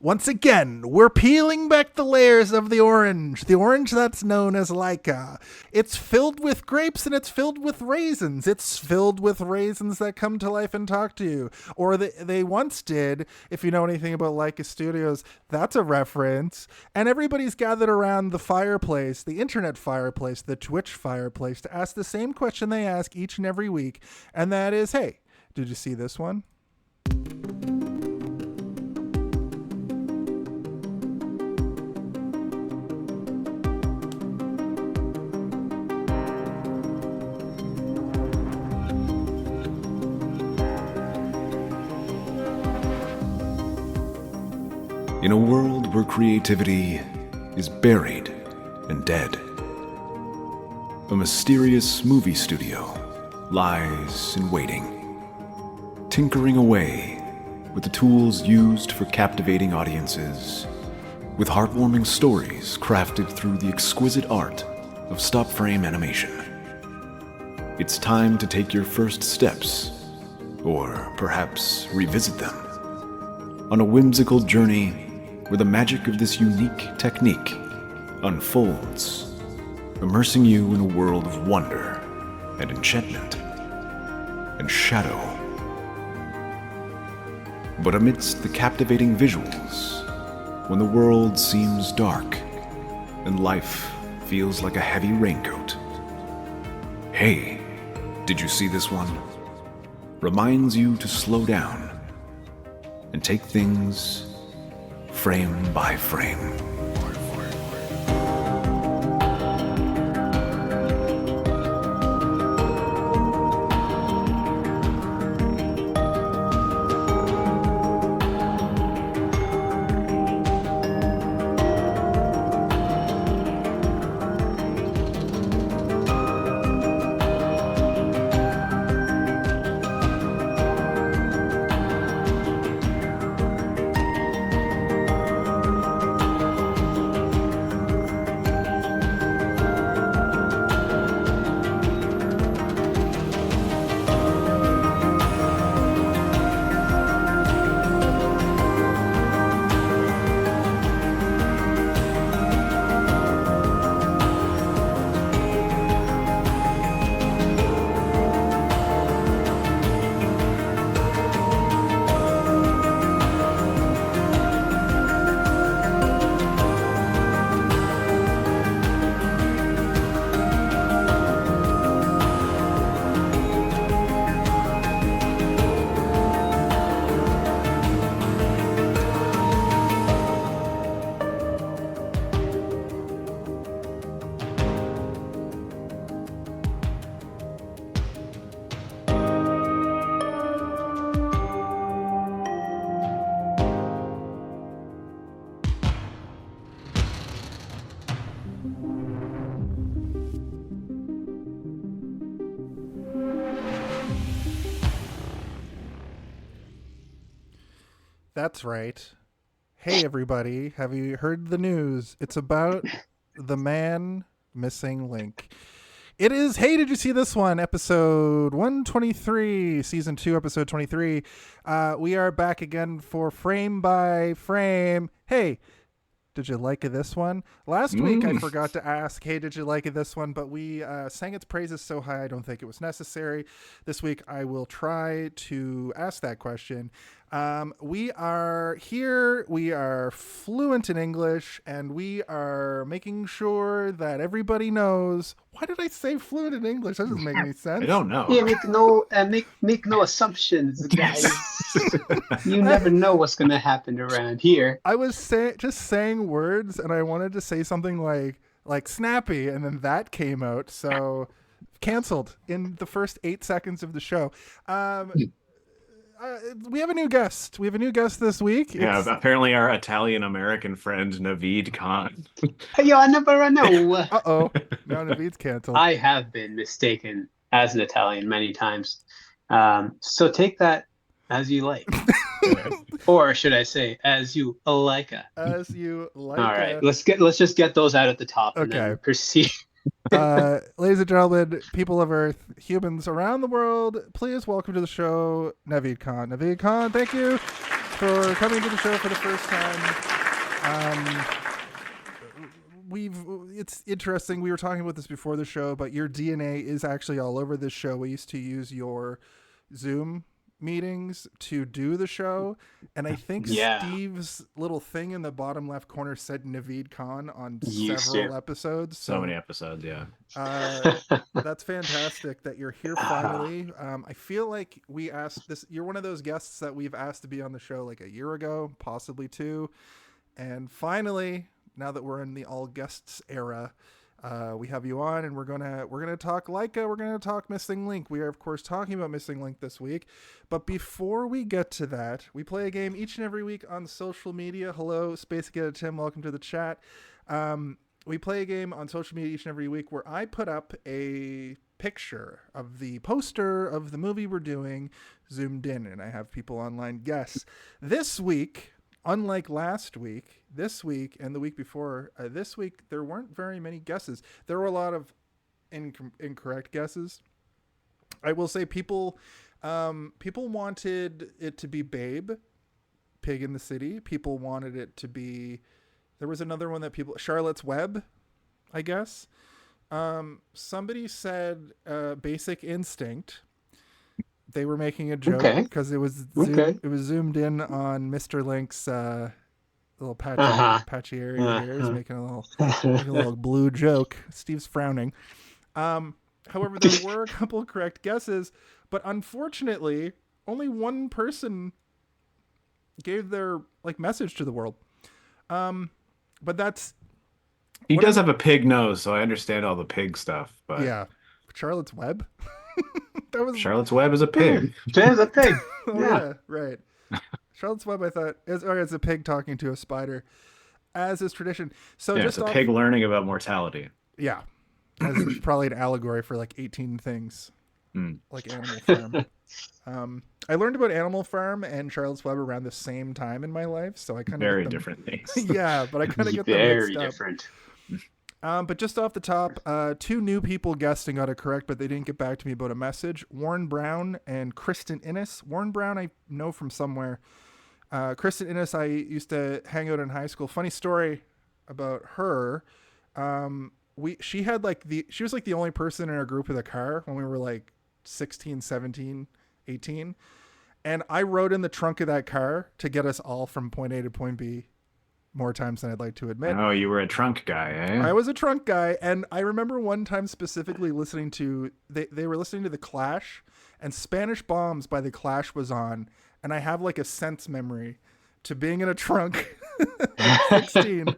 Once again, we're peeling back the layers of the orange that's known as LAIKA. It's filled with grapes and it's filled with raisins. It's filled with raisins that come to life and talk to you. Or they once did. If you know anything about LAIKA Studios, that's a reference. And everybody's gathered around the fireplace, the internet fireplace, the Twitch fireplace, to ask the same question they ask each and every week. And that is, hey, did you see this one? In a world where creativity is buried and dead, a mysterious movie studio lies in waiting, tinkering away with the tools used for captivating audiences, with heartwarming stories crafted through the exquisite art of stop-frame animation. It's time to take your first steps, or perhaps revisit them, on a whimsical journey where the magic of this unique technique unfolds, immersing you in a world of wonder and enchantment and shadow. But amidst the captivating visuals, when the world seems dark and life feels like a heavy raincoat, Hey, Did You See This One? Reminds you to slow down and take things frame by frame. That's right. Hey, everybody. Have you heard the news? It's about the man missing link. It is, hey, did you see this one? Episode 123, season 2, episode 23. We are back again for frame by frame. Hey, did you like this one? Last week, I forgot to ask, hey, did you like this one? But we sang its praises so high, I don't think it was necessary. This week, I will try to ask that question. We are here, we are fluent in English, and we are making sure that everybody knows. Why did I say fluent in English? That doesn't make any sense. I don't know. Yeah, make no assumptions, guys. You never know what's going to happen around here. I was just saying words, and I wanted to say something like snappy, and then that came out, so canceled in the first 8 seconds of the show. We have a new guest. We have a new guest this week. Yeah, apparently our Italian-American friend, Naveed Khan. Yo, I never know. Uh-oh. Now Naveed's canceled. I have been mistaken as an Italian many times. So take that as you like. Or should I say, as you like. As you like. All right, let's just get those out at the top and then proceed. Ladies and gentlemen, people of Earth, humans around the world, please welcome to the show Naveed Khan. Naveed Khan, thank you. for coming to the show for the first time. It's interesting. We were talking about this before the show, but your DNA is actually all over this show. We used to use your Zoom meetings to do the show, and I think Steve's little thing in the bottom left corner said Naveed Khan on several episodes. So many episodes, yeah. That's fantastic that you're here finally. I feel like we asked this. You're one of those guests that we've asked to be on the show like a year ago, possibly two, and finally, now that we're in the all guests era, we have you on, and we're gonna talk Laika. We're gonna talk Missing Link. We are of course talking about Missing Link this week, but before we get to that, we play a game each and every week on social media. Hello, Space Get Tim. Welcome to the chat. We play a game on social media each and every week where I put up a picture of the poster of the movie we're doing zoomed in, and I have people online guess. This week, unlike last week, this week and the week before, this week there weren't very many guesses. There were a lot of incorrect guesses. I will say people wanted it to be Babe, Pig in the City. People wanted it to be, there was another one that Charlotte's Web, I guess. Somebody said Basic Instinct. They were making a joke because it was zoomed in on Mr. Link's little patchy area here. He's making a little blue joke. Steve's frowning. However, there were a couple of correct guesses, but unfortunately, only one person gave their message to the world. But that's he does have a pig nose, so I understand all the pig stuff. But yeah, Charlotte's Web. Charlotte's Web is a pig. There's a pig. Yeah, right. Charlotte's Web, I thought, is a pig talking to a spider, as is tradition. So it's a pig learning about mortality. Yeah, it's probably an allegory for 18 things, like Animal Farm. I learned about Animal Farm and Charlotte's Web around the same time in my life, so I kind of very different things. Yeah, but I kind of get them very mixed up. different. But just off the top, two new people guessed and got it correct, but they didn't get back to me about a message. Warren Brown and Kristen Innes. Warren Brown I know from somewhere. Kristen Innes I used to hang out in high school. Funny story about her. She was the only person in our group with a car when we were 16, 17, 18. And I rode in the trunk of that car to get us all from point A to point B more times than I'd like to admit. Oh, you were a trunk guy, eh? I was a trunk guy, and I remember one time specifically listening to, they were listening to The Clash, and Spanish Bombs by The Clash was on, and I have a sense memory to being in a trunk at 16.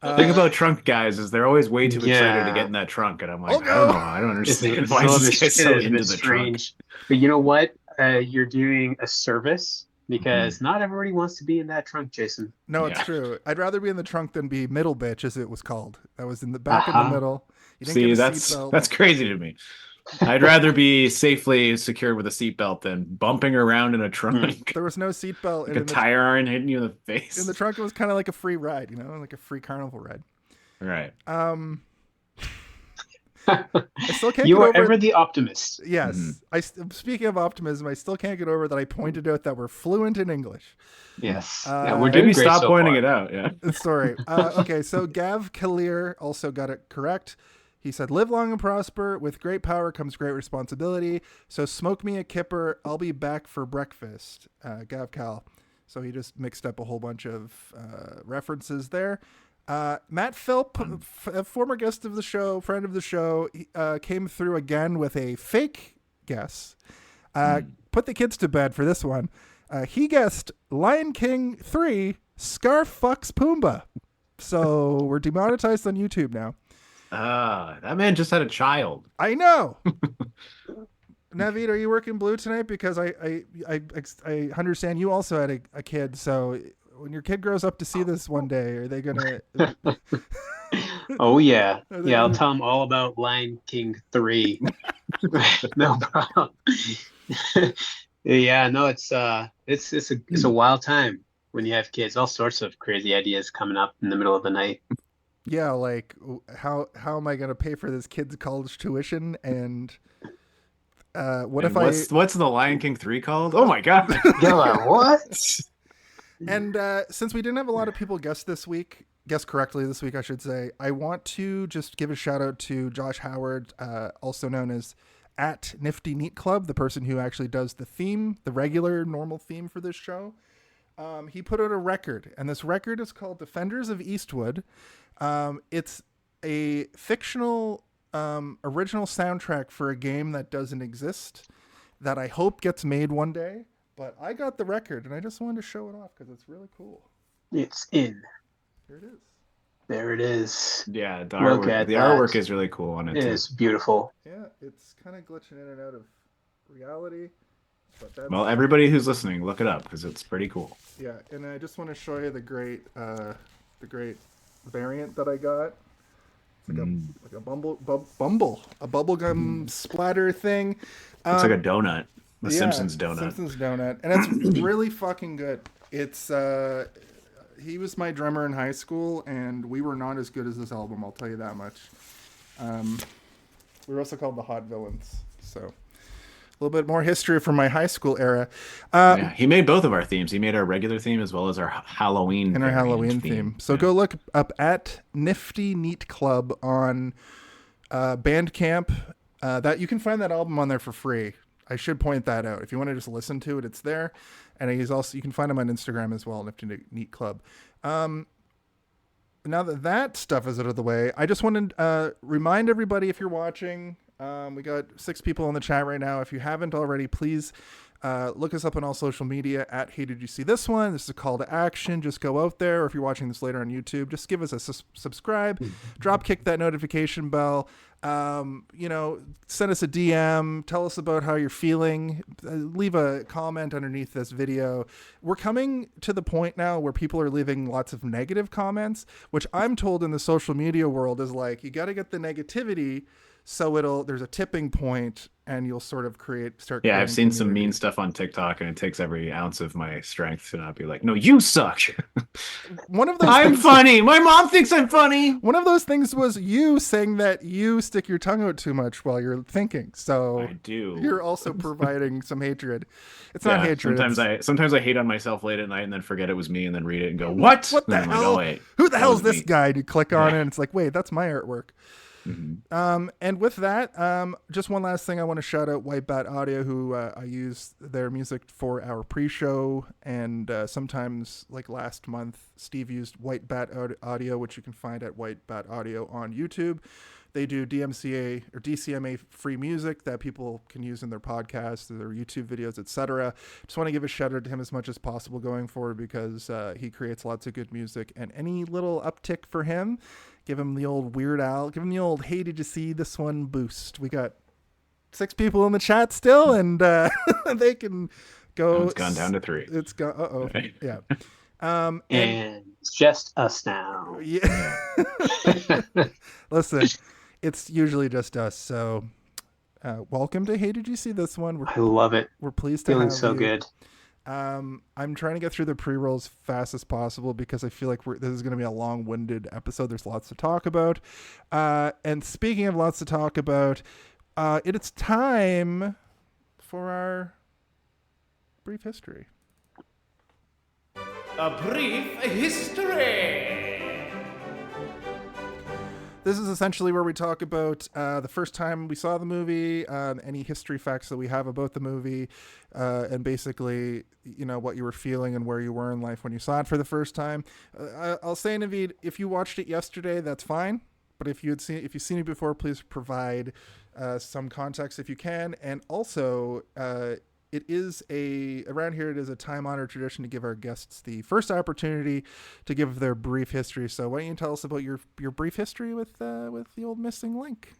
The thing about trunk guys is they're always way too excited to get in that trunk, and I'm like, I don't understand why this guy's so into the trunk. But you know what? You're doing a service. Because not everybody wants to be in that trunk, Jason. No, it's true. I'd rather be in the trunk than be middle bitch, as it was called. I was in the back in the middle. See, that's crazy to me. I'd rather be safely secured with a seatbelt than bumping around in a trunk. There was no seatbelt. A tire iron hitting you in the face. In the trunk, it was kind of like a free ride, like a free carnival ride. Right. I still can't you get are over ever the optimist. Yes. Speaking of optimism, I still can't get over that I pointed out that we're fluent in English. Yes. We're doing great. Stop pointing it out. Yeah. Sorry. Okay. So Gav Kalir also got it correct. He said, "Live long and prosper. With great power comes great responsibility. So smoke me a kipper. I'll be back for breakfast." Gav Cal. So he just mixed up a whole bunch of references there. Matt Philp, a former guest of the show, friend of the show, came through again with a fake guess. Put the kids to bed for this one. He guessed Lion King 3, Scar fucks Pumbaa. So we're demonetized on YouTube now. That man just had a child. I know. Naveed, are you working blue tonight? Because I understand you also had a kid, so when your kid grows up to see this one day, are they gonna? Oh yeah, I'll tell them all about Lion King 3. No problem. Yeah, no, it's a wild time when you have kids. All sorts of crazy ideas coming up in the middle of the night. Yeah, how am I gonna pay for this kid's college tuition? And what's the Lion King 3 called? Oh my god! You're like, what? And since we didn't have a lot of people guess correctly this week, I should say, I want to just give a shout out to Josh Howard, also known as at Nifty Neat Club, the person who actually does the theme, the regular normal theme for this show. He put out a record, and this record is called Defenders of Eastwood. It's a fictional original soundtrack for a game that doesn't exist that I hope gets made one day. But I got the record, and I just wanted to show it off because it's really cool. It's in. Here it is. There it is. Yeah, the artwork is really cool on it. It is beautiful. Yeah, it's kind of glitching in and out of reality. Well, everybody who's listening, look it up because it's pretty cool. Yeah, and I just want to show you the great variant that I got. It's like a bubblegum splatter thing. It's like a donut, Simpsons donut. Simpsons donut, and it's really fucking good. It's he was my drummer in high school, and we were not as good as this album. I'll tell you that much. We were also called the Hot Villains, so. A little bit more history from my high school era. He made both of our themes. He made our regular theme as well as our Halloween and our Halloween theme. So go look up at Nifty Neat Club on Bandcamp. That you can find that album on there for free. I should point that out. If you want to just listen to it, it's there. And you can find him on Instagram as well, Nifty Neat Club. Now that stuff is out of the way, I just want to remind everybody, if you're watching. We got 6 people in the chat right now. If you haven't already, please look us up on all social media at Hey Did You See This One? This is a call to action. Just go out there, or if you're watching this later on YouTube, just give us a subscribe, drop kick that notification bell, send us a DM, tell us about how you're feeling, leave a comment underneath this video. We're coming to the point now where people are leaving lots of negative comments, which I'm told in the social media world is like, you got to get the negativity. So there's a tipping point, and you'll sort of start. Yeah, I've seen some mean stuff on TikTok, and it takes every ounce of my strength to not be like, "No, you suck." One of those. I'm funny. My mom thinks I'm funny. One of those things was you saying that you stick your tongue out too much while you're thinking. So I do. You're also providing some hatred. It's not hatred. Sometimes I hate on myself late at night, and then forget it was me, and then read it and go, "What? What the hell? Like, oh, wait, who the hell is this guy?" And you click on it, and it's like, "Wait, that's my artwork." Mm-hmm. And with that, just one last thing, I want to shout out White Bat Audio, who I use their music for our pre-show, and sometimes, like last month, Steve used White Bat Audio, which you can find at White Bat Audio on YouTube. They do DMCA or DCMA free music that people can use in their podcasts, their YouTube videos, etc. Just want to give a shout out to him as much as possible going forward, because he creates lots of good music, and any little uptick for him, give him the old Weird Al, give him the old "Hey, did you see this one?" boost. We got 6 people in the chat still, and they can go. It's gone down to 3. It's gone. Right. Yeah. And it's just us now. Yeah. Listen, it's usually just us. So, welcome to Hey Did You See This One? I love it. We're pleased to Feeling have so you. Good. I'm trying to get through the pre-rolls fast as possible, because I feel like this is going to be a long-winded episode. There's lots to talk about. And speaking of lots to talk about, it's time for our brief history. A brief history. This is essentially where we talk about the first time we saw the movie, any history facts that we have about the movie, and basically, what you were feeling and where you were in life when you saw it for the first time. I'll say, Naveed, if you watched it yesterday, that's fine. But if you've seen it before, please provide some context if you can. And also, it is around here, it is a time-honored tradition to give our guests the first opportunity to give their brief history. So why don't you tell us about your brief history with the old missing link?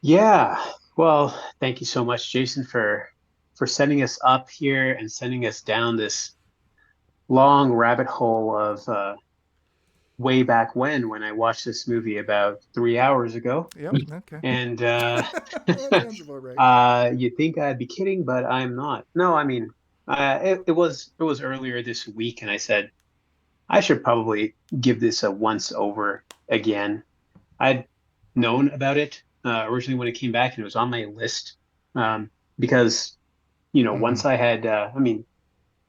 Yeah. Well, thank you so much, Jason, for setting us up here and sending us down this long rabbit hole of way back when I watched this movie about 3 hours ago. Yep. Okay. And right. you'd think I'd be kidding, but I'm not. No, I mean, it was earlier this week, and I said I should probably give this a once over again. I'd known about it originally when it came back, and it was on my list because once I had,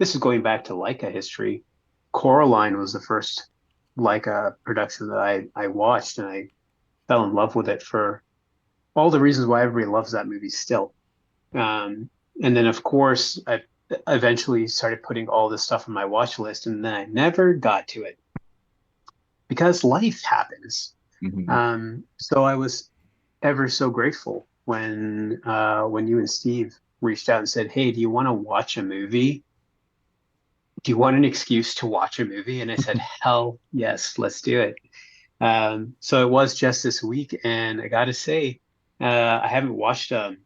this is going back to Leica history. Coraline was the first Leica production that I watched, and I fell in love with it for all the reasons why everybody loves that movie still. And then, of course, I eventually started putting all this stuff on my watch list, and then I never got to it because life happens. So I was ever so grateful when you and Steve reached out and said, "Hey, do you want to watch a movie? Do you want an excuse to watch a movie?" And I said, "Hell yes, let's do it." So it was just this week, and I got to say, I haven't watched a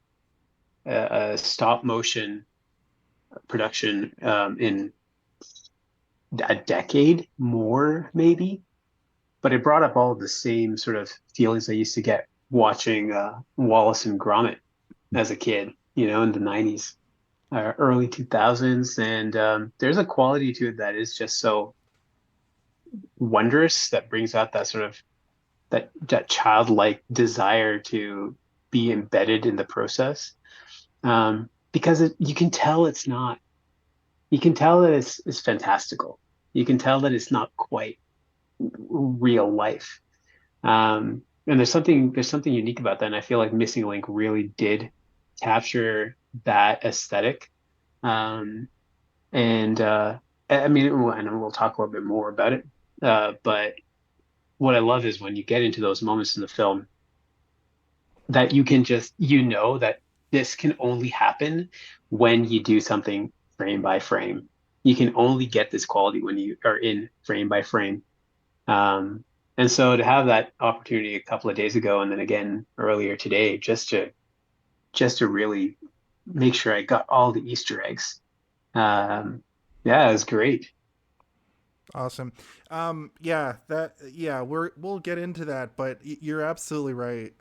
stop motion production in a decade more, maybe. But it brought up all of the same sort of feelings I used to get watching Wallace and Gromit as a kid, in the 90s, early 2000s. And there's a quality to it that is just so wondrous, that brings out that sort of that childlike desire to be embedded in the process. Because you can tell it's not, you can tell that it's fantastical. You can tell that it's not quite real life. And there's something unique about that. And I feel like Missing Link really did capture that aesthetic. And I mean, and we'll talk a little bit more about it. But what I love is when you get into those moments in the film that you can just, that this can only happen when you do something frame by frame. You can only get this quality when you are in frame by frame. And so to have that opportunity a couple of days ago and then again earlier today, just to really make sure I got all the Easter eggs. Yeah, it was great. Awesome. We'll get into that, but you're absolutely right.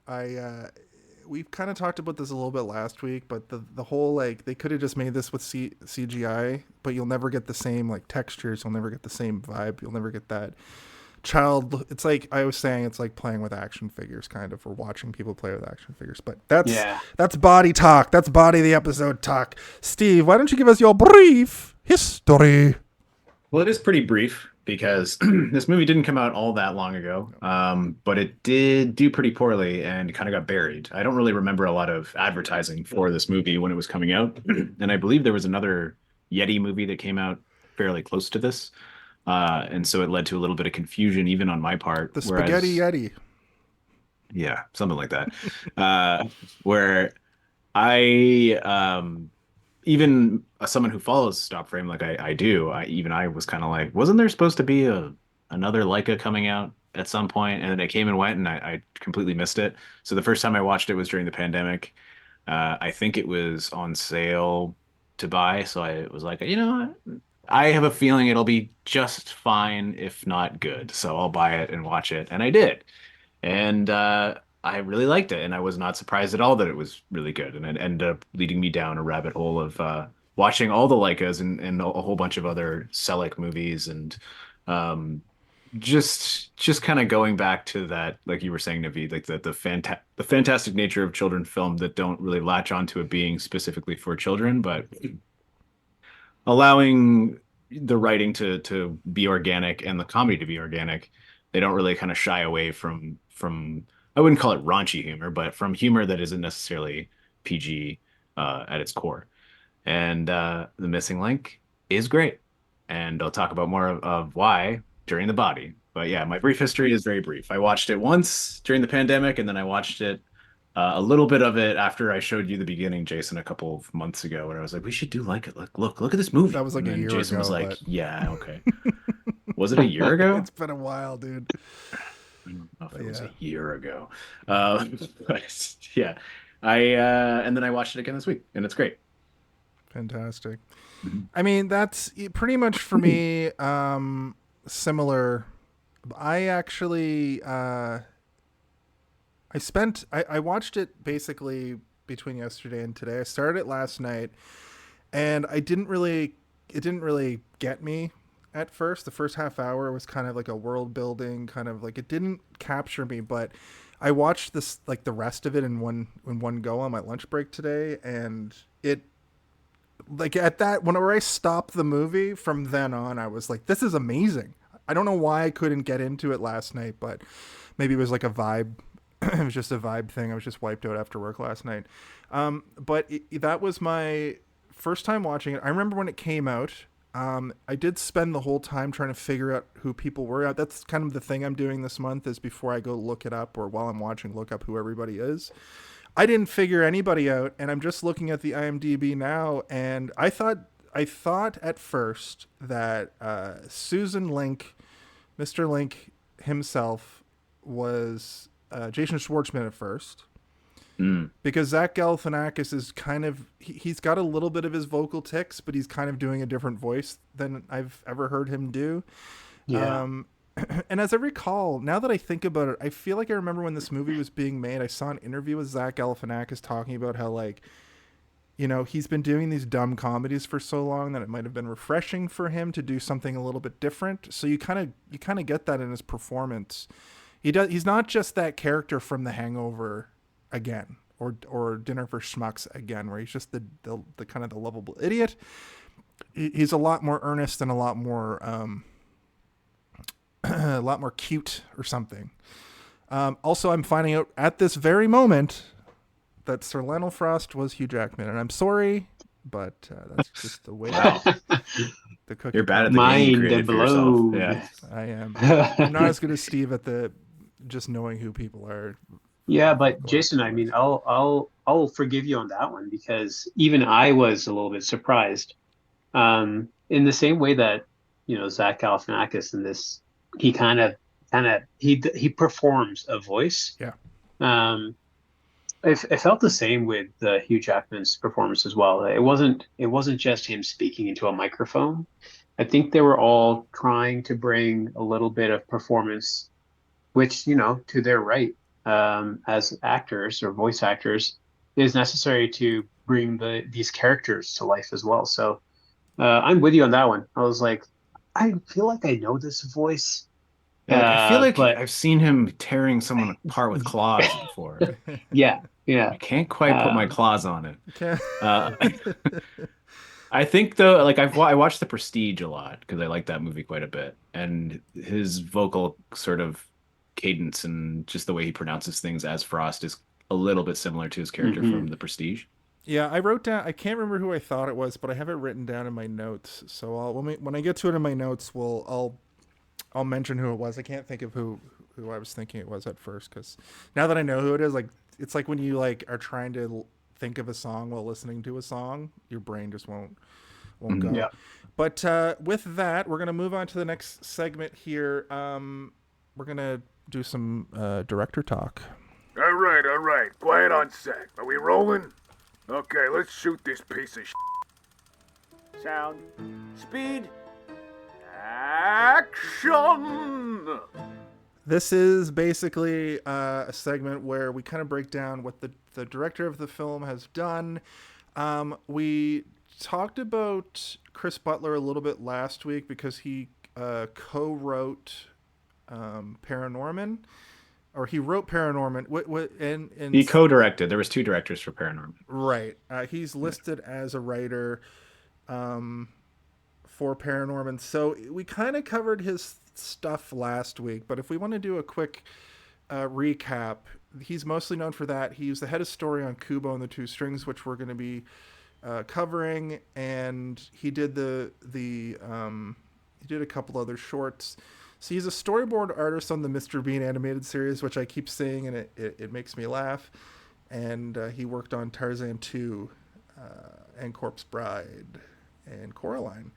We've kind of talked about this a little bit last week, but the whole, like, they could have just made this with CGI, but you'll never get the same, like, textures. You'll never get the same vibe. You'll never get that it's like I was saying, it's like playing with action figures, kind of, or watching people play with action figures. But that's body talk. That's body of the episode talk. Steve, why don't you give us your brief history? Well, it is pretty brief because this movie didn't come out all that long ago, but it did do pretty poorly and kind of got buried. I don't really remember a lot of advertising for this movie when it was coming out, and I believe there was another Yeti movie that came out fairly close to this. And so it led to a little bit of confusion, even on my part. The Spaghetti Yeti. Yeah, something like that. Where I, even someone who follows Stop Frame like I do, I was kind of like, wasn't there supposed to be another Leica coming out at some point? And then it came and went, and I completely missed it. So the first time I watched it was during the pandemic. I think it was on sale to buy, so I was like, I have a feeling it'll be just fine, if not good. So I'll buy it and watch it. And I did. And I really liked it. And I was not surprised at all that it was really good. And it ended up leading me down a rabbit hole of watching all the Leicas and a whole bunch of other Selic movies. And just kind of going back to that, like you were saying, Naveed, like the fantastic nature of children film that don't really latch onto it being specifically for children, but allowing the writing to be organic and the comedy to be organic. They don't really kind of shy away from I wouldn't call it raunchy humor, but from humor that isn't necessarily PG at its core. And The Missing Link is great. And I'll talk about more of why during the body. But yeah, my brief history is very brief. I watched it once during the pandemic, and then I watched it a little bit of it after I showed you the beginning, Jason, a couple of months ago, where I was like, we should do like it. Look at this movie. That was like a year Jason ago. was like, yeah, okay. Was it a year ago? It's been a while, dude. I don't know if it was a year ago. But yeah, and then I watched it again this week, and it's great. Fantastic. I mean, that's pretty much for me similar. I actually I watched it basically between yesterday and today. I started it last night, and it didn't really get me at first. The first half hour was kind of like a world building, kind of like, it didn't capture me, but I watched this, like, the rest of it in one go on my lunch break today, and like at that whenever I stopped the movie, from then on I was like, this is amazing. I don't know why I couldn't get into it last night, but maybe it was like a vibe. It was just a vibe thing. I was just wiped out after work last night. But that was my first time watching it. I remember when it came out. I did spend the whole time trying to figure out who people were. That's kind of the thing I'm doing this month, is before I go look it up, or while I'm watching, look up who everybody is. I didn't figure anybody out, and I'm just looking at the IMDb now, and I thought at first that Susan Link, Mr. Link himself, was Jason Schwartzman at first. Because Zach Galifianakis is kind of he's got a little bit of his vocal tics, but he's kind of doing a different voice than I've ever heard him do. Yeah. And as I recall, now that I think about it, I feel like I remember when this movie was being made, I saw an interview with Zach Galifianakis talking about how, like, he's been doing these dumb comedies for so long that it might have been refreshing for him to do something a little bit different. So you kind of get that in his performance. He's not just that character from The Hangover again, or Dinner for Schmucks again, where he's just the kind of the lovable idiot. He's a lot more earnest and a lot more a lot more cute or something. Also, I'm finding out at this very moment that Sir Lionel Frost was Hugh Jackman, and I'm sorry, but that's just the way the cookie. You're bad at the game you Mind created for yourself. blown. Yeah. I am. I'm not as good as Steve at the just knowing who people are. Yeah, but Jason, I mean, I'll forgive you on that one, because even I was a little bit surprised. In the same way that, Zach Galifianakis in this, he he performs a voice. Yeah. It felt the same with Hugh Jackman's performance as well. It wasn't just him speaking into a microphone. I think they were all trying to bring a little bit of performance, which, to their right, as actors or voice actors, is necessary to bring these characters to life as well. So I'm with you on that one. I was like, I feel like I know this voice. I feel like but I've seen him tearing someone apart with claws before. yeah, I can't quite put my claws on it. Okay. I think though, like I watched The Prestige a lot because I like that movie quite a bit, and his vocal sort of cadence and just the way he pronounces things as Frost is a little bit similar to his character from The Prestige. Yeah, I wrote down. I can't remember who I thought it was, but I have it written down in my notes. So when I get to it in my notes, I'll mention who it was. I can't think of who I was thinking it was at first, because now that I know who it is, like, it's like when you are trying to think of a song while listening to a song, your brain just won't go. Yeah. But with that, we're gonna move on to the next segment here. We're gonna do some director talk. All right. Quiet on set. Are we rolling? Okay, let's shoot this piece of Sound. Speed. Action! This is basically a segment where we kind of break down what the director of the film has done. We talked about Chris Butler a little bit last week because he co-wrote Paranorman, or he wrote Paranorman. And He co-directed. There was two directors for Paranorman. Right. He's listed as a writer for Paranorman. So we kind of covered his stuff last week, but if we want to do a quick recap, he's mostly known for that. He was the head of story on Kubo and the Two Strings, which we're going to be covering, and he did he did a couple other shorts. So he's a storyboard artist on the Mr. Bean animated series, which I keep saying, and it makes me laugh. And he worked on Tarzan 2 and Corpse Bride and Coraline.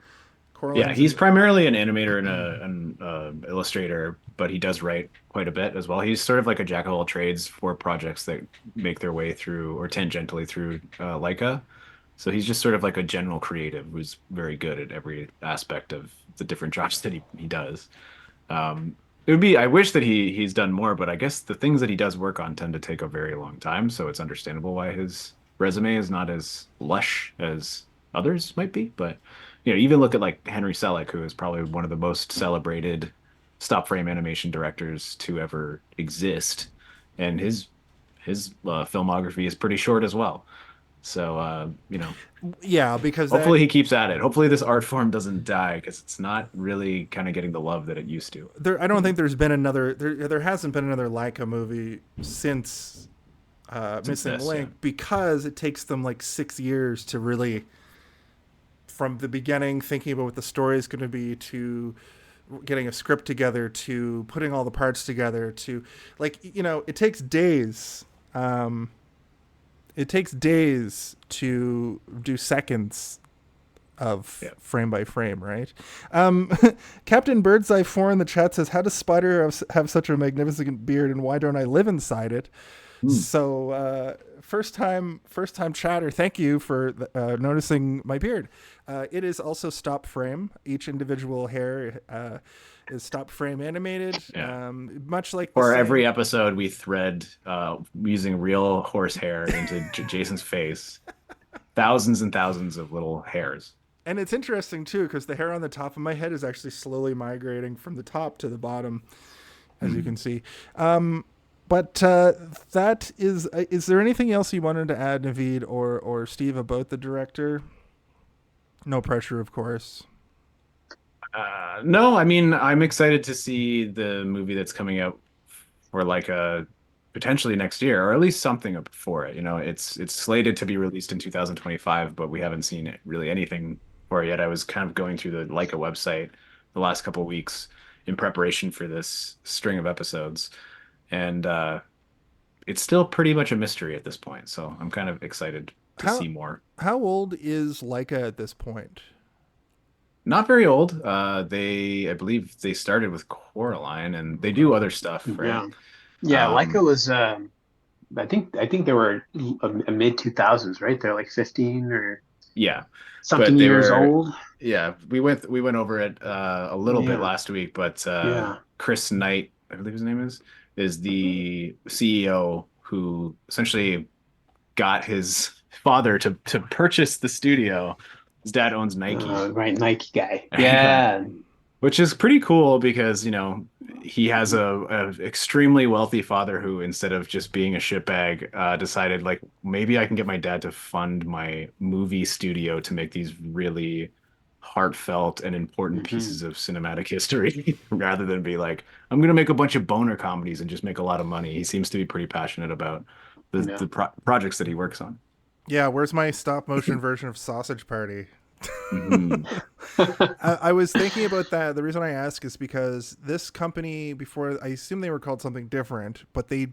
Yeah, he's primarily an animator and an illustrator, but he does write quite a bit as well. He's sort of like a jack of all trades for projects that make their way through or tangentially through Laika. So he's just sort of like a general creative who's very good at every aspect of the different jobs that he does. I wish that he's done more, but I guess the things that he does work on tend to take a very long time, so it's understandable why his resume is not as lush as others might be. But even look at like Henry Selick, who is probably one of the most celebrated stop frame animation directors to ever exist, and his filmography is pretty short as well. So, Yeah, because hopefully he keeps at it. Hopefully this art form doesn't die because it's not really kind of getting the love that it used to. I don't think there's been another. There hasn't been another Leica movie since Missing this, yeah. Link, because it takes them like 6 years to really, from the beginning, thinking about what the story is going to be, to getting a script together, to putting all the parts together, to, like, it takes days. It takes days to do seconds of frame by frame, right? Captain Birdseye 4 in the chat says, how does Spider have such a magnificent beard, and why don't I live inside it? So first time chatter, thank you for noticing my beard. It is also stop frame. Each individual hair is stop frame animated. Yeah. Much like for every episode we thread using real horse hair into Jason's face. Thousands and thousands of little hairs. And it's interesting too, because the hair on the top of my head is actually slowly migrating from the top to the bottom, as you can see. But that is there anything else you wanted to add, Naveed or Steve, about the director? No pressure, of course. No, I mean, I'm excited to see the movie that's coming out for Leica potentially next year, or at least something for it. It's slated to be released in 2025, but we haven't seen really anything for it yet. I was kind of going through the Leica website the last couple of weeks in preparation for this string of episodes, and it's still pretty much a mystery at this point. So I'm kind of excited to see more. How old is Leica at this point? Not very old. I believe they started with Coraline, and they do other stuff, right? Yeah. Leica was. I think they were a mid 2000s, right? They're like 15 or something years old. Yeah, we went over it a little bit last week, but Chris Knight, I believe his name is the CEO who essentially got his father to purchase the studio. His dad owns Nike. Right, Nike guy. Yeah. Which is pretty cool because, he has a extremely wealthy father who, instead of just being a shitbag, decided, like, maybe I can get my dad to fund my movie studio to make these really heartfelt and important pieces of cinematic history rather than be like, I'm going to make a bunch of boner comedies and just make a lot of money. He seems to be pretty passionate about the projects that he works on. Yeah, where's my stop motion version of Sausage Party? I was thinking about that. The reason I ask is because this company, before, I assume they were called something different, but they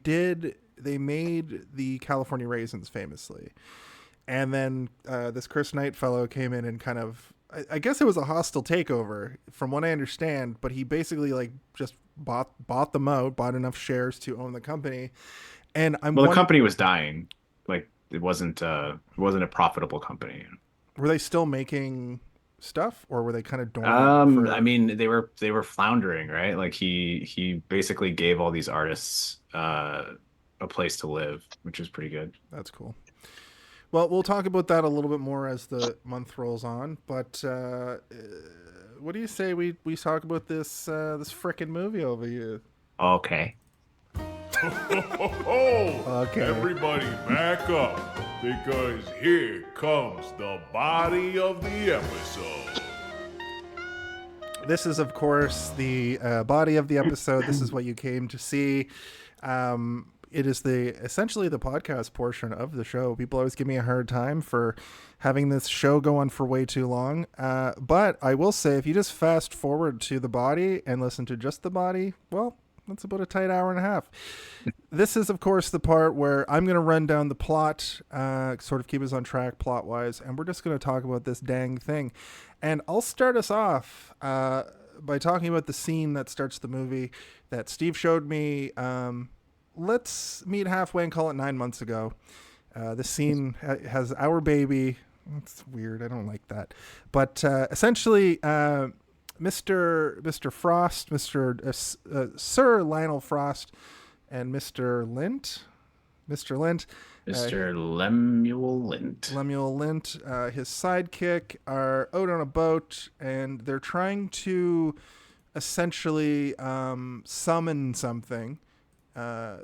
made the California Raisins famously. And then this Chris Knight fellow came in and kind of, I guess it was a hostile takeover from what I understand, but he basically like just bought them out, bought enough shares to own the company. And the company was dying. Like, it wasn't a profitable company. Were they still making stuff, or were they kind of dormant? I mean, they were floundering, right? Like he basically gave all these artists a place to live, which is pretty good. That's cool. Well, we'll talk about that a little bit more as the month rolls on. But what do you say we talk about this frickin' movie over here? Okay. Okay. Everybody back up, because here comes the body of the episode. This is, of course, the body of the episode. This is what you came to see. It is essentially the podcast portion of the show. People always give me a hard time for having this show go on for way too long. But I will say, if you just fast forward to the body and listen to just the body, well, that's about a tight hour and a half. This is, of course, the part where I'm going to run down the plot, sort of keep us on track plot-wise, and we're just going to talk about this dang thing. And I'll start us off by talking about the scene that starts the movie that Steve showed me. Let's meet halfway and call it 9 months ago. The scene has our baby. It's weird. I don't like that. But essentially... Mr. Frost, Sir Lionel Frost, and Mr. Lemuel Lint, his sidekick, are out on a boat, and they're trying to essentially summon something.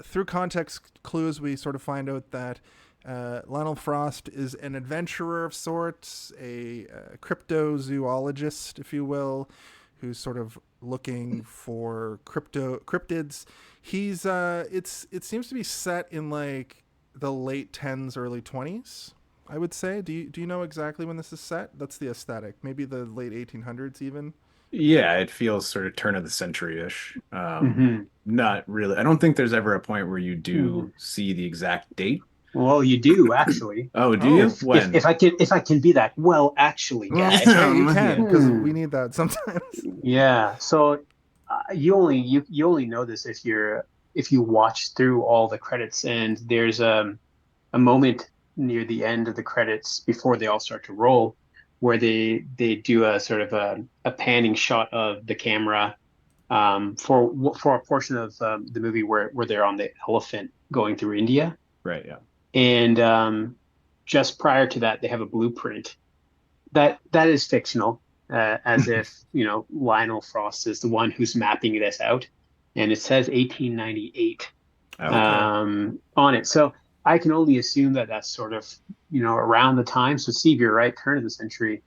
Through context clues, we sort of find out that Lionel Frost is an adventurer of sorts, a cryptozoologist, if you will, who's sort of looking for cryptids. He's it seems to be set in like the late 10s, early 20s. I would say. Do you know exactly when this is set? That's the aesthetic. Maybe the late 1800s even. Yeah, it feels sort of turn of the century-ish. Hmm. Not really. I don't think there's ever a point where you Hmm. do see the exact date. Well, you do actually. Oh, do you? Oh, When? If I can be that well actually guy. hey, you can because Hmm. we need that sometimes. Yeah. So you only know this if you watch through all the credits, and there's a moment near the end of the credits before they all start to roll where they do a sort of a panning shot of the camera for a portion of the movie where they're on the elephant going through India. Right, yeah. And just prior to that, they have a blueprint that is fictional, as if Lionel Frost is the one who's mapping this out, and it says 1898 Okay. on it. So I can only assume that that's sort of around the time. So Steve, you're right, turn of the century,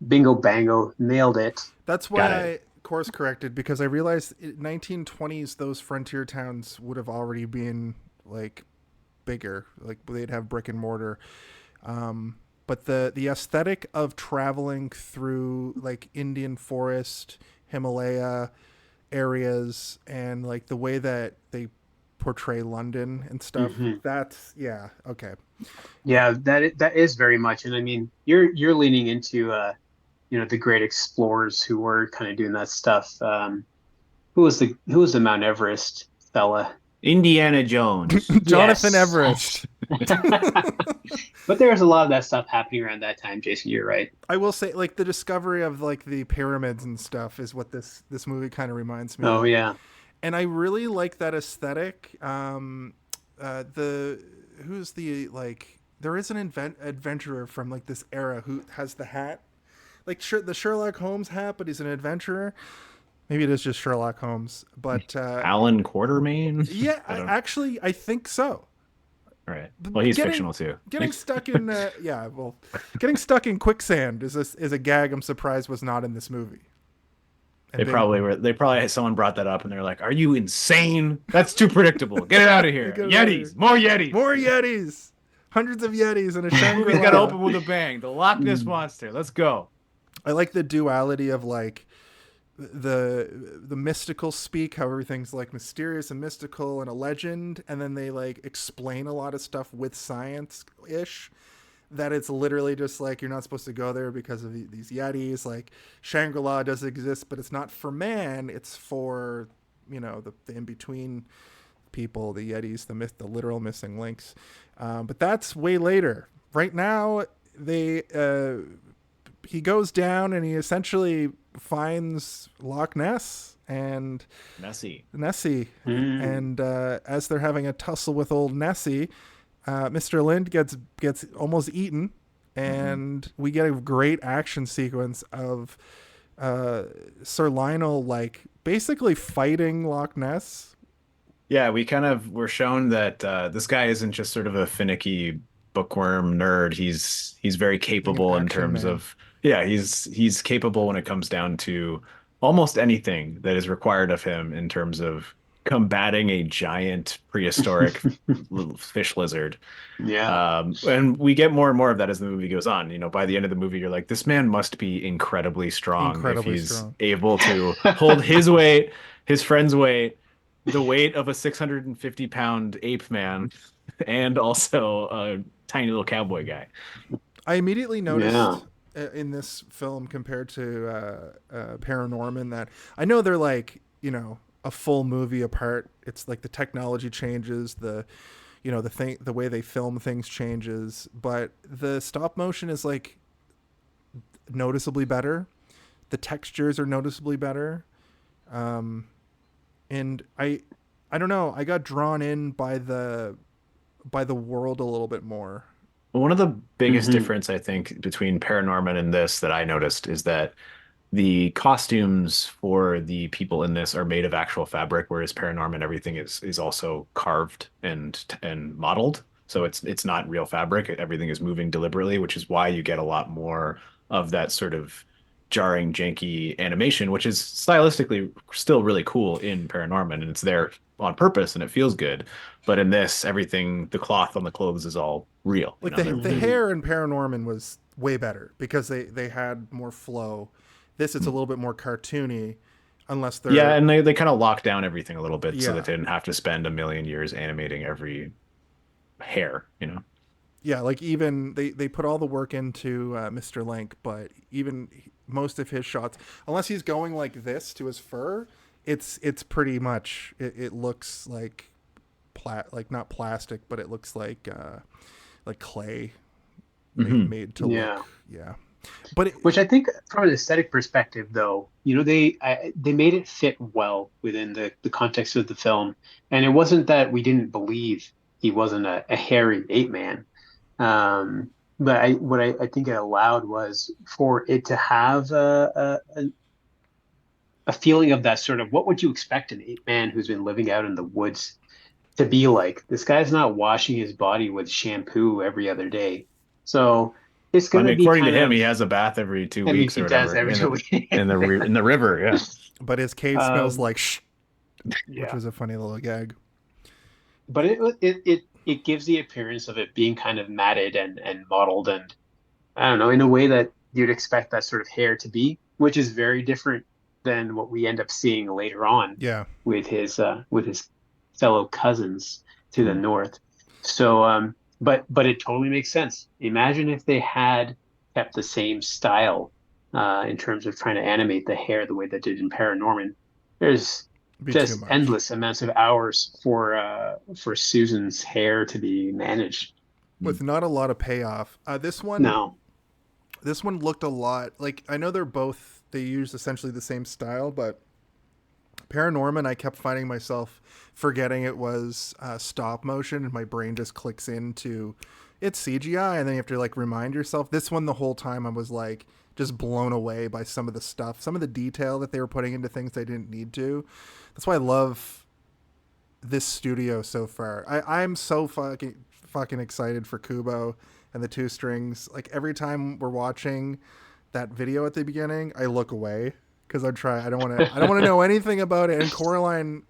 bingo bango, nailed it. That's Got why it. I course corrected because I realized in 1920s those frontier towns would have already been like bigger, like they'd have brick and mortar. But the aesthetic of traveling through like Indian forest, Himalaya areas, and like the way that they portray London and stuff. Hmm. That's yeah, okay. Yeah, that is very much, and I mean, you're leaning into the great explorers who were kind of doing that stuff. Who was the Mount Everest fella? Indiana Jones. Jonathan Yes. Everest. But there was a lot of that stuff happening around that time, Jason. You're right. I will say, like the discovery of like the pyramids and stuff is what this movie kind of reminds me Oh of, yeah. and I really like that aesthetic. The who's the like there is an adventurer from like this era who has the hat, like the Sherlock Holmes hat, but he's an adventurer. Maybe it is just Sherlock Holmes, but Alan Quartermain? yeah, I don't. actually I think so. All right. Well, he's Getting fictional too. getting stuck in yeah, well, getting stuck in quicksand is a gag I'm surprised was not in this movie. And They being- probably were. They probably someone brought that up, and they're like, "Are you insane? That's too predictable. Get it out of here. Get it out of Yetis, here. more Yetis. more Yetis, hundreds of Yetis, and a Movie's Shangri-La. got to open with a bang. The Loch Ness monster. Let's go." I like the duality of like the mystical speak, how everything's like mysterious and mystical and a legend, and then they like explain a lot of stuff with science ish. That it's literally just like you're not supposed to go there because of these Yetis. Like Shangri-La does exist, but it's not for man. It's for the in between people, the Yetis, the literal missing links. But that's way later. Right now, he goes down and he essentially finds Loch Ness and Messy. Nessie. Mm. And as they're having a tussle with old Nessie, Mr. Lind gets almost eaten, and we get a great action sequence of Sir Lionel like basically fighting Loch Ness. Yeah, we kind of were shown that this guy isn't just sort of a finicky bookworm nerd. He's very capable in action terms man. of he's capable when it comes down to almost anything that is required of him in terms of combating a giant prehistoric little fish lizard. Yeah. And we get more and more of that as the movie goes on. By the end of the movie, you're like, this man must be incredibly strong Incredibly if he's strong. able to hold his weight, his friend's weight, the weight of a 650-pound ape man, and also a tiny little cowboy guy. I immediately noticed Yeah. in this film compared to Paranorman that I know they're like a full movie apart. It's like the technology changes, the way they film things changes, but the stop motion is like noticeably better. The textures are noticeably better. And I don't know, I got drawn in by the world a little bit more. One of the biggest Mhm. difference, I think, between Paranorman and this that I noticed is that the costumes for the people in this are made of actual fabric, whereas Paranorman, everything is also carved and modeled. So it's not real fabric. Everything is moving deliberately, which is why you get a lot more of that sort of jarring, janky animation, which is stylistically still really cool in Paranorman, and it's there on purpose and it feels good. But in this, everything, the cloth on the clothes is all real. Like They're the hair in Paranorman was way better because they had more flow. This it's a little bit more cartoony, unless they're yeah, and they kind of lock down everything a little bit so Yeah. that they didn't have to spend a million years animating every hair, you know. yeah, like even they put all the work into Mr. Link, but even most of his shots, unless he's going like this to his fur, it's pretty much it looks like like not plastic, but it looks like clay made to Yeah. look But Which I think, from an aesthetic perspective, though, they made it fit well within the context of the film, and it wasn't that we didn't believe he wasn't a hairy ape man, but I think it allowed was for it to have a feeling of that sort of, what would you expect an ape man who's been living out in the woods to be like? This guy's not washing his body with shampoo every other day, so. It's I going to mean, be according to kind him, of, he has a bath every two I mean, weeks he or does whatever every in 2 weeks. in the river. Yeah. but his cave smells Um, like which yeah, was a funny little gag. but it gives the appearance of it being kind of matted and mottled, and I don't know, in a way that you'd expect that sort of hair to be, which is very different than what we end up seeing later on Yeah. with his fellow cousins to the north. So but it totally makes sense. Imagine if they had kept the same style in terms of trying to animate the hair the way they did in Paranorman. There's Be too just much. endless amounts of hours for Susan's hair to be managed. With not a lot of payoff. This one No. looked a lot like, I know they use essentially the same style, but Paranorman, I kept finding myself forgetting it was stop motion, and my brain just clicks into it's CGI, and then you have to like remind yourself. This one, the whole time I was like just blown away by some of the stuff, some of the detail that they were putting into things they didn't need to. That's why I love this studio so far. I'm so fucking excited for Kubo and the two strings. Like every time we're watching that video at the beginning, I look away because I don't want to know anything about it. And Coraline,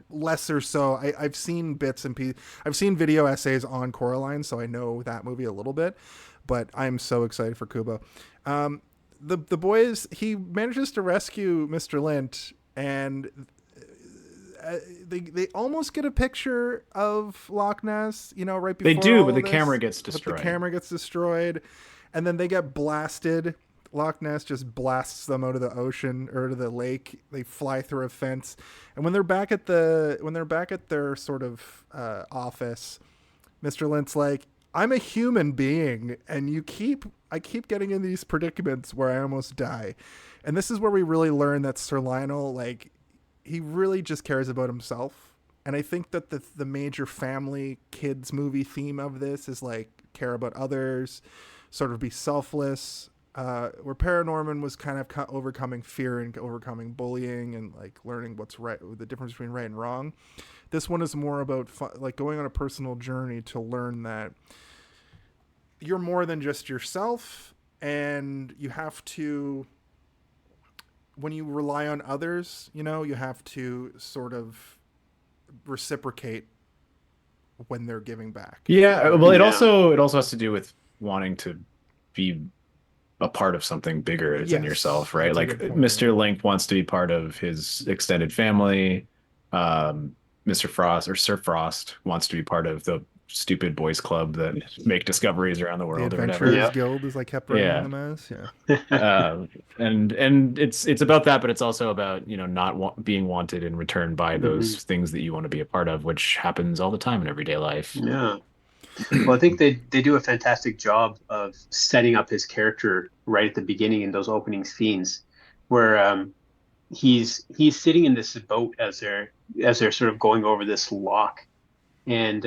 less or so. I've seen bits and pieces. I've seen video essays on Coraline, so I know that movie a little bit. But I'm so excited for Kubo. The boys, he manages to rescue Mr. Lint, and they almost get a picture of Loch Ness, right before They do, all but the of this, camera gets but destroyed. the camera gets destroyed, and then they get blasted. Loch Ness just blasts them out of the ocean or to the lake. They fly through a fence, and when they're back at their sort of office, Mr. Lint's like, "I'm a human being, and I keep getting in these predicaments where I almost die." And this is where we really learn that Sir Lionel, like, he really just cares about himself. And I think that the major family kids movie theme of this is like care about others, sort of be selfless. Where Paranorman was kind of overcoming fear and overcoming bullying and like learning what's right, the difference between right and wrong. This one is more about like going on a personal journey to learn that you're more than just yourself, and you have to, when you rely on others, you have to sort of reciprocate when they're giving back. Yeah, well, it Yeah. also has to do with wanting to be a part of something bigger than Yes, yourself, right? that's a Like good point, Mr. yeah. Link wants to be part of his extended family. Mr. Frost or Sir Frost wants to be part of the stupid boys club that make discoveries around the The world or Adventurers whatever. Yeah. Guild, as I kept writing Yeah. them as. And it's about that, but it's also about not being wanted in return by those things that you want to be a part of, which happens all the time in everyday life. Yeah. Well, I think they do a fantastic job of setting up his character right at the beginning in those opening scenes, where he's sitting in this boat as they're sort of going over this loch, and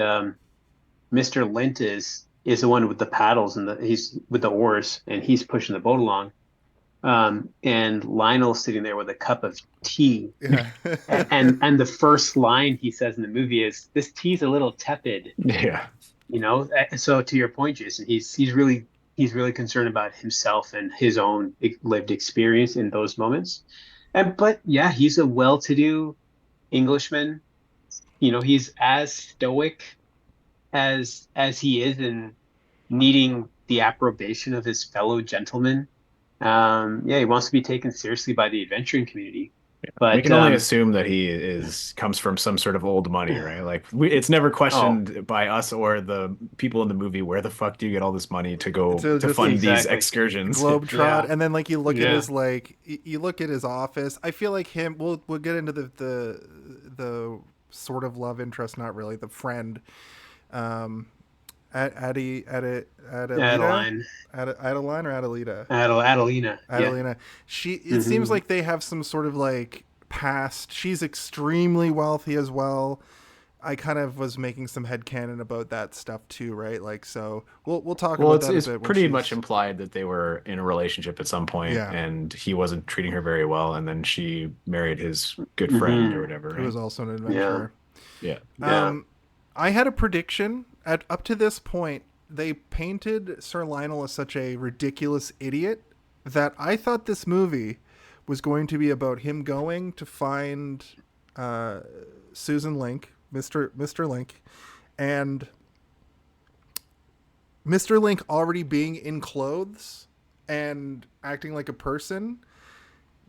Mr. Lint is the one with the paddles and he's with the oars, and he's pushing the boat along, and Lionel's sitting there with a cup of tea. Yeah. And the first line he says in the movie is, "This tea's a little tepid." Yeah. So to your point, Jason, he's really concerned about himself and his own lived experience in those moments. But yeah, he's a well-to-do Englishman. He's as stoic as he is in needing the approbation of his fellow gentlemen. Yeah, he wants to be taken seriously by the adventuring community. We But can only assume that he comes from some sort of old money, right? Like it's never questioned by us or the people in the movie, where the fuck do you get all this money to go To to just- fund these Exactly. excursions? Globetrot, Yeah. and then like you look at Yeah. his you look at his office. I feel like him. We'll get into the sort of love interest, not really the friend. Adeline Adeline or Adelita. Adelina. Yeah. Adelina. It seems like they have some sort of like past. She's extremely wealthy as well. I kind of was making some headcanon about that stuff too, right? Like, so we'll talk Well, about that it's a bit. When pretty she's- much implied that they were in a relationship at some point, Yeah. and he wasn't treating her very well, and then she married his good friend or whatever. Who was Right? also an adventurer. Yeah. Yeah. I had a prediction up to this point. They painted Sir Lionel as such a ridiculous idiot that I thought this movie was going to be about him going to find Susan Link, Mr. Link, and Mr. Link already being in clothes and acting like a person,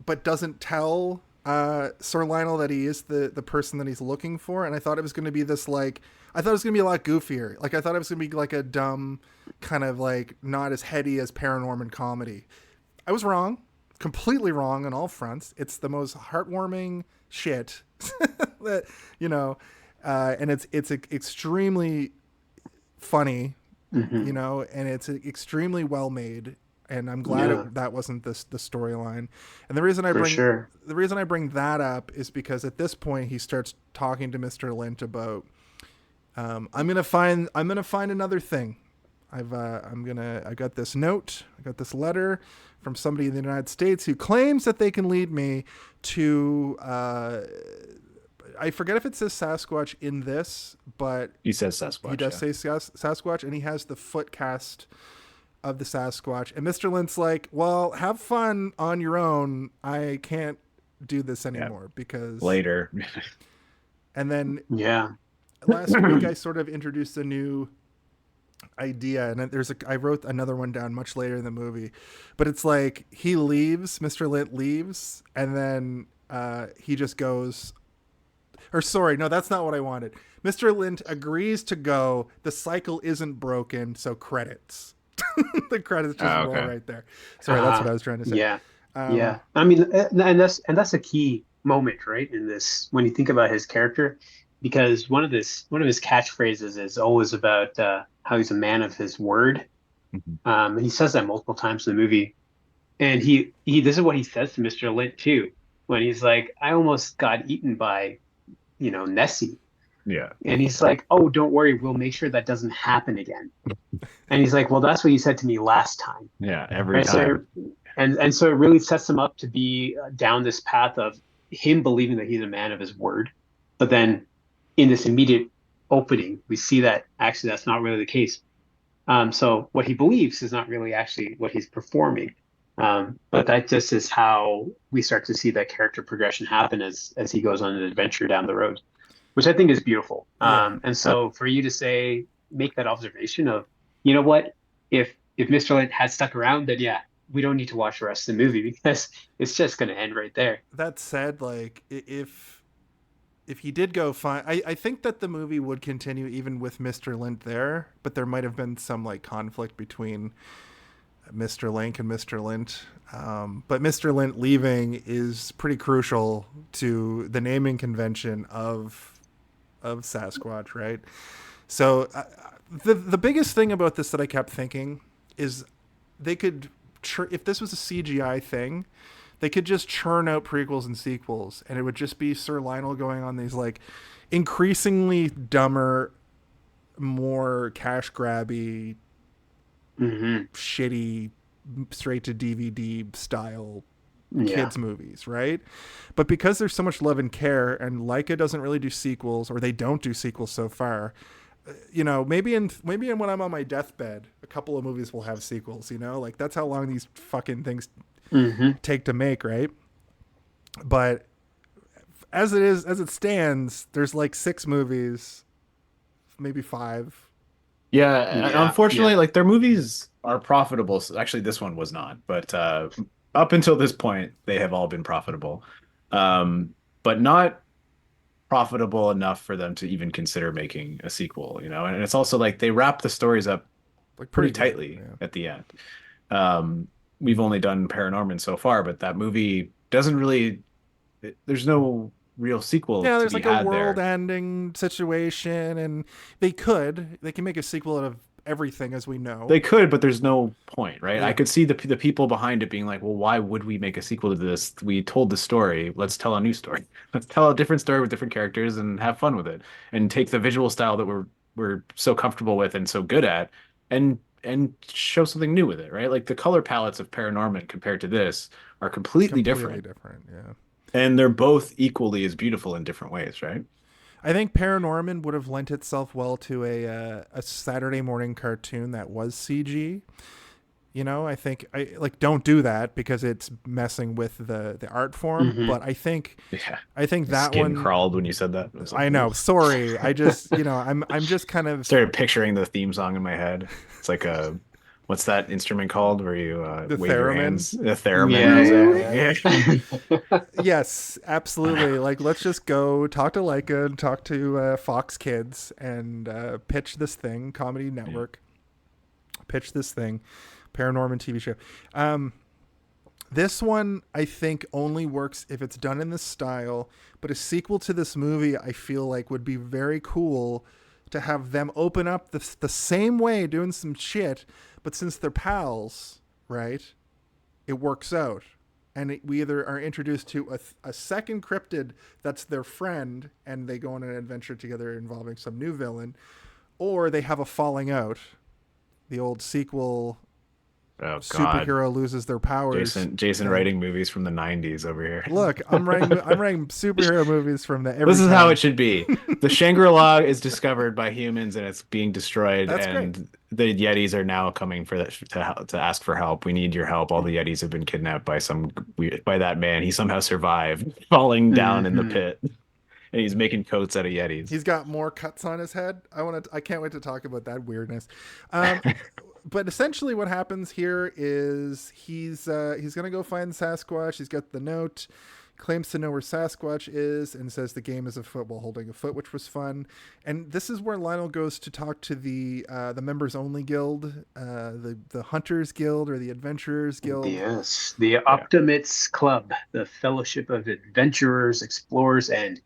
but doesn't tell Sir Lionel that he is the person that he's looking for. And I thought it was going to be this I thought it was going to be a lot goofier. Like I thought it was going to be like a dumb kind of like not as heady as Paranorman comedy. I was wrong, completely wrong on all fronts. It's the most heartwarming shit that, and it's extremely funny, and it's extremely well made. And I'm glad that wasn't the storyline. And the reason I bring that up is because at this point he starts talking to Mr. Lint about I'm gonna find another thing. I got this note, I got this letter from somebody in the United States who claims that they can lead me to I forget if it says Sasquatch in this, but He says Sasquatch. he does say Sasquatch, and he has the foot cast of the Sasquatch. And Mr. Lint's like, well, have fun on your own. I can't do this anymore because later. And then Yeah. last week I sort of introduced a new idea, and I wrote another one down much later in the movie, but it's like he leaves, Mr. Lint leaves, and then he just goes, or sorry, no, that's not what I wanted. Mr. Lint agrees to go. The cycle isn't broken, so credits. The credits just roll right there. Sorry, that's what I was trying to say. Yeah. Yeah. I mean, and that's a key moment, right? In this, when you think about his character, because one of his catchphrases is always about how he's a man of his word. Mm-hmm. He says that multiple times in the movie, and he this is what he says to Mr. Lint too, when he's like, "I almost got eaten by, Nessie." Yeah. And he's like, "Oh, don't worry, we'll make sure that doesn't happen again." And he's like, "Well, that's what you said to me last time." Yeah. Every Right? time. So it really sets him up to be down this path of him believing that he's a man of his word. But then in this immediate opening, we see that actually that's not really the case. So what he believes is not really actually what he's performing. But that just is how we start to see that character progression happen as he goes on an adventure down the road, which I think is beautiful. And so for you to make that observation of, you know what, if Mr. Lint had stuck around, then yeah, we don't need to watch the rest of the movie because it's just going to end right there. That said, like if he did go fine, I think that the movie would continue even with Mr. Lint there, but there might have been some like conflict between Mr. Link and Mr. Lint. But Mr. Lint leaving is pretty crucial to the naming convention of Sasquatch, right? So the biggest thing about this that I kept thinking is they could, if this was a CGI thing, they could just churn out prequels and sequels, and it would just be Sir Lionel going on these like increasingly dumber, more cash grabby, shitty straight to DVD style Yeah. kids movies, right? But because there's so much love and care, and Laika doesn't really do sequels, or they don't do sequels so far, you know, maybe in when I'm on my deathbed, a couple of movies will have sequels, you know, like that's how long these fucking things take to make, right? But as it stands, there's like 6 movies, maybe 5. Yeah, unfortunately, like their movies are profitable. Actually, this one was not, but up until this point, they have all been profitable, but not profitable enough for them to even consider making a sequel. You know, and it's also like they wrap the stories up Like pretty good, tightly yeah. at the end. We've only done Paranorman so far, but that movie doesn't really. There's no real sequel. Yeah, to there's be like a had there. world-ending situation, and they can make a sequel out of everything, as we know. They could, but there's no point, right? Yeah. I could see the people behind it being like, well, why would we make a sequel to this? We told the story. Let's tell a new story. Let's tell a different story with different characters and have fun with it, and take the visual style that we're so comfortable with and so good at, and show something new with it, right? Like the color palettes of Paranorman compared to this are completely different, Yeah. and they're both equally as beautiful in different ways, right? I think Paranorman would have lent itself well to a Saturday morning cartoon that was CG. You know, I think don't do that because it's messing with the art form. But I think that Skin one crawled when you said that. It was like, I know. Sorry, I just I'm just kind of started picturing the theme song in my head. It's like a what's that instrument called where you The wave your theremin? hands? The theremin. Yeah. Yes, absolutely. Like, let's just go talk to Laika and talk to Fox Kids and pitch this thing, Comedy Network. Pitch this thing, Paranorman TV show. This one, I think, only works if it's done in this style. But a sequel to this movie, I feel like, would be very cool to have them open up the same way, doing some shit. But since they're pals, right, it works out. And we either are introduced to a second cryptid that's their friend, and they go on an adventure together involving some new villain, or they have a falling out. The old sequel, Oh, God. superhero loses their powers. Jason writing movies from the 90s over here. Look, I'm writing superhero movies from the. This is how it should be. The Shangri-La is discovered by humans and it's being destroyed. That's and great. The Yetis are now coming for to ask for help. We need your help. All the Yetis have been kidnapped by by that man. He somehow survived falling down in the pit. And he's making coats out of Yetis. He's got more cuts on his head. I can't wait to talk about that weirdness. But essentially what happens here is he's going to go find Sasquatch. He's got the note, claims to know where Sasquatch is, and says the game is afoot while holding a foot, which was fun. And this is where Lionel goes to talk to the members only guild, the Hunters Guild or the Adventurers Guild. Yes, the Optimates Club, the Fellowship of Adventurers, Explorers, and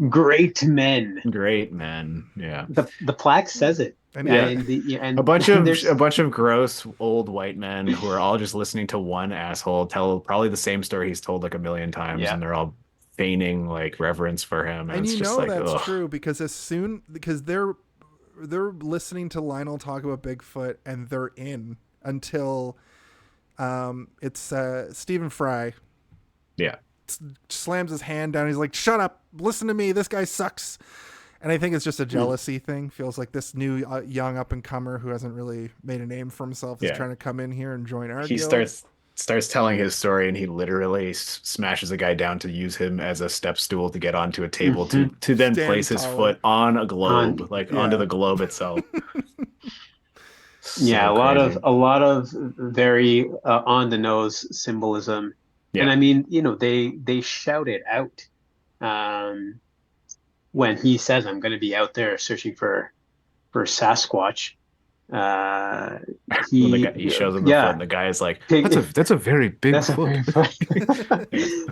Great Men. Great men, yeah. The plaque says it. And And A bunch of gross old white men who are all just listening to one asshole tell probably the same story he's told like a million times, and they're all feigning like reverence for him. And it's you just know like, that's ugh. true because they're listening to Lionel talk about Bigfoot and they're in until it's Stephen Fry Yeah. slams his hand down. He's like, "Shut up! Listen to me. This guy sucks." And I think it's just a jealousy thing. Feels like this new young up and comer who hasn't really made a name for himself is trying to come in here and join our He guild. starts telling his story, and he literally smashes a guy down to use him as a step stool to get onto a table to then Stand place his taller. foot on a globe, onto the globe itself. Yeah, So crazy. a lot of very on the nose symbolism. Yeah. And I mean, you know, they shout it out when he says, "I'm going to be out there searching for Sasquatch." He shows him the foot, and the guy is like, "That's a very big That's a foot."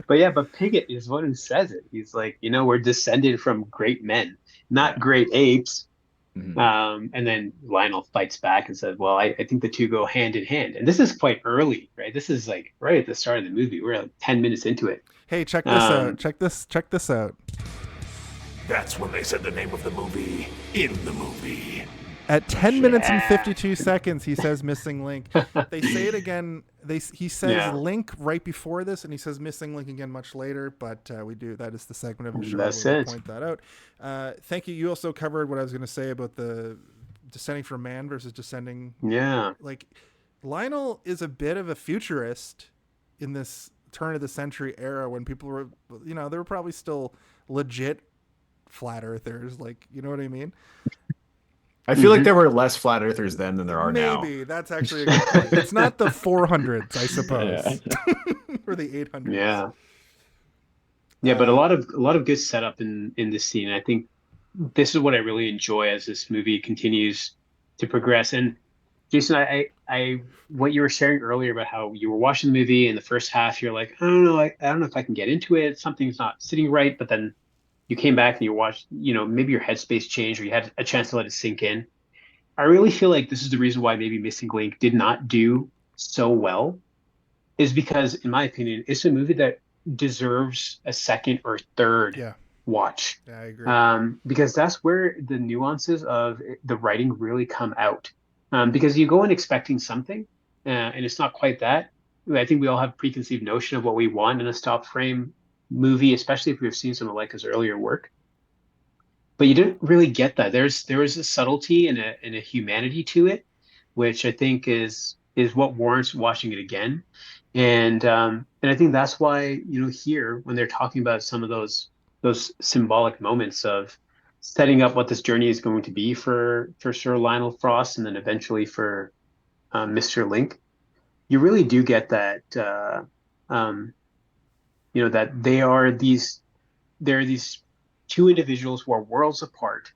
very but Piggott is one who says it. He's like, you know, we're descended from great men, not great apes. And then Lionel fights back and says, well, I think the two go hand in hand. And this is quite early, right? This is like right at the start of the movie. We're like 10 minutes into it. Hey, check this out. Check this out. That's when they said the name of the movie in the movie. At 10 minutes and Yeah. 52 seconds, he says missing link. They say it again. He says Yeah, link right before this, and he says missing link again much later. But we do that is the segment of the show that's where we it. point that out. Thank you. You also covered what I was going to say about the descending from man versus descending. Yeah. Like Lionel is a bit of a futurist in this turn of the century era when people were, they were probably still legit flat earthers. Like, you know what I mean? I feel like there were less flat earthers then than there are now. Maybe that's actually a good point. It's not the 400s, I suppose, or the 800s. Yeah. Yeah, but a lot of good setup in this scene. I think this is what I really enjoy as this movie continues to progress. And Jason, what you were sharing earlier about how you were watching the movie in the first half, you're like, I don't know, I don't know if I can get into it. Something's not sitting right. But then you came back and you watched, maybe your headspace changed or you had a chance to let it sink in. I really feel like this is the reason why maybe Missing Link did not do so well, is because, in my opinion, it's a movie that deserves a second or third watch. Yeah, I agree. Because that's where the nuances of the writing really come out. Because you go in expecting something, and it's not quite that. I think we all have a preconceived notion of what we want in a stop frame movie, especially if we've seen some of Laika's earlier work. But you didn't really get that. There was a subtlety and a humanity to it, which I think is what warrants watching it again. And I think that's why, here when they're talking about some of those symbolic moments of setting up what this journey is going to be for Sir Lionel Frost and then eventually for Mr. Link, you really do get that that they're these two individuals who are worlds apart,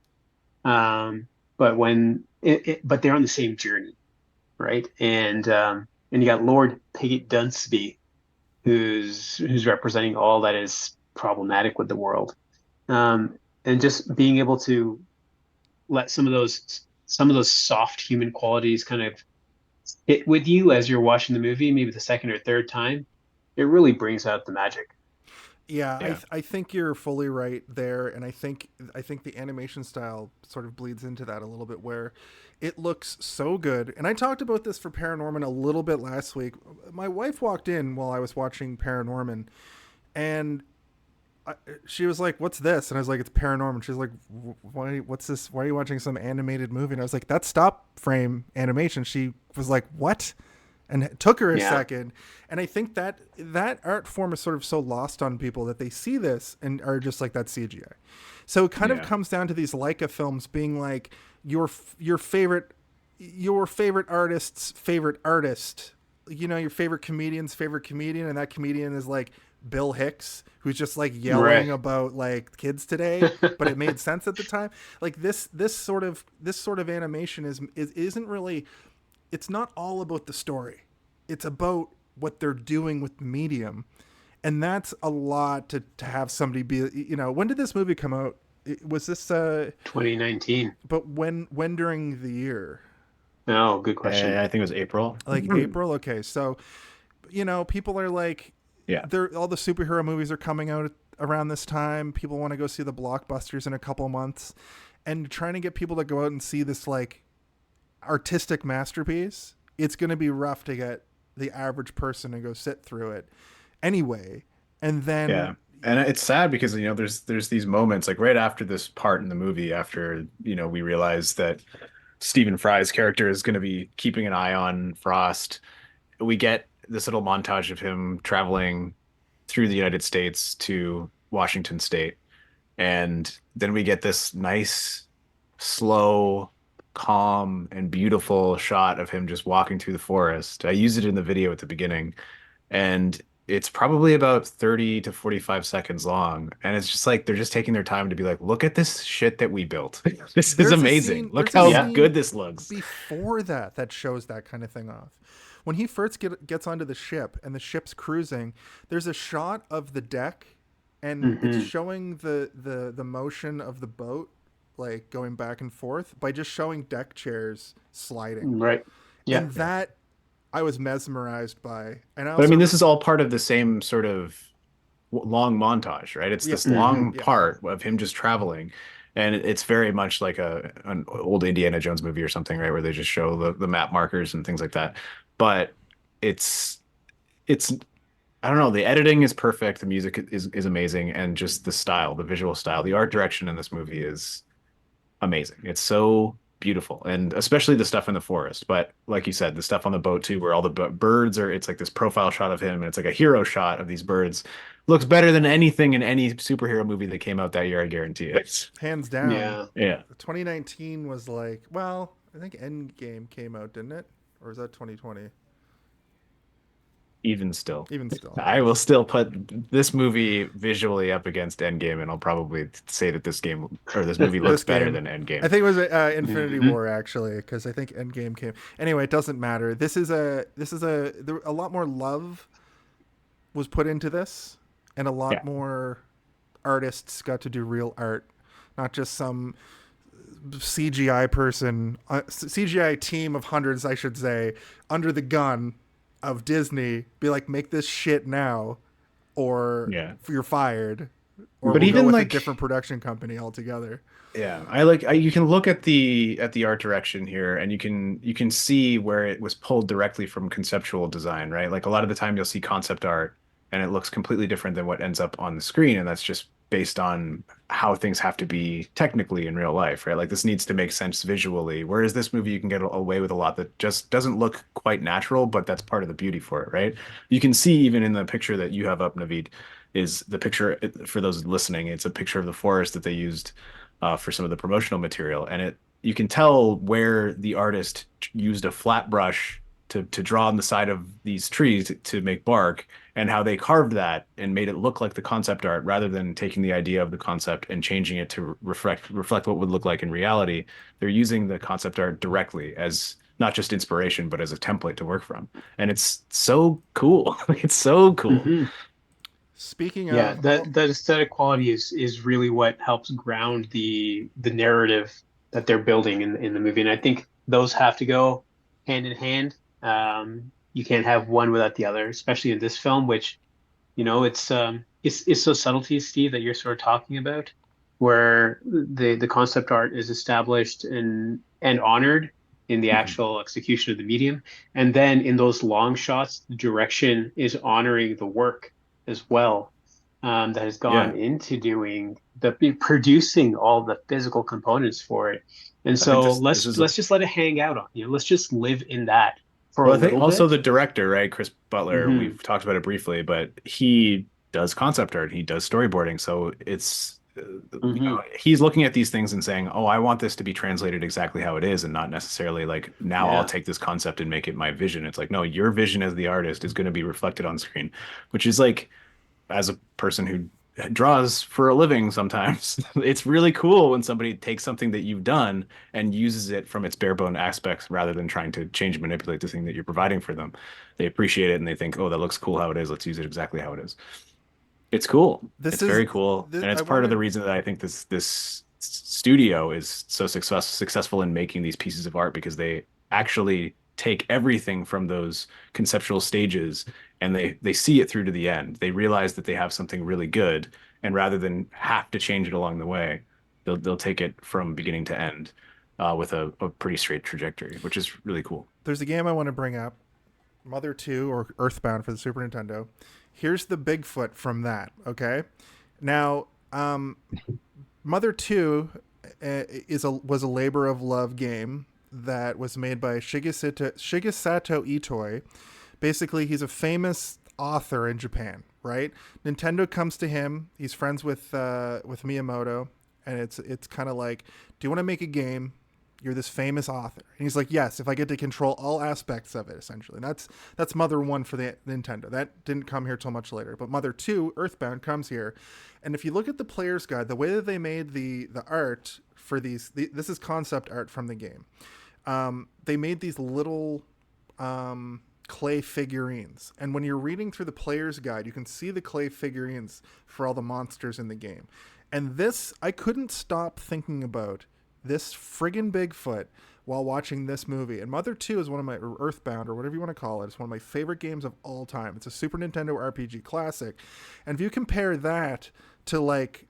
but but they're on the same journey, right? And you got Lord Pigott Dunsby, who's representing all that is problematic with the world, and just being able to let some of those soft human qualities kind of hit with you as you're watching the movie, maybe the second or third time, it really brings out the magic. Yeah. I think you're fully right there, and I think the animation style sort of bleeds into that a little bit, where it looks so good. And I talked about this for Paranorman a little bit last week. My wife walked in while I was watching Paranorman, and she was like, "What's this?" And I was like, "It's Paranorman." She's like, "Why? What's this? Why are you watching some animated movie?" And I was like, "That's stop frame animation." She was like, "What?" And it took her a second. And I think that art form is sort of so lost on people that they see this and are just like, that's CGI. So it kind of comes down to these Laika films being like your favorite artist's favorite artist, your favorite comedian's favorite comedian. And that comedian is like Bill Hicks, who's just like yelling about like kids today, but it made sense at the time. Like this sort of animation isn't really, it's not all about the story. It's about what they're doing with the medium. And that's a lot to have somebody be, when did this movie come out? Was this 2019? But when during the year? Oh, good question. I think it was April. Like April? Okay. So, people are like, all the superhero movies are coming out around this time. People want to go see the blockbusters in a couple of months. And trying to get people to go out and see this like artistic masterpiece, it's going to be rough to get the average person to go sit through it anyway. And then and it's sad because there's these moments like right after this part in the movie, after we realize that Stephen Fry's character is going to be keeping an eye on Frost, we get this little montage of him traveling through the United States to Washington State, and then we get this nice, slow, calm and beautiful shot of him just walking through the forest. I used it in the video at the beginning, and it's probably about 30 to 45 seconds long, and it's just like they're just taking their time to be like, look at this shit that we built. This is amazing. Look how good this looks. Before that shows that kind of thing off. When he first gets onto the ship and the ship's cruising, there's a shot of the deck, and it's showing the motion of the boat like going back and forth by just showing deck chairs sliding. Right. Yeah. And that I was mesmerized by. And but I mean, this is all part of the same sort of long montage, right? It's this long part of him just traveling. and it's very much like an old Indiana Jones movie or something, right, where they just show the map markers and things like that. But it's it's I don't know, the editing is perfect, the music is amazing, and just the style, the visual style, the art direction in this movie is amazing. It's so beautiful, and especially the stuff in the forest. But like you said, the stuff on the boat too, where all the birds are, it's like this profile shot of him, and it's like a hero shot of these birds. Looks better than anything in any superhero movie that came out that year, I guarantee it. Hands down. Yeah. Yeah. 2019 was like, well, I think Endgame came out, didn't it? Or is that 2020? Even still. Even still. I will still put this movie visually up against Endgame, and I'll probably say that this movie looks better than Endgame. I think it was Infinity War, actually, because I think Endgame came. Anyway, it doesn't matter. A lot more love was put into this, and a lot more artists got to do real art, not just some CGI person, CGI team of hundreds, I should say, under the gun of Disney, be like, make this shit now, or you're fired, or but we'll even go with like a different production company altogether. Yeah, you can look at the art direction here, and you can see where it was pulled directly from conceptual design, right? Like a lot of the time you'll see concept art and it looks completely different than what ends up on the screen, and that's just based on how things have to be technically in real life, right? Like this needs to make sense visually, whereas this movie you can get away with a lot that just doesn't look quite natural, but that's part of the beauty for it, right? You can see even in the picture that you have up, Naveed, is the picture for those listening. It's a picture of the forest that they used for some of the promotional material, and you can tell where the artist used a flat brush to draw on the side of these trees to make bark, and how they carved that and made it look like the concept art rather than taking the idea of the concept and changing it to reflect what would look like in reality. They're using the concept art directly as not just inspiration, but as a template to work from. And it's so cool. It's so cool. Mm-hmm. Speaking Yeah, of that aesthetic quality is really what helps ground the narrative that they're building in the movie. And I think those have to go hand in hand. You can't have one without the other, especially in this film, which, it's those subtleties, Steve, that you're sort of talking about, where the concept art is established and honored in the actual execution of the medium. And then in those long shots, the direction is honoring the work as well, that has gone into producing all the physical components for it. And so let's just let it hang out on, let's just live in that for a little bit. I think also the director, right, Chris Butler, we've talked about it briefly, but he does concept art, he does storyboarding, so it's he's looking at these things and saying, oh, I want this to be translated exactly how it is, and not necessarily like, now I'll take this concept and make it my vision. It's like, no, your vision as the artist is going to be reflected on screen, which is like, as a person who draws for a living sometimes, it's really cool when somebody takes something that you've done and uses it from its bare bone aspects rather than trying to change and manipulate the thing that you're providing for them. They appreciate it and they think, oh, that looks cool how it is, let's use it exactly how it is. It's cool. It's very cool. And it's part of the reason that I think this studio is so successful in making these pieces of art, because they actually take everything from those conceptual stages and they see it through to the end. They realize that they have something really good, and rather than have to change it along the way, they'll take it from beginning to end with a pretty straight trajectory, which is really cool. There's a game I want to bring up, Mother 2 or Earthbound for the Super Nintendo. Here's the Bigfoot from that, okay? Now, Mother 2 was a labor of love game that was made by Shigesato Itoi. Basically, he's a famous author in Japan, right? Nintendo comes to him. He's friends with Miyamoto, and it's kind of like, do you want to make a game? You're this famous author. And he's like, yes, if I get to control all aspects of it, essentially. And that's Mother 1 for the Nintendo. That didn't come here till much later. But Mother 2, Earthbound, comes here. And if you look at the player's guide, the way that they made the art for this is concept art from the game. They made these little clay figurines. And when you're reading through the player's guide, you can see the clay figurines for all the monsters in the game. And this, I couldn't stop thinking about this friggin' Bigfoot while watching this movie. And Mother 2 is one of my, or Earthbound, or whatever you want to call it, it's one of my favorite games of all time. It's a Super Nintendo RPG classic. And if you compare that to like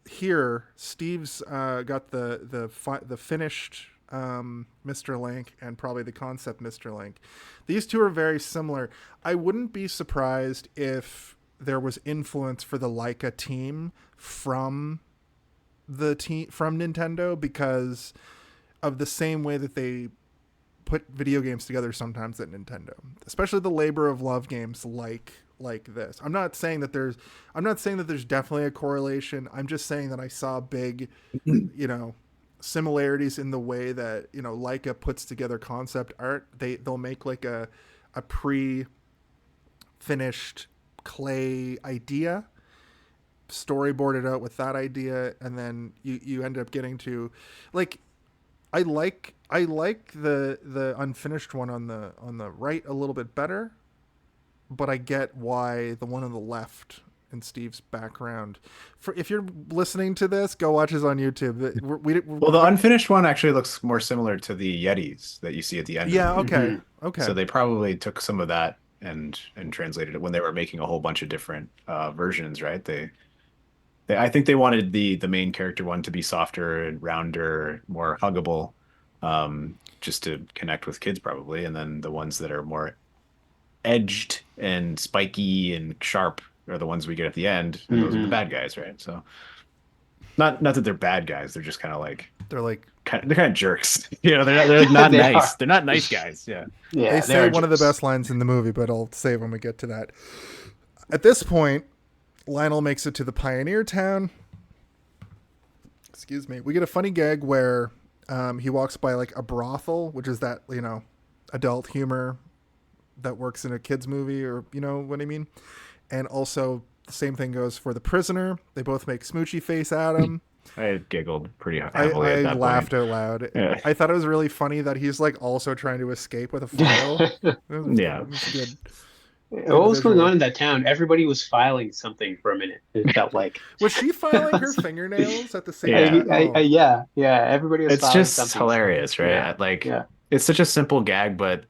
here Steve's got the finished Mr. Link and probably the concept Mr. Link. These two are very similar. I wouldn't be surprised if there was influence for the Laika team from Nintendo, because of the same way that they put video games together sometimes at Nintendo, especially the labor of love games like this. I'm not saying that there's definitely a correlation. I'm just saying that I saw big, similarities in the way that, Laika puts together concept art. They'll make like a pre-finished clay idea, storyboard it out with that idea, and then you end up getting to, like, I like the unfinished one on the right a little bit better, but I get why the one on the left in Steve's background. If you're listening to this, go watch us on YouTube. Well, the unfinished one actually looks more similar to the Yetis that you see at the end. Yeah. Okay. Okay. So they probably took some of that and translated it when they were making a whole bunch of different versions, right? I think they wanted the main character one to be softer and rounder, more huggable, just to connect with kids probably, and then the ones that are more edged and spiky and sharp are the ones we get at the end, and those are the bad guys, right? So not that they're bad guys, they're just kind of like they're kind of jerks. They're not nice. They're not nice guys. Yeah. They say one of the best lines in the movie, but I'll save when we get to that. At this point, Lionel makes it to the pioneer town. Excuse me. We get a funny gag where he walks by like a brothel, which is that, adult humor that works in a kid's movie, or you know what I mean? And also the same thing goes for the prisoner. They both make smoochy face at him. I giggled pretty heavily at that I laughed out loud. Yeah. I thought it was really funny that he's like also trying to escape with a file. Yeah. Good. What was going on in that town? Everybody was filing something for a minute. It felt like. Was she filing her fingernails at the same time? Yeah. Everybody was. It's just something. Hilarious, right? It's such a simple gag, but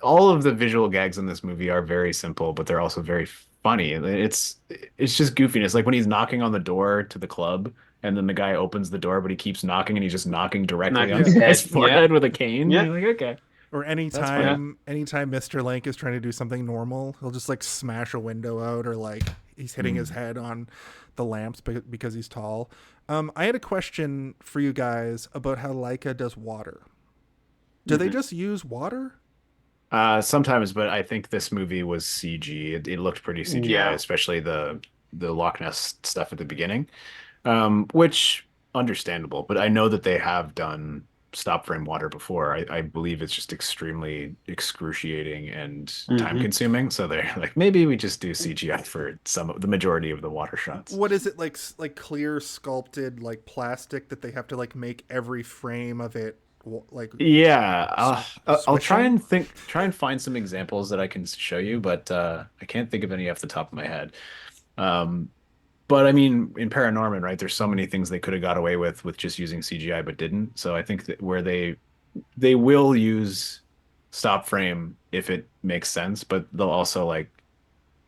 all of the visual gags in this movie are very simple, but they're also very funny. It's just goofiness. Like when he's knocking on the door to the club, and then the guy opens the door, but he keeps knocking, and he's just knocking directly on his forehead with a cane. Yeah. You're like, okay. Or anytime Mr. Link is trying to do something normal, he'll just like smash a window out, or like he's hitting his head on the lamps because he's tall. I had a question for you guys about how Laika does water. Do they just use water? Sometimes, but I think this movie was CG. It looked pretty CGI, especially the Loch Ness stuff at the beginning, which understandable. But I know that they have done stop frame water before. I believe it's just extremely excruciating and time consuming. So they're like, maybe we just do CGI for the majority of the water shots. What is it like clear sculpted like plastic that they have to like make every frame of it? Like I'll try and find some examples that I can show you, but I can't think of any off the top of my head. But I mean, in Paranorman, right, there's so many things they could have got away with just using CGI but didn't. So I think that where they will use stop frame if it makes sense, but they'll also like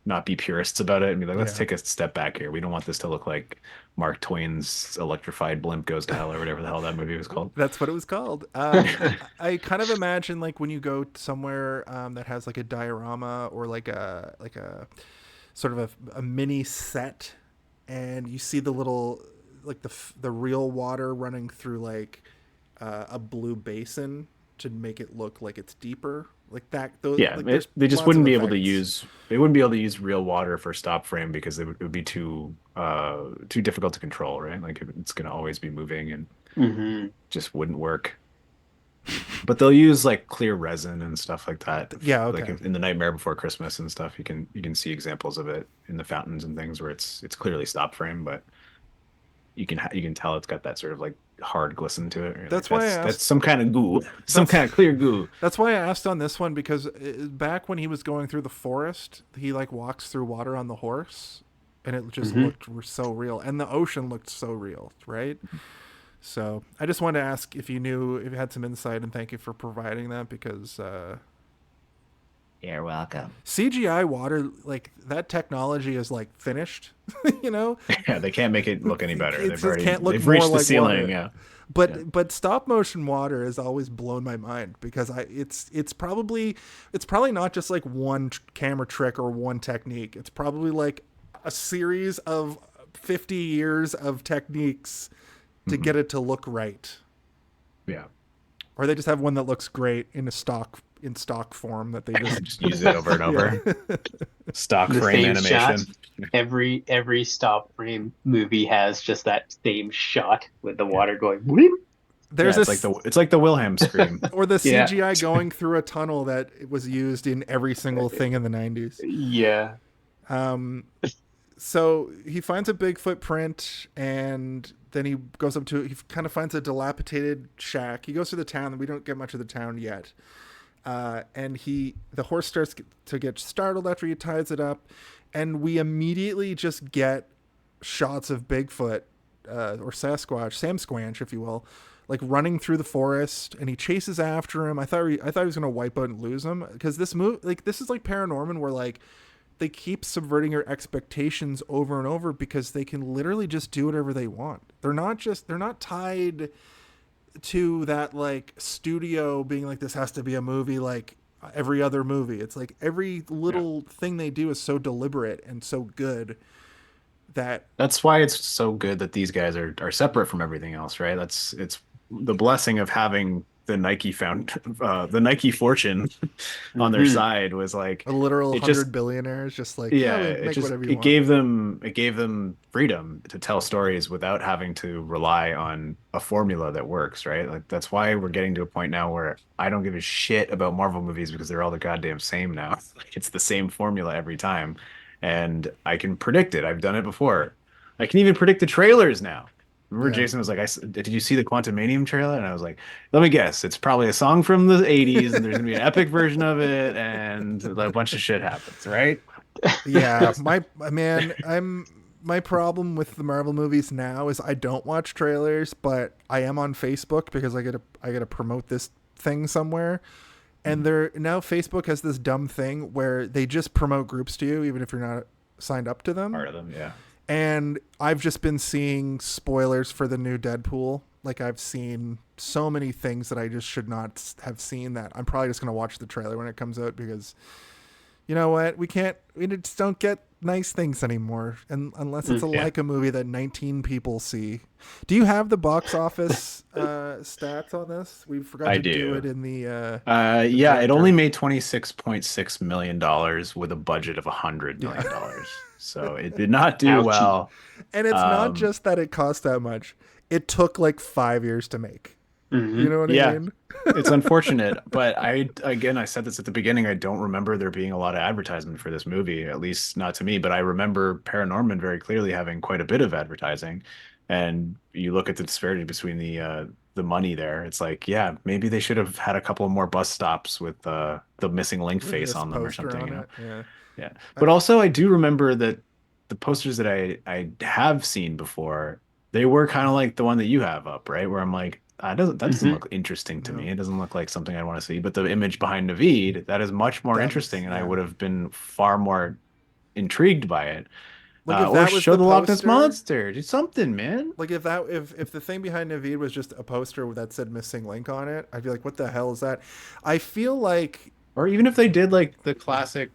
not be purists about it and be like, let's take a step back here. We don't want this to look like Mark Twain's Electrified Blimp Goes to Hell or whatever the hell that movie was called. That's what it was called. I kind of imagine like when you go somewhere that has like a diorama or like a sort of a mini set, and you see the little like the real water running through like a blue basin to make it look like it's deeper. Like that, they just wouldn't be able to use. They wouldn't be able to use real water for stop frame because it would be too difficult to control, right? Like it's going to always be moving and just wouldn't work. But they'll use like clear resin and stuff like that. Yeah, okay. Like in the Nightmare Before Christmas and stuff, you can see examples of it in the fountains and things where it's clearly stop frame, but you can tell it's got that sort of like hard glisten to it. That's why that's some kind of goo, some kind of clear goo. That's why I asked on this one, because back when he was going through the forest, he like walks through water on the horse, and it just looked so real, and the ocean looked so real, right? So I just wanted to ask if you had some insight, and thank you for providing that, because You're welcome. CGI water, like that technology is like finished, you know? Yeah, they can't make it look any better. It just can't look they've more reached the like ceiling. water. Yeah. But stop motion water has always blown my mind because it's probably not just like one camera trick or one technique. It's probably like a series of 50 years of techniques to get it to look right. Yeah. Or they just have one that looks great in stock form that they just use it over and over. Stock The frame same animation. shot. Every stop frame movie has just that same shot with the water going. Whoop. There's it's like the Wilhelm scream. or the Yeah. CGI going through a tunnel that was used in every single thing in the 90s. Yeah. So he finds a big footprint, and then he goes up to, he kind of finds a dilapidated shack. He goes to the town, and we don't get much of the town yet. And the horse starts to get startled after he ties it up, and we immediately just get shots of Bigfoot, or Sasquatch, Sam Squanch, if you will, like running through the forest, and he chases after him. I thought he was gonna wipe out and lose him, because this is like Paranorman, where like they keep subverting your expectations over and over because they can literally just do whatever they want. They're not tied to that like studio being like, this has to be a movie like every other movie. It's like every little thing they do is so deliberate and so good that That's why it's so good that these guys are separate from everything else, right? It's the blessing of having the Nike fortune on their side was like a literal it 100 just billionaires just like, yeah, make whatever you it want. gave them freedom to tell stories without having to rely on a formula that works, right? Like that's why we're getting to a point now where I don't give a shit about Marvel movies because they're all the goddamn same now. Like it's the same formula every time, and I can predict it. I've done it before. I can even predict the trailers now. Remember, Yeah. Jason was like, "Did you see the Quantumanium trailer?" And I was like, "Let me guess. It's probably a song from the '80s, and there's gonna be an epic version of it, and a bunch of shit happens, right?" Yeah, my problem with the Marvel movies now is I don't watch trailers, but I am on Facebook because I gotta promote this thing somewhere. And now Facebook has this dumb thing where they just promote groups to you even if you're not signed up to them. Part of them, yeah. And I've just been seeing spoilers for the new Deadpool. Like I've seen so many things that I just should not have seen that I'm probably just going to watch the trailer when it comes out because you know what? We just don't get nice things anymore. And unless it's a Leica movie that 19 people see. Do you have the box office stats on this? We forgot to do it in the yeah, it only made $26.6 million with a budget of $100 million. So it did not do well. And it's not just that it cost that much. It took like 5 years to make. You know what I mean? It's unfortunate, but I said this at the beginning. I don't remember there being a lot of advertisement for this movie, at least not to me. But I remember Paranorman very clearly having quite a bit of advertising. And you look at the disparity between the money there. It's like, yeah, maybe they should have had a couple more bus stops with the missing link face on them or something. You know? Yeah. But also, I do remember that the posters that I have seen before, they were kind of like the one that you have up, right? Where I'm like, that doesn't look interesting to me. It doesn't look like something I want to see. But the image behind Naveed, that is much more interesting, and I would have been far more intrigued by it. Like if or that was show the Loch Ness poster, Monster. Do something, man. Like if the thing behind Naveed was just a poster that said missing link on it, I'd be like, what the hell is that? I feel like, or even if they did like the classic,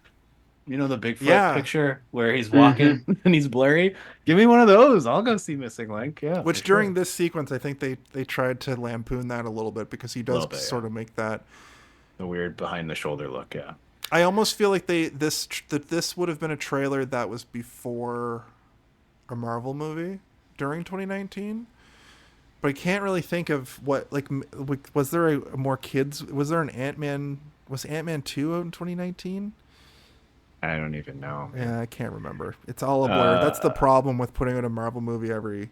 the Bigfoot picture where he's walking and he's blurry. Give me one of those. I'll go see Missing Link. Yeah. Which during this sequence, I think they tried to lampoon that a little bit because he does sort of make that the weird behind the shoulder look. Yeah. I almost feel like this would have been a trailer that was before a Marvel movie during 2019. But I can't really think of what, like, was there more kids? Was there an Ant-Man? Was Ant-Man 2 out in 2019? I don't even know. Yeah, I can't remember. It's all a blur. That's the problem with putting out a Marvel movie every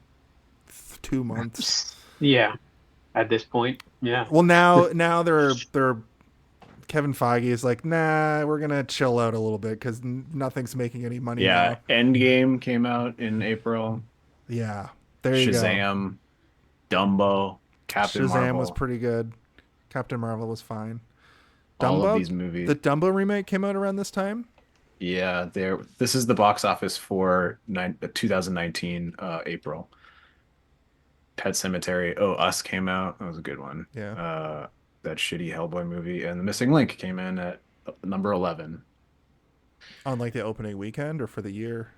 2 months. Yeah, at this point, yeah. Well, now they're Kevin Feige is like, nah, we're gonna chill out a little bit because nothing's making any money. Yeah, now. Endgame came out in April. Yeah, there you go. Shazam, Dumbo, Captain Marvel. Shazam was pretty good. Captain Marvel was fine. all of Dumbo. these movies. The Dumbo remake came out around this time. Yeah, this is the box office for 2019 April. Pet Cemetery. Oh, Us came out. That was a good one. Yeah. That shitty Hellboy movie. And The Missing Link came in at number 11. On like the opening weekend or for the year.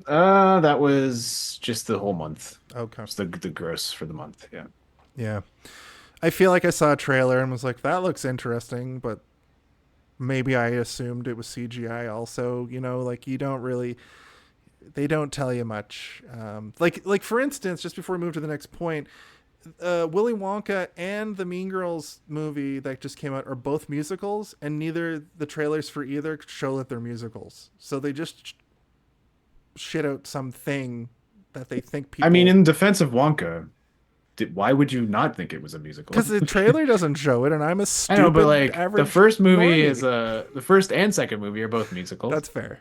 That was just the whole month. Okay. Just the gross for the month. Yeah. Yeah. I feel like I saw a trailer and was like, that looks interesting, but maybe I assumed it was CGI also. You know, like they don't tell you much. Like for instance, just before we move to the next point, Willy Wonka and the Mean Girls movie that just came out are both musicals, and neither the trailers for either show that they're musicals. So they just shit out something that they think people. I mean, in defense of Wonka, why would you not think it was a musical? Because the trailer doesn't show it, and I'm a stupid. I know, but like the first movie normie. is the first and second movie are both musicals. That's fair.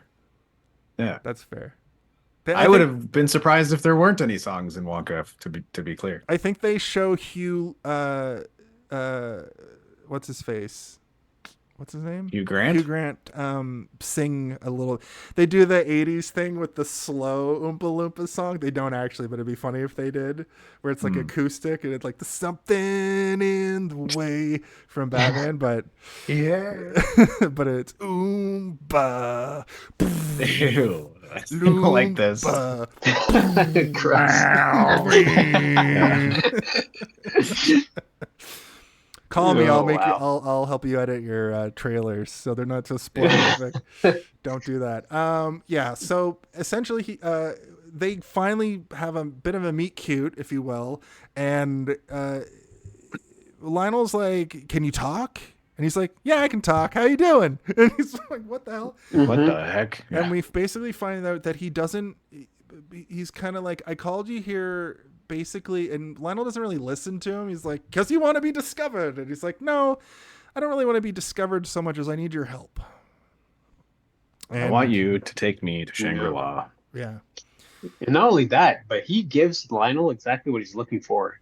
Yeah, that's fair. I would have been surprised if there weren't any songs in Wonka. To be clear, I think they show Hugh. What's his face? What's his name? Hugh Grant. Hugh Grant. Sing a little. They do the '80s thing with the slow Oompa Loompa song. They don't actually, but it'd be funny if they did, where it's like acoustic and it's like the something in the way from Batman, but yeah, but it's Oompa. Ew. I don't like this. Call me. I'll make you. I'll help you edit your trailers so they're not so spoilerific. Don't do that. Yeah. So essentially, they finally have a bit of a meet cute, if you will, and Lionel's like, "Can you talk?" And he's like, "Yeah, I can talk. How you doing?" And he's like, "What the hell? What the heck?" Yeah. And we basically find out that he doesn't. He's kind of like, "I called you here." Basically, and Lionel doesn't really listen to him. He's like, because you want to be discovered. And he's like, no, I don't really want to be discovered so much as I need your help. And I want you to take me to Shangri-La. Yeah. And not only that, but he gives Lionel exactly what he's looking for.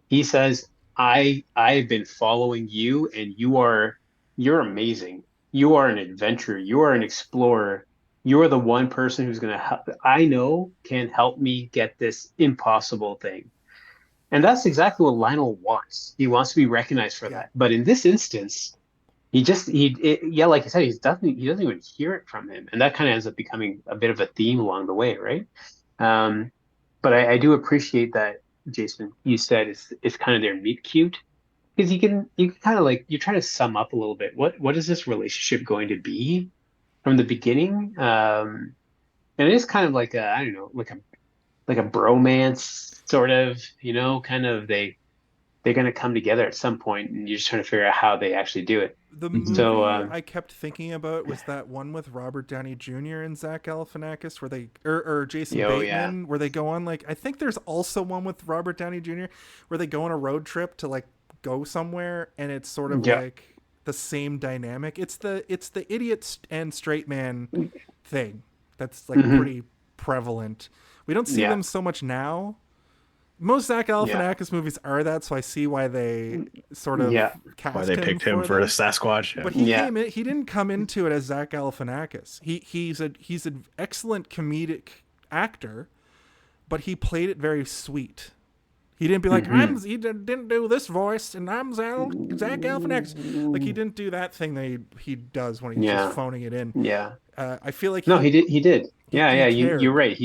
He says, I've been following you, and you're amazing. You are an adventurer. You are an explorer. You're the one person who's going to help. I know can help me get this impossible thing. And that's exactly what Lionel wants. He wants to be recognized for that. But in this instance, like you said, he doesn't even hear it from him. And that kind of ends up becoming a bit of a theme along the way, right? But I do appreciate that, Jason, you said it's kind of their meet cute. Because you can kind of like, you're trying to sum up a little bit. What is this relationship going to be from the beginning? And it is kind of like I don't know, like a bromance sort of, kind of they're going to come together at some point, and you're just trying to figure out how they actually do it. The movie I kept thinking about was that one with Robert Downey Jr. and Zach Galifianakis where they or Jason Bateman where they go on like, I think there's also one with Robert Downey Jr. where they go on a road trip to like go somewhere, and it's sort of like the same dynamic. It's the idiot and straight man thing that's like pretty prevalent. We don't see them so much now. Most Zach Galifianakis movies are that, so I see why they sort of cast why they picked him for a Sasquatch. Yeah. But he came in. He didn't come into it as Zach Galifianakis. He's an excellent comedic actor, but he played it very sweet. He didn't be like, he didn't do this voice, and I'm Zach Galifianakis. Like, he didn't do that thing that he does when he's just phoning it in. Yeah. I feel like he did. Yeah, you're right.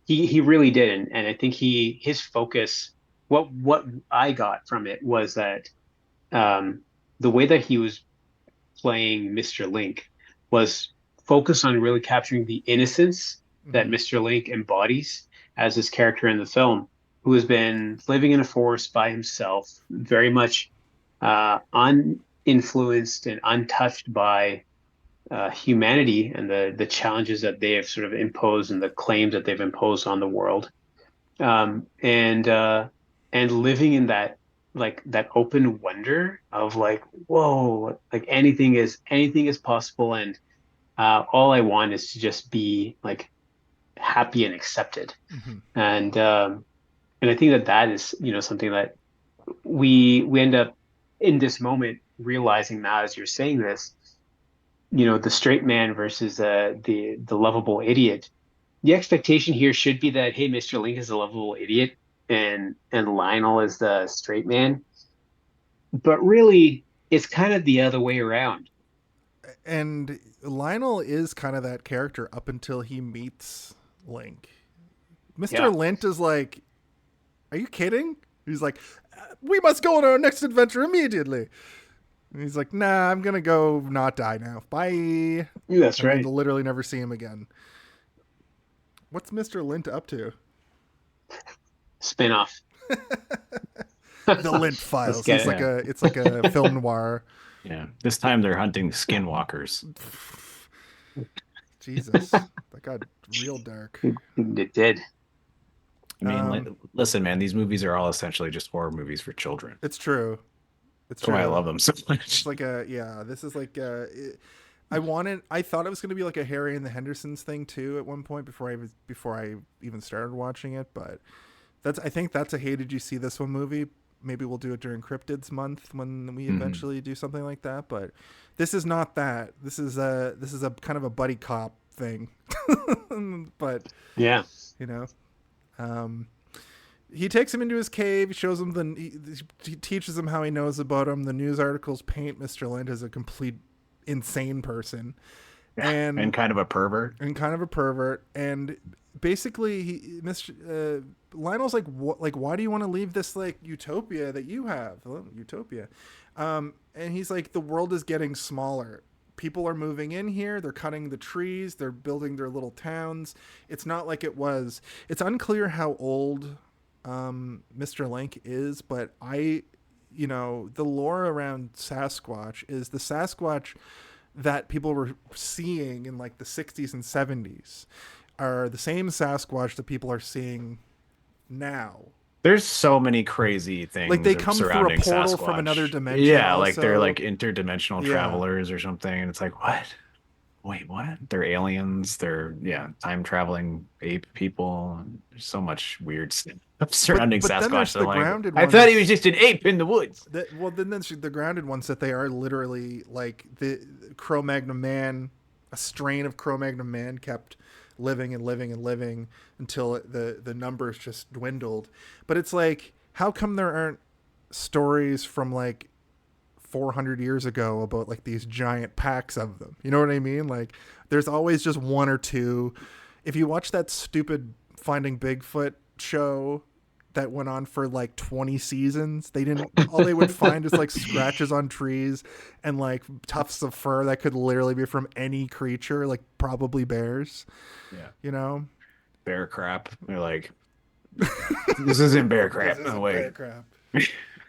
He really did, and I think his focus. What I got from it was that the way that he was playing Mr. Link was focused on really capturing the innocence that Mr. Link embodies as his character in the film, who has been living in a forest by himself, very much uninfluenced and untouched by humanity and the challenges that they have sort of imposed and the claims that they've imposed on the world, and living in that open wonder of like, whoa, like anything is possible, and all I want is to just be like happy and accepted, and I think that is something that we end up in this moment realizing now as you're saying this, the straight man versus the lovable idiot. The expectation here should be that, hey, Mr. Link is a lovable idiot and Lionel is the straight man. But really, it's kind of the other way around. And Lionel is kind of that character up until he meets Link. Mr. Yeah. Lint is like, are you kidding? He's like, we must go on our next adventure immediately. And he's like, nah, I'm going to go not die now. Bye. That's And right. we'll literally never see him again. What's Mr. Lint up to? Spin-off. The Lint Files. get It's like a film noir. Yeah. This time they're hunting skinwalkers. Jesus. That got real dark. It did. I mean, listen, man, these movies are all essentially just horror movies for children. It's true. It's That's true. why I love them so much. It's like this is like I thought it was going to be like a Harry and the Hendersons thing too at one point before I even started watching it, but I think that's a Hey, Did You See This One movie. Maybe we'll do it during Cryptids month when we eventually do something like that, but this is not that. This is a kind of a buddy cop thing. But yeah, he takes him into his cave, shows him he teaches him how he knows about him. The news articles paint Mr. Lind as a complete insane person. Yeah, and kind of a pervert. And basically Lionel's like, why do you want to leave this like utopia that you have? Utopia. And he's like, the world is getting smaller. People are moving in here. They're cutting the trees. They're building their little towns. It's not like it was. It's unclear how old Mr. Link is, but the lore around Sasquatch is the Sasquatch that people were seeing in like the 60s and 70s are the same Sasquatch that people are seeing now. There's so many crazy things like they come through a surrounding portal Sasquatch. from another dimension. Yeah, also. like they're like interdimensional travelers or something, and it's like, what? Wait, what? They're aliens. They're time traveling ape people. There's so much weird stuff surrounding but then there's Sasquatch. the grounded I ones. thought he was just an ape in the woods. Then there's the grounded ones that they are literally like the Cro-Magnon man, a strain of Cro-Magnon man kept living and living and living until the numbers just dwindled. But it's like, how come there aren't stories from like 400 years ago about like these giant packs of them? You know what I mean? Like there's always just one or two. If you watch that stupid Finding Bigfoot show that went on for like 20 seasons, all they would find is like scratches on trees and like tufts of fur that could literally be from any creature, like probably bears. Yeah. Bear crap. They're like, this isn't bear crap. No way. Bear crap.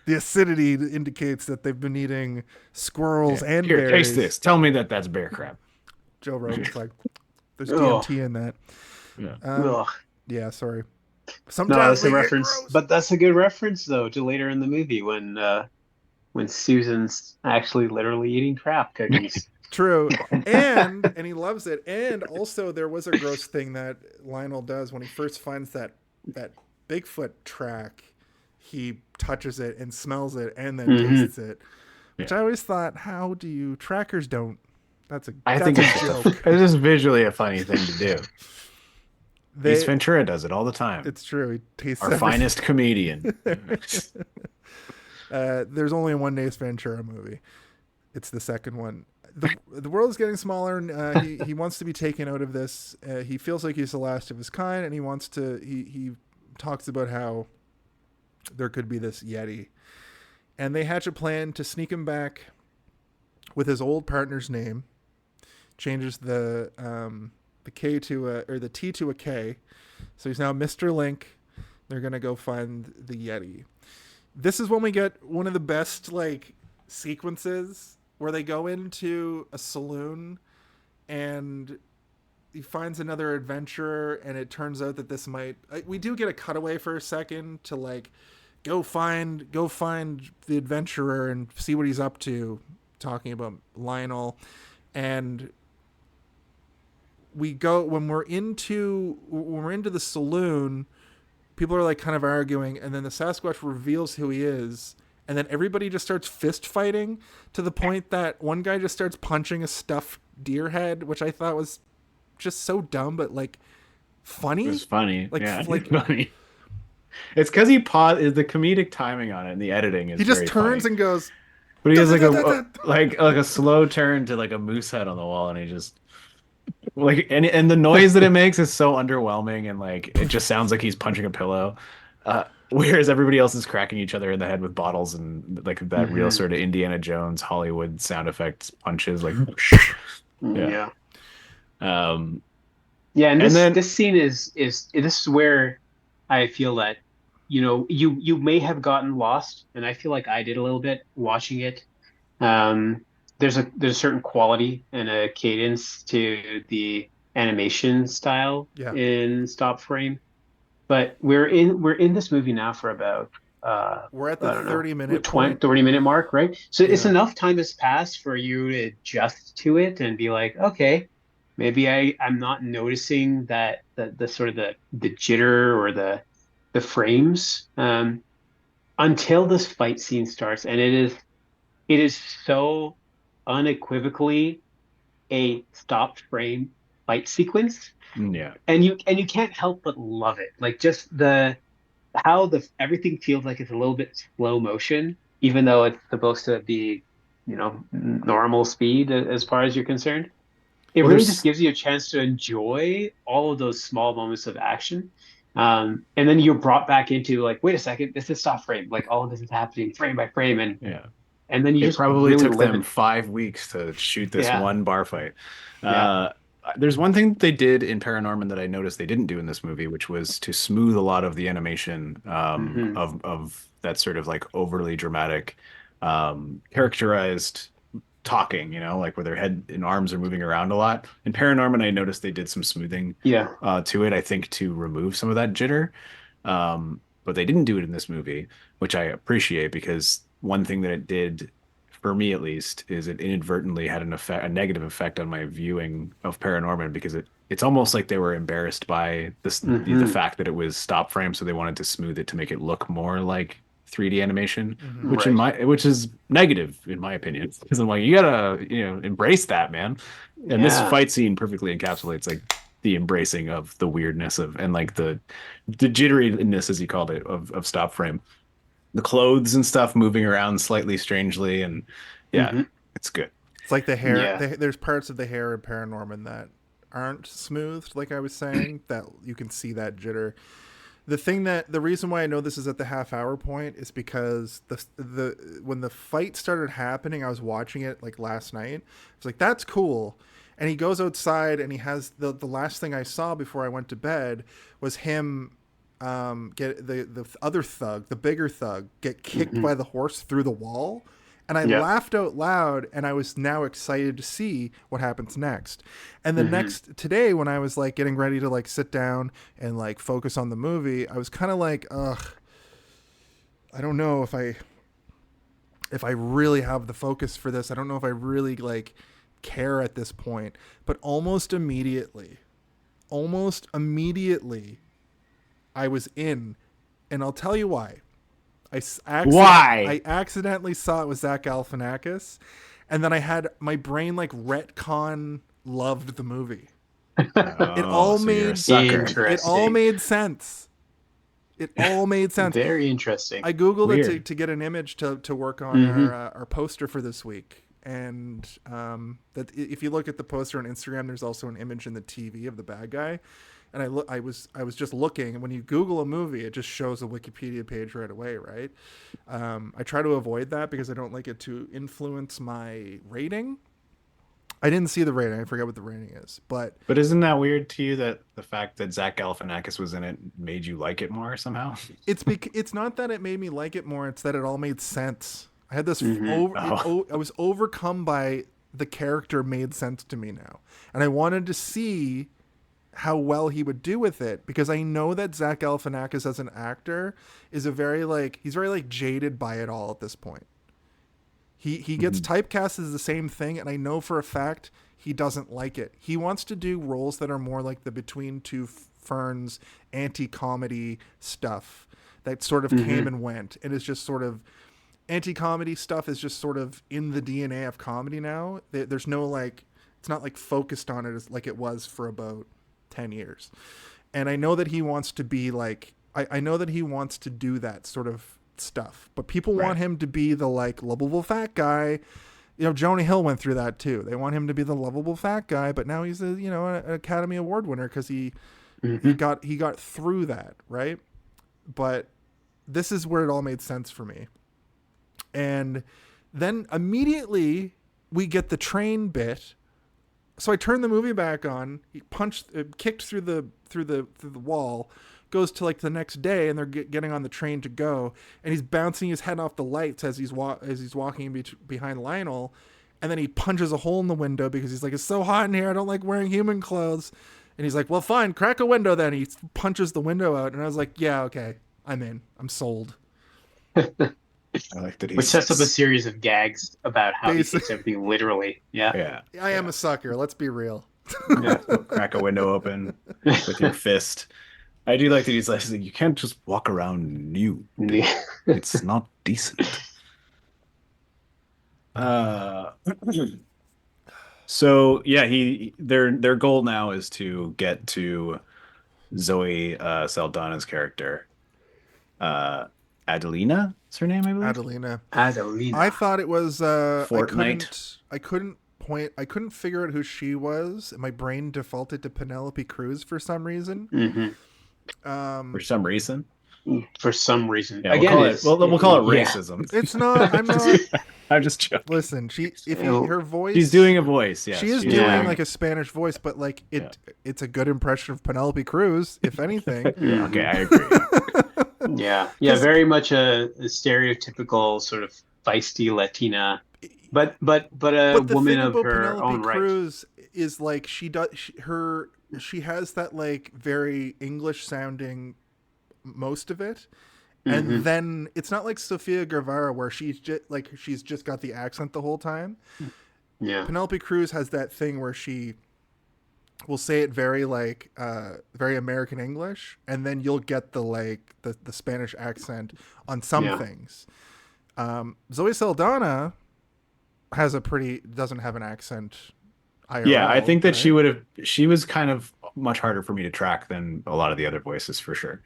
The acidity indicates that they've been eating squirrels and Here, berries. taste this. Tell me that that's bear crap. Joe Rogan's like, there's DMT in that. Yeah. Yeah, sorry. No, that's a reference, but that's a good reference though to later in the movie when Susan's actually literally eating crap cookies. True. And he loves it. And also there was a gross thing that Lionel does when he first finds that Bigfoot track. He touches it and smells it and then tastes it. Which I always thought, how do you trackers don't? I think it's just visually a funny thing to do. Ace Ventura does it all the time. It's true. He tastes our finest comedian. There's only one Ace Ventura movie. It's the second one. The world is getting smaller, and he wants to be taken out of this. He feels like he's the last of his kind, and he wants to. He talks about how there could be this Yeti, and they hatch a plan to sneak him back with his old partner's name. Changes the K to or the T to a K, so he's now Mr. Link. They're gonna go find the Yeti. This is when we get one of the best like sequences where they go into a saloon and he finds another adventurer, and it turns out that we do get a cutaway for a second to like go find the adventurer and see what he's up to, talking about Lionel. And when we're into the saloon, people are like kind of arguing, and then the Sasquatch reveals who he is, and then everybody just starts fist fighting to the point that one guy just starts punching a stuffed deer head, which I thought was just so dumb, but like funny. It was funny. Like, Yeah, like it's funny. It's because he paused. The comedic timing on it and the editing is he just very turns funny. and goes, But he has like "Da-da-da-da-da." like a slow turn to like a moose head on the wall, and he just like and the noise that it makes is so underwhelming, and like it just sounds like he's punching a pillow. Whereas everybody else is cracking each other in the head with bottles and like that real sort of Indiana Jones Hollywood sound effects punches, like yeah. And and then this scene is this is where I feel that you may have gotten lost, and I feel like I did a little bit watching it. There's a certain quality and a cadence to the animation style in stop frame, but we're in this movie now for about we're at the 30-minute 30-minute mark, right? So it's enough time has passed for you to adjust to it and be like, okay, maybe I'm not noticing that the sort of the jitter or the frames until this fight scene starts, and it is so unequivocally a stopped frame fight sequence. Yeah. And you can't help but love it. Like just how everything feels like it's a little bit slow motion, even though it's supposed to be, normal speed as far as you're concerned. It really just gives you a chance to enjoy all of those small moments of action. And then you're brought back into like, wait a second, this is stop frame. Like all of this is happening frame by frame, and then you just probably really took them 5 weeks to shoot this one bar fight. Yeah. There's one thing they did in Paranorman that I noticed they didn't do in this movie, which was to smooth a lot of the animation of that sort of like overly dramatic, characterized talking, like where their head and arms are moving around a lot. In Paranorman, I noticed they did some smoothing to it, I think, to remove some of that jitter. But they didn't do it in this movie, which I appreciate, because one thing that it did, for me at least, is it inadvertently had a negative effect on my viewing of Paranorman, because it's almost like they were embarrassed by the fact that it was stop frame, so they wanted to smooth it to make it look more like 3D animation, which is negative in my opinion, because I'm like, you gotta embrace that, man. And this fight scene perfectly encapsulates like the embracing of the weirdness of, and like the jitteriness, as you called it, of stop frame. The clothes and stuff moving around slightly strangely, and it's good. It's like the hair. There's parts of the hair in Paranorman that aren't smoothed, like I was saying, that you can see that jitter. The reason why I know this is at the half-hour point is because when the fight started happening, I was watching it like last night. I was like, that's cool. And he goes outside, and he has the last thing I saw before I went to bed was him get the other thug, the bigger thug, get kicked by the horse through the wall. And I laughed out loud, and I was now excited to see what happens next. And the today, when I was like getting ready to like sit down and like focus on the movie, I was kind of like, ugh, I don't know if I really have the focus for this. I don't know if I really like care at this point. But almost immediately, I was in, and I'll tell you why. I accidentally saw it was Zach Galifianakis, and then I had my brain like retcon loved the movie. It all made sense. It all made sense. Very interesting. I googled it to get an image to work on our poster for this week, and that if you look at the poster on Instagram, there's also an image in the TV of the bad guy. And I was just looking, and when you Google a movie, it just shows a Wikipedia page right away, right? I try to avoid that because I don't like it to influence my rating. I didn't see the rating. I forget what the rating is. But isn't that weird to you that the fact that Zach Galifianakis was in it made you like it more somehow? It's not that it made me like it more. It's that it all made sense. I had this I was overcome by the character made sense to me now. And I wanted to see how well he would do with it, because I know that Zach Galifianakis as an actor is he's very jaded by it all at this point. He gets typecast as the same thing, and I know for a fact he doesn't like it. He wants to do roles that are more like the Between Two Ferns anti-comedy stuff that sort of came and went, and is just sort of anti-comedy stuff is just sort of in the DNA of comedy now. There's no like, it's not like focused on it as like it was for about 10 years. And I know that he wants to be like, I know that he wants to do that sort of stuff, but people want him to be the like lovable fat guy. You know, Jonah Hill went through that too. They want him to be the lovable fat guy, but now he's an Academy Award winner because he got through that, right? But this is where it all made sense for me. And then immediately we get the train bit. So I turned the movie back on. He kicked through the wall, goes to like the next day, and they're getting on the train to go. And he's bouncing his head off the lights as he's walking behind Lionel, and then he punches a hole in the window because he's like, "It's so hot in here. I don't like wearing human clothes." And he's like, "Well, fine, crack a window then." He punches the window out, and I was like, "Yeah, okay, I'm in. I'm sold." I like that. Which sets up a series of gags about how he takes everything literally. Yeah. I am a sucker. Let's be real. Crack a window open with your fist. I do like that he's like, you can't just walk around nude. It's not decent. So yeah, their goal now is to get to Zoe Saldana's character. Adelina is her name, I believe. Adelina. I thought it was Fortnite. I couldn't figure out who she was. My brain defaulted to Penelope Cruz for some reason. For some reason. Yeah, again, we'll call it racism. It's not. I'm not. I'm just joking. Listen, her voice. She's doing a voice. Yeah, she is doing like a Spanish voice, but like it's a good impression of Penelope Cruz, if anything. Okay, I agree. Yeah, very much a stereotypical sort of feisty Latina, but a woman of her Penelope own right. Cruz is like she has that like very English sounding most of it, and then it's not like Sofia Vergara where she's just got the accent the whole time. Yeah, Penelope Cruz has that thing where she will say it very like very American English, and then you'll get the like the Spanish accent on some things. Zoe Saldana doesn't have an accent. IRL, yeah, I think that right? she was kind of much harder for me to track than a lot of the other voices for sure.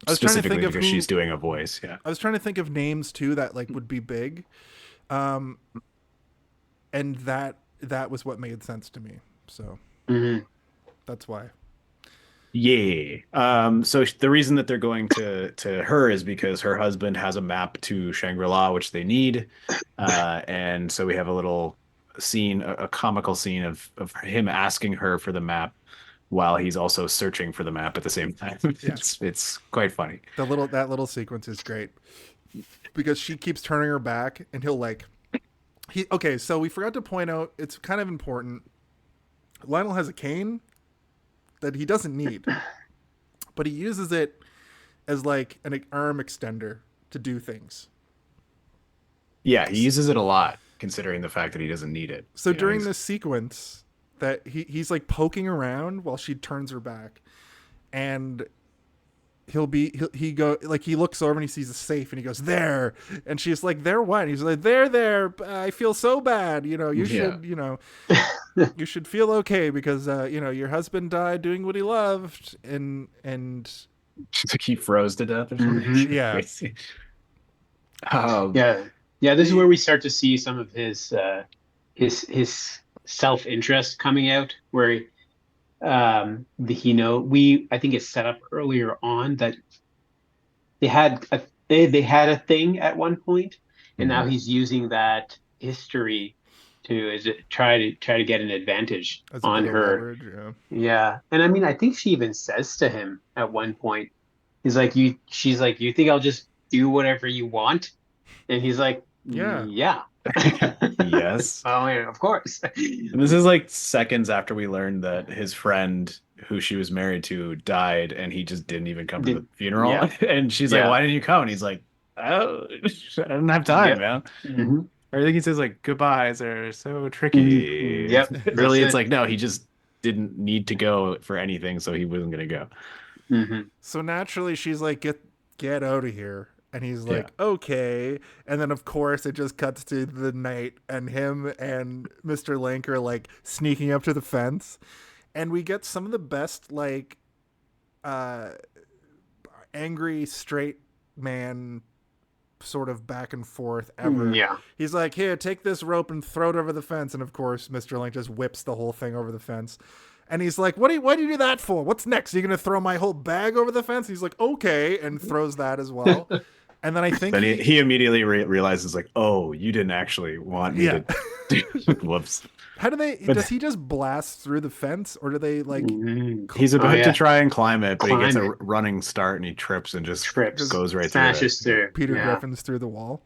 Specifically because she's doing a voice. Yeah, I was trying to think of names too that like would be big, and that was what made sense to me. So that's why. Yeah. So the reason that they're going to her is because her husband has a map to Shangri-La, which they need. And so we have a little scene, a comical scene of him asking her for the map while he's also searching for the map at the same time. It's quite funny. That little sequence is great because she keeps turning her back, and he'll like so we forgot to point out, it's kind of important. Lionel has a cane that he doesn't need, but he uses it as like an arm extender to do things. Yeah, he uses it a lot, considering the fact that he doesn't need it. So during this sequence, that he's like poking around while she turns her back, and he looks over and he sees a safe and he goes, "There," and she's like, "There what?" And he's like, "There, I feel so bad, you should you should feel okay because your husband died doing what he loved," and she's like, he froze to death or something. Yeah. This is where we start to see some of his self-interest coming out, where I think it's set up earlier on that they had a thing at one point, and now he's using that history to try to get an advantage on her. Leverage, yeah. And I mean, I think she even says to him at one point, she's like, "You think I'll just do whatever you want?" And he's like, "Yeah." Yes. Oh, yeah, of course. And this is like seconds after we learned that his friend, who she was married to, died, and he just didn't even come to the funeral. Yeah. And she's like, "Why didn't you come?" And he's like, "Oh, I didn't have time, man." Mm-hmm. Or I think he says like, "Goodbyes are so tricky." Yep. Really, it's like, no, he just didn't need to go for anything, so he wasn't gonna go. Mm-hmm. So naturally, she's like, "Get out of here." And he's like, okay. And then, of course, it just cuts to the night, and him and Mr. Link are, like, sneaking up to the fence. And we get some of the best, like, angry straight man sort of back and forth ever. Yeah. He's like, here, take this rope and throw it over the fence. And, of course, Mr. Link just whips the whole thing over the fence. And he's like, why do you do that for? What's next? Are you going to throw my whole bag over the fence? He's like, okay, and throws that as well. And then I think then he immediately realizes, like, oh, you didn't actually want me to do. Whoops. How do they? Does he just blast through the fence, or do they like? He's about to try and climb it, but he gets a it. running start and he trips and just goes right smashes through it. Peter Griffin's through the wall,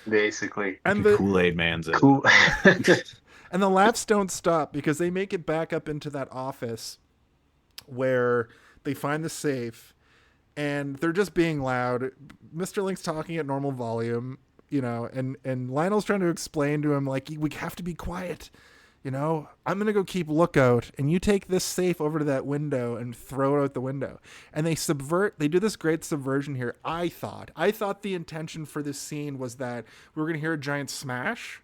basically. And the Kool-Aid Man's it. Cool. And the laughs don't stop because they make it back up into that office where they find the safe. And they're just being loud. Mr. Link's talking at normal volume, you know, and Lionel's trying to explain to him, like, we have to be quiet, you know. I'm going to go keep lookout, and you take this safe over to that window and throw it out the window. And they do this great subversion here, I thought. I thought the intention for this scene was that we were going to hear a giant smash.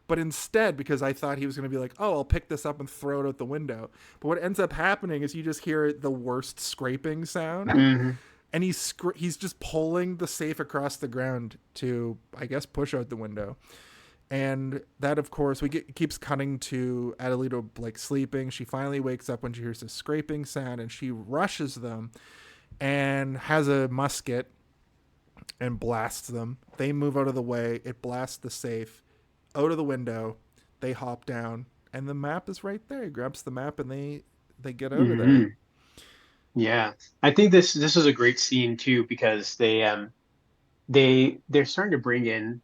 But instead, because I thought he was going to be like, oh, I'll pick this up and throw it out the window. But what ends up happening is you just hear the worst scraping sound. And he's just pulling the safe across the ground to, I guess, push out the window. And that, of course, keeps cutting to Adelito, like, sleeping. She finally wakes up when she hears a scraping sound, and she rushes them and has a musket and blasts them. They move out of the way. It blasts the safe out of the window. They hop down, and the map is right there. He grabs the map, and they get out of there. Yeah, I think this is a great scene too, because they're starting to bring in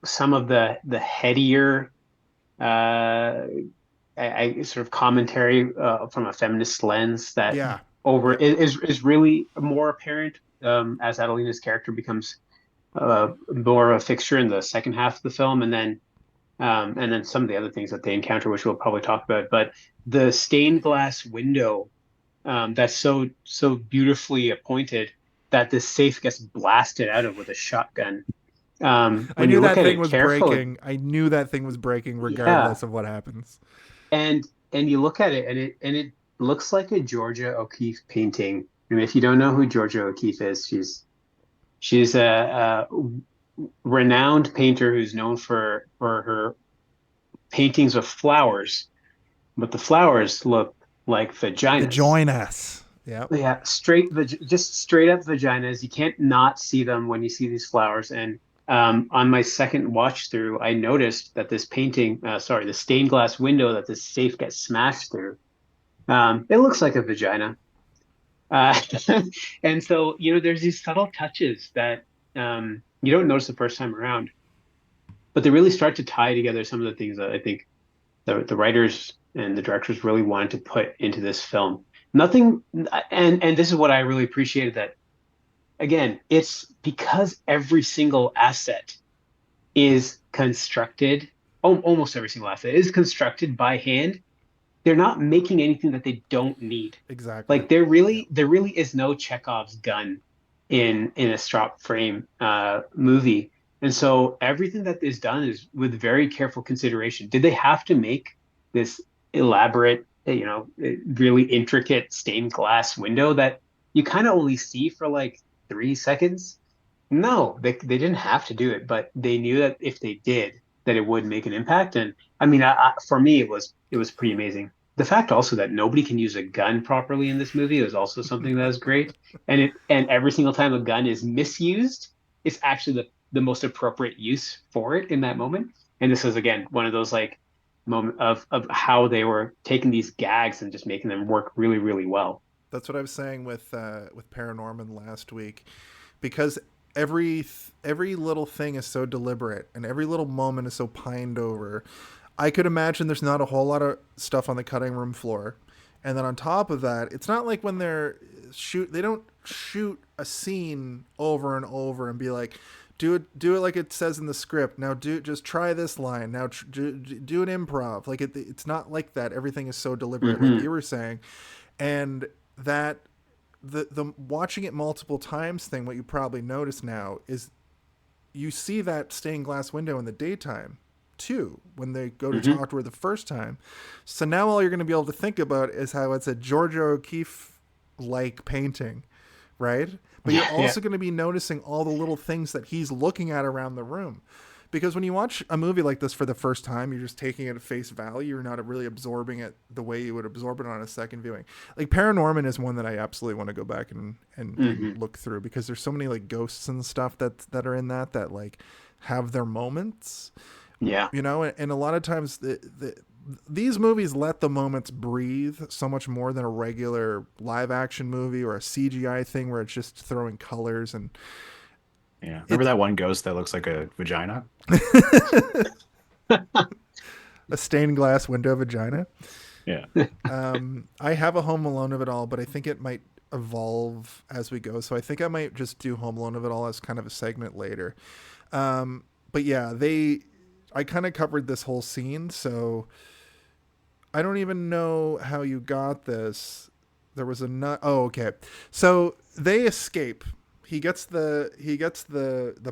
some of the headier sort of commentary from a feminist lens that is really more apparent as Adelina's character becomes more of a fixture in the second half of the film, and then some of the other things that they encounter, which we'll probably talk about. But the stained glass window that's so beautifully appointed that this safe gets blasted out of with a shotgun. I knew that thing was breaking. I knew that thing was breaking regardless of what happens. And you look at it, and it looks like a Georgia O'Keeffe painting. I mean, if you don't know who Georgia O'Keeffe is, she's a renowned painter who's known for her paintings of flowers, but the flowers look like vaginas. Vaginas. Yeah, just straight up vaginas. You can't not see them when you see these flowers. And on my second watch through, I noticed that this painting, the stained glass window that this safe gets smashed through, it looks like a vagina. And so, you know, there's these subtle touches that you don't notice the first time around, but they really start to tie together some of the things that I think the writers and the directors really wanted to put into this film. Nothing, and this is what I really appreciated, that again, it's because every single asset is constructed, almost every single asset is constructed by hand. They're not making anything that they don't need. Exactly. Like there really is no Chekhov's gun in a strop frame movie. And so everything that is done is with very careful consideration. Did they have to make this elaborate, you know, really intricate stained glass window that you kind of only see for like 3 seconds? No, they didn't have to do it, but they knew that if they did, that it would make an impact. And I mean, for me, it was pretty amazing. The fact also that nobody can use a gun properly in this movie is also something that is great. And every single time a gun is misused, it's actually the most appropriate use for it in that moment. And this is, again, one of those like moment of how they were taking these gags and just making them work really, really well. That's what I was saying with Paranorman last week, because every little thing is so deliberate and every little moment is so pined over. I could imagine there's not a whole lot of stuff on the cutting room floor. And then on top of that, it's not like when they don't shoot a scene over and over and be like, do it like it says in the script. Now just try this line. Now do an improv. Like it's not like that. Everything is so deliberate, like you were saying. And that the watching it multiple times thing, what you probably notice now is you see that stained glass window in the daytime too when they go to talk to her the first time. So now all you're going to be able to think about is how it's a Georgia O'Keeffe like painting, right? But you're also going to be noticing all the little things that he's looking at around the room. Because when you watch a movie like this for the first time, you're just taking it at face value. You're not really absorbing it the way you would absorb it on a second viewing. Like Paranorman is one that I absolutely want to go back and look through, because there's so many like ghosts and stuff that are in that like have their moments. Yeah. You know, and a lot of times these movies let the moments breathe so much more than a regular live action movie or a CGI thing where it's just throwing colors and. Yeah. Remember that one ghost that looks like a vagina? A stained glass window vagina. Yeah. I have a Home Alone of it all, but I think it might evolve as we go. So I think I might just do Home Alone of it all as kind of a segment later. But yeah, I kind of covered this whole scene, so I don't even know how you got this. There was oh, okay. So they escape. He gets the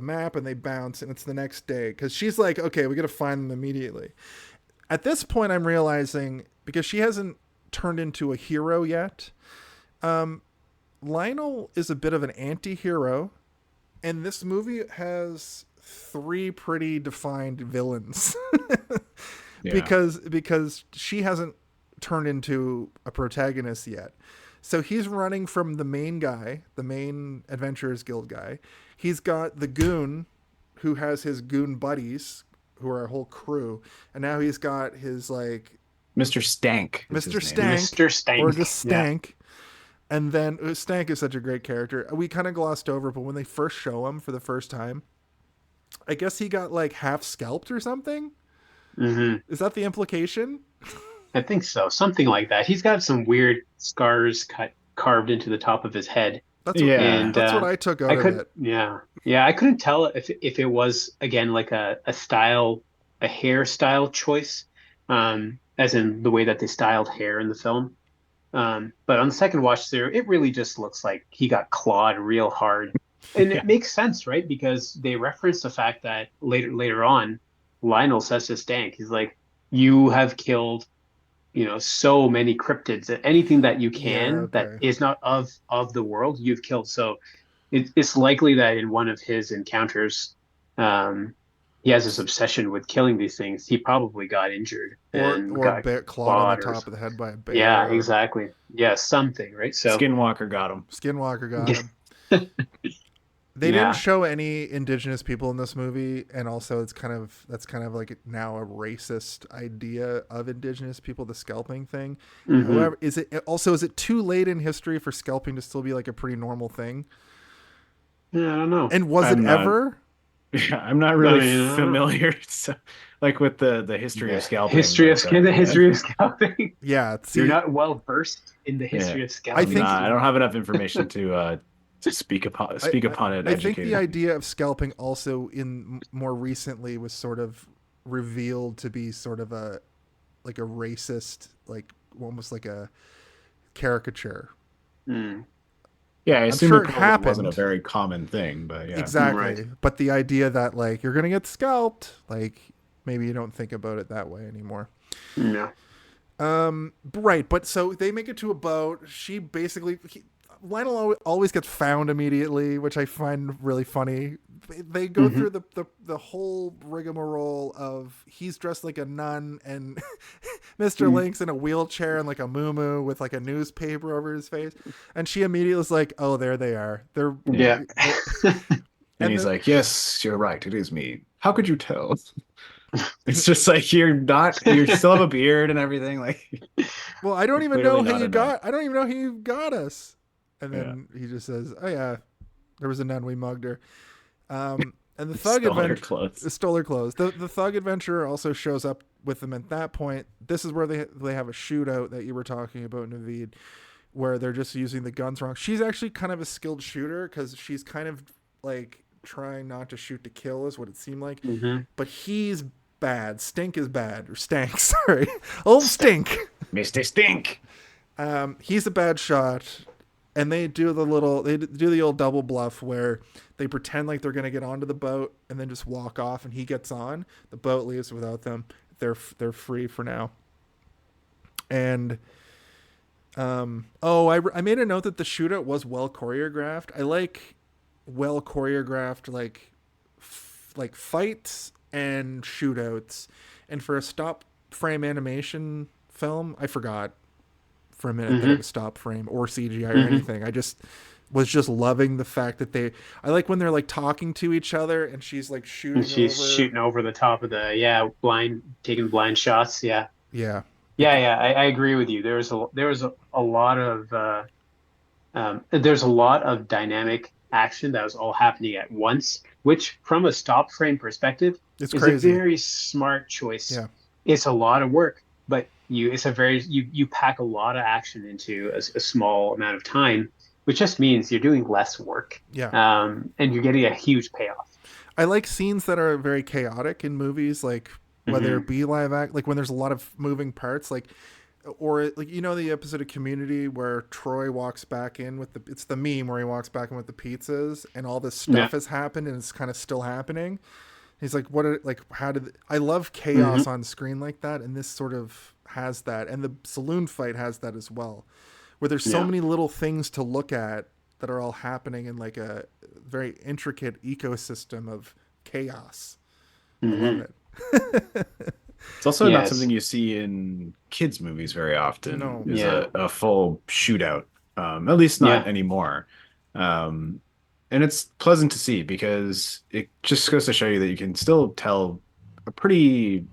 map and they bounce, and it's the next day because she's like, okay, we got to find them immediately. At this point, I'm realizing, because she hasn't turned into a hero yet, Lionel is a bit of an anti-hero, and this movie has 3 pretty defined villains. because she hasn't turned into a protagonist yet. So he's running from the main guy, the main Adventurers Guild guy. He's got the goon who has his goon buddies, who are a whole crew. And now he's got his like... Mr. Stank. Mr. Stank. Mr. Stank. Or just Stank. Yeah. And then Stank is such a great character. We kind of glossed over, but when they first show him for the first time, I guess he got like half scalped or something. Mm-hmm. Is that the implication? I think so. Something like that. He's got some weird scars carved into the top of his head. That's what I took out of it. Yeah. Yeah. I couldn't tell if it was, again, like a hairstyle choice, as in the way that they styled hair in the film. But on the second watch through, it really just looks like he got clawed real hard. And it makes sense, right? Because they reference the fact that later on, Lionel says to Stank, he's like, you have killed, so many cryptids, anything that you can that is not of the world, you've killed. So it's likely that in one of his encounters, he has this obsession with killing these things. He probably got injured or got clawed on the top of the head by a bear. Yeah, exactly. Yeah, something, right? So Skinwalker got him. him. They didn't show any indigenous people in this movie, and also that's kind of like now a racist idea of indigenous people, the scalping thing. Mm-hmm. However, is it too late in history for scalping to still be like a pretty normal thing? Yeah, I don't know. And was it ever? Yeah, I'm not really familiar. So, like with the history of scalping. The history of scalping. Yeah, you're not well versed in the history of scalping. I don't have enough information to speak upon it. I think the idea of scalping also more recently was sort of revealed to be sort of a racist, like almost like a caricature. Yeah, I assume sure it happened. wasn't a very common thing, but yeah. Exactly. Right. But the idea that like you're gonna get scalped, like maybe you don't think about it that way anymore. No. Right, but so they make it to a boat. She basically Lionel always gets found immediately, which I find really funny. They go through the whole rigmarole of he's dressed like a nun and Mr. Link's in a wheelchair and like a muumuu with like a newspaper over his face, and she immediately is like, "Oh, there they are." And he's like, "Yes, you're right. It is me. How could you tell?" It's just like you still have a beard and everything. Like, well, I don't even know how you got us. And then he just says, "Oh yeah, there was a nun. We mugged her." And the thug stole her clothes. The thug adventurer also shows up with them at that point. This is where they have a shootout that you were talking about, Naveed, where they're just using the guns wrong. She's actually kind of a skilled shooter because she's kind of like trying not to shoot to kill, is what it seemed like. Mm-hmm. But he's bad. Stink is bad, or Stank. Sorry, old Stink, Mr. Stink. He's a bad shot. And they do the old double bluff where they pretend like they're going to get onto the boat and then just walk off, and he gets on. The boat leaves without them. They're free for now. And I made a note that the shootout was well choreographed. I like well choreographed like fights and shootouts. And for a stop frame animation film, I forgot for a minute that it was stop frame or CGI or anything. I was just loving the fact that I like when they're like talking to each other and she's like shooting over the top of taking blind shots. Yeah. Yeah. I agree with you. There was a lot of there's a lot of dynamic action that was all happening at once, which from a stop frame perspective is crazy. a very smart choice. Yeah. It's a lot of work, but you pack a lot of action into a small amount of time, which just means you're doing less work. Yeah. And you're getting a huge payoff. I like scenes that are very chaotic in movies, like whether it be live act, like when there's a lot of moving parts, or like, the episode of Community where Troy walks back in with it's the meme where he walks back in with the pizzas and all this stuff has happened and it's kind of still happening. He's like, I love chaos on screen like that. And this sort of has that. And the saloon fight has that as well, where there's so many little things to look at that are all happening in like a very intricate ecosystem of chaos. I love it. It's also not something you see in kids' movies very often. No. Is a full shootout, at least not anymore. And it's pleasant to see because it just goes to show you that you can still tell a pretty,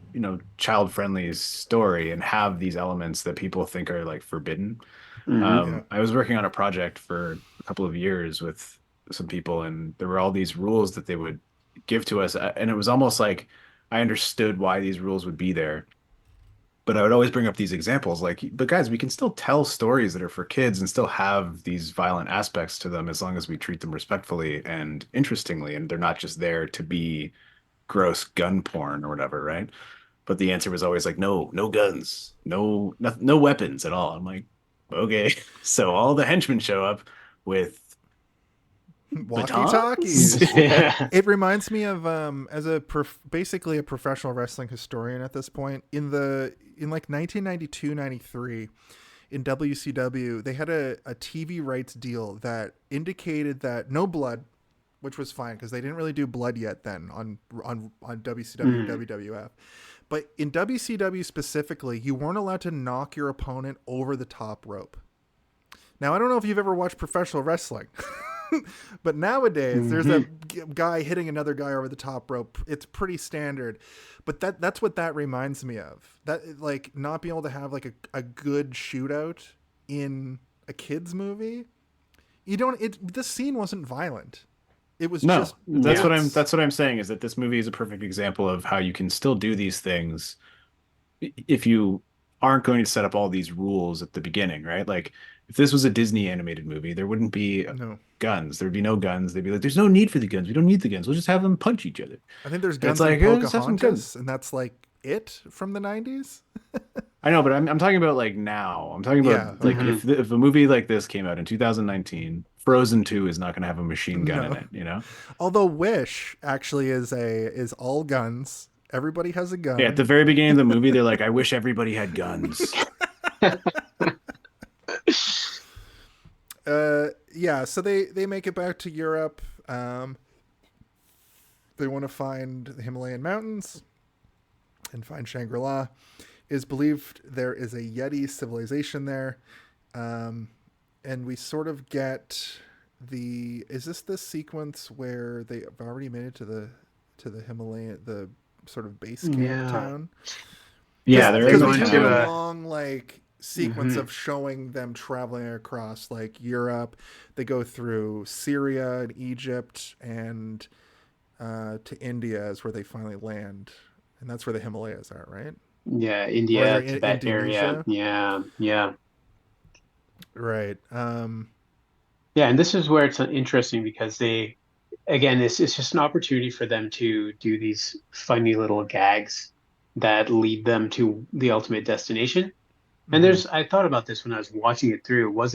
child-friendly story and have these elements that people think are like forbidden. I was working on a project for a couple of years with some people, and there were all these rules that they would give to us, and it was almost like I understood why these rules would be there. But I would always bring up these examples but guys, we can still tell stories that are for kids and still have these violent aspects to them as long as we treat them respectfully and interestingly, and they're not just there to be gross gun porn or whatever, right? But the answer was always like, no guns, no weapons at all. I'm like, okay. So all the henchmen show up with walkie-talkies. It reminds me of as basically a professional wrestling historian at this point in like 1992-93 in WCW, they had a TV rights deal that indicated that no blood, which was fine because they didn't really do blood yet then on WCW and WWF. But in WCW specifically, you weren't allowed to knock your opponent over the top rope. Now, I don't know if you've ever watched professional wrestling. But nowadays, there's a guy hitting another guy over the top rope. It's pretty standard. But that's what that reminds me of. That, like, not being able to have like a good shootout in a kids movie. This scene wasn't violent. It was just that's what I'm saying is that this movie is a perfect example of how you can still do these things if you aren't going to set up all these rules at the beginning, right? Like if this was a Disney animated movie, there wouldn't be guns. There'd be no guns. They'd be like, there's no need for the guns. We don't need the guns. We'll just have them punch each other. I think there's guns like Pocahontas, and that's like it from the 90s. I know, but I'm talking about like now. I'm talking about if a movie like this came out in 2019, Frozen 2 is not going to have a machine gun in it, Although Wish actually is all guns. Everybody has a gun. Yeah, at the very beginning of the movie, they're like, I wish everybody had guns. So they make it back to Europe. They want to find the Himalayan mountains and find Shangri-La. It is believed there is a Yeti civilization there. And we sort of get is this the sequence where they've already made it to the Himalayan, the sort of base camp town? Yeah, they're going to a long like sequence of showing them traveling across like Europe. They go through Syria and Egypt and to India is where they finally land, and that's where the Himalayas are, right? Yeah, India, Tibet area. Yeah. Right. Yeah, and this is where it's interesting because it's just an opportunity for them to do these funny little gags that lead them to the ultimate destination. And I thought about this when I was watching it through. Was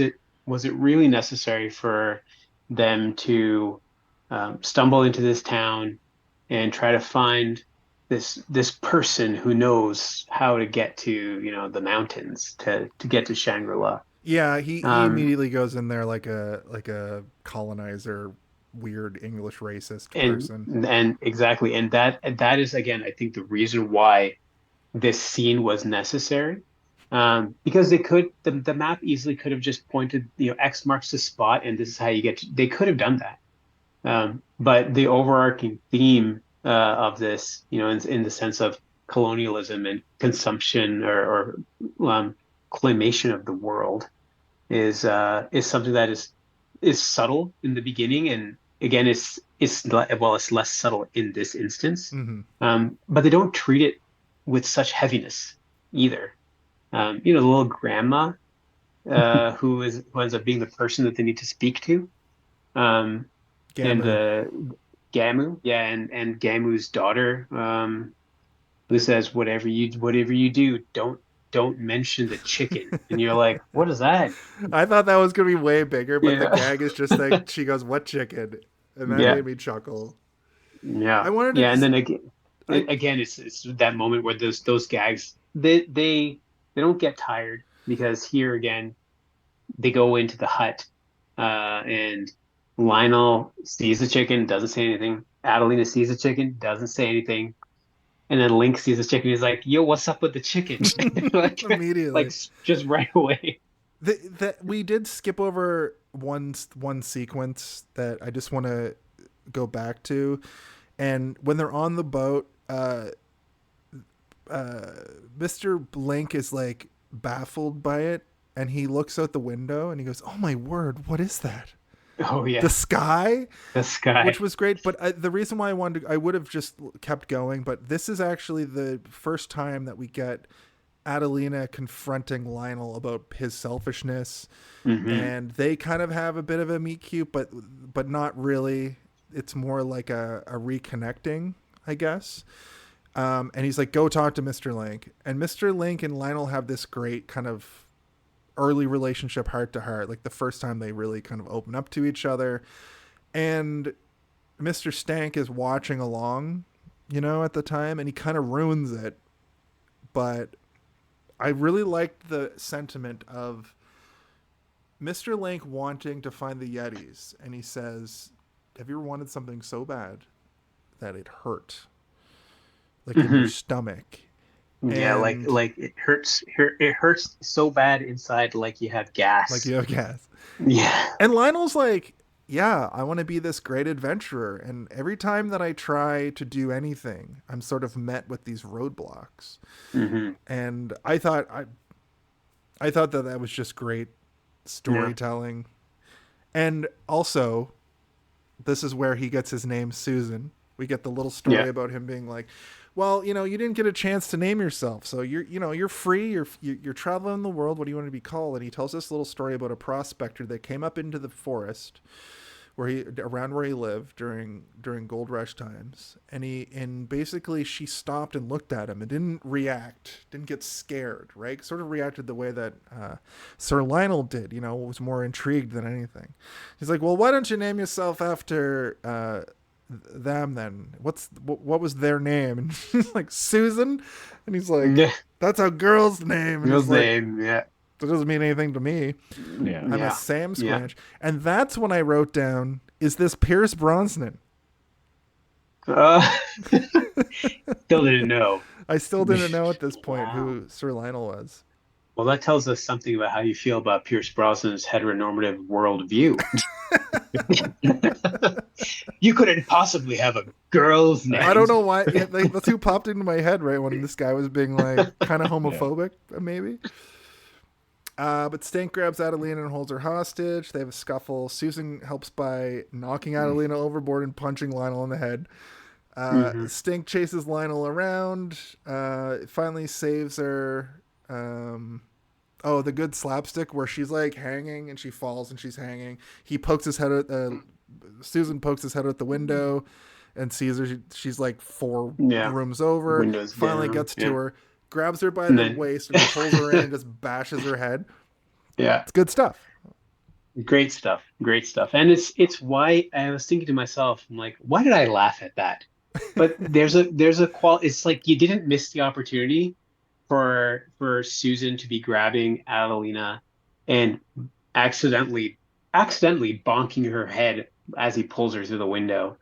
it really necessary for them to stumble into this town and try to find this person who knows how to get to, the mountains to get to Shangri-La. Yeah, he Um, immediately goes in there like a colonizer, weird English racist and person. and exactly, and that is again, I think the reason why this scene was necessary. Because the map easily could have just pointed, X marks the spot, and this is how you get to, they could have done that. But the overarching theme of this, in the sense of colonialism and consumption or claymation of the world is something that is subtle in the beginning, and again, it's less subtle in this instance. Mm-hmm. But they don't treat it with such heaviness either. The little grandma who ends up being the person that they need to speak to. And Gamu. Gamu, yeah, and Gamu's daughter, who says, whatever you do, don't mention the chicken. And you're like, what is that? I thought that was gonna be way bigger, but the Yeah. gag is just like she goes, "What chicken?" and that Yeah, made me chuckle. I yeah, wanted to yeah. And just, then again, I it's that moment where those gags they don't get tired, because here again they go into the hut, and Lionel sees the chicken, doesn't say anything. Adelina sees the chicken, doesn't say anything. And then Link sees the chicken. He's like, "Yo, what's up with the chicken?" like, immediately just right away. that we did skip over one sequence that I just want to go back to, and when they're on the boat, Mr. Blink is like baffled by it, and he looks out the window and he goes, "Oh my word, what is that? Oh yeah, The sky?" the sky. Which was great, but the reason why I would have just kept going, but this is actually the first time that we get Adelina confronting Lionel about his selfishness, and they kind of have a bit of a meet cute, but not really. It's more like a reconnecting, I guess. And he's like, "Go talk to Mr. Link," and Mr. Link and Lionel have this great kind of early relationship, heart to heart, like the first time they really kind of open up to each other. And Mr. Stank is watching along, at the time, and he kind of ruins it. But I really liked the sentiment of Mr. Link wanting to find the Yetis, and he says, "Have you ever wanted something so bad that it hurt, like in your stomach?" Yeah, And like it hurts. It hurts so bad inside, like you have like, gas. you know, gas. Yeah. And Lionel's like, "Yeah, I want to be this great adventurer. And every time that I try to do anything, I'm sort of met with these roadblocks." hmm And I thought that was just great storytelling. And also, this is where he gets his name, Susan. We get the little story Yeah. about him being like, "Well, you didn't get a chance to name yourself, so you're free. You're traveling the world. What do you want to be called?" And he tells this little story about a prospector that came up into the forest where he lived during gold rush times, and basically she stopped and looked at him and didn't get scared, right? Sort of reacted the way that Sir Lionel did, was more intrigued than anything. He's like, "Well, why don't you name yourself after them then? What was their name?" And she's like, "Susan," and he's like, Yeah. "That's a girl's name." And Real he's like, name. Yeah. "That doesn't mean anything to me. Yeah. I'm Yeah. a Sam Yeah. Squanch." And that's when I wrote down, "Is this Pierce Brosnan?" Uh, Still didn't know. I still didn't know at this point Wow. who Sir Lionel was. Well, that tells us something about how you feel about Pierce Brosnan's heteronormative worldview. You couldn't possibly have a girl's name. I don't know why. That's who popped into my head right when this guy was being like kind of homophobic, maybe. But Stank grabs Adelina and holds her hostage. They have a scuffle. Susan helps by knocking Adelina overboard and punching Lionel in the head. Stink chases Lionel around. Finally saves her. The good slapstick where she's like hanging and she falls and she's hanging. He pokes his head out. Susan pokes his head out the window and sees her. She's like four rooms over. Windows Finally down. gets to her, grabs her by And the then- waist and pulls her in and just bashes her head. Yeah. It's good stuff. Great stuff. Great stuff. And it's why I was thinking to myself, I'm like, why did I laugh at that? But it's like you didn't miss the opportunity for Susan to be grabbing Adelina and accidentally bonking her head as he pulls her through the window.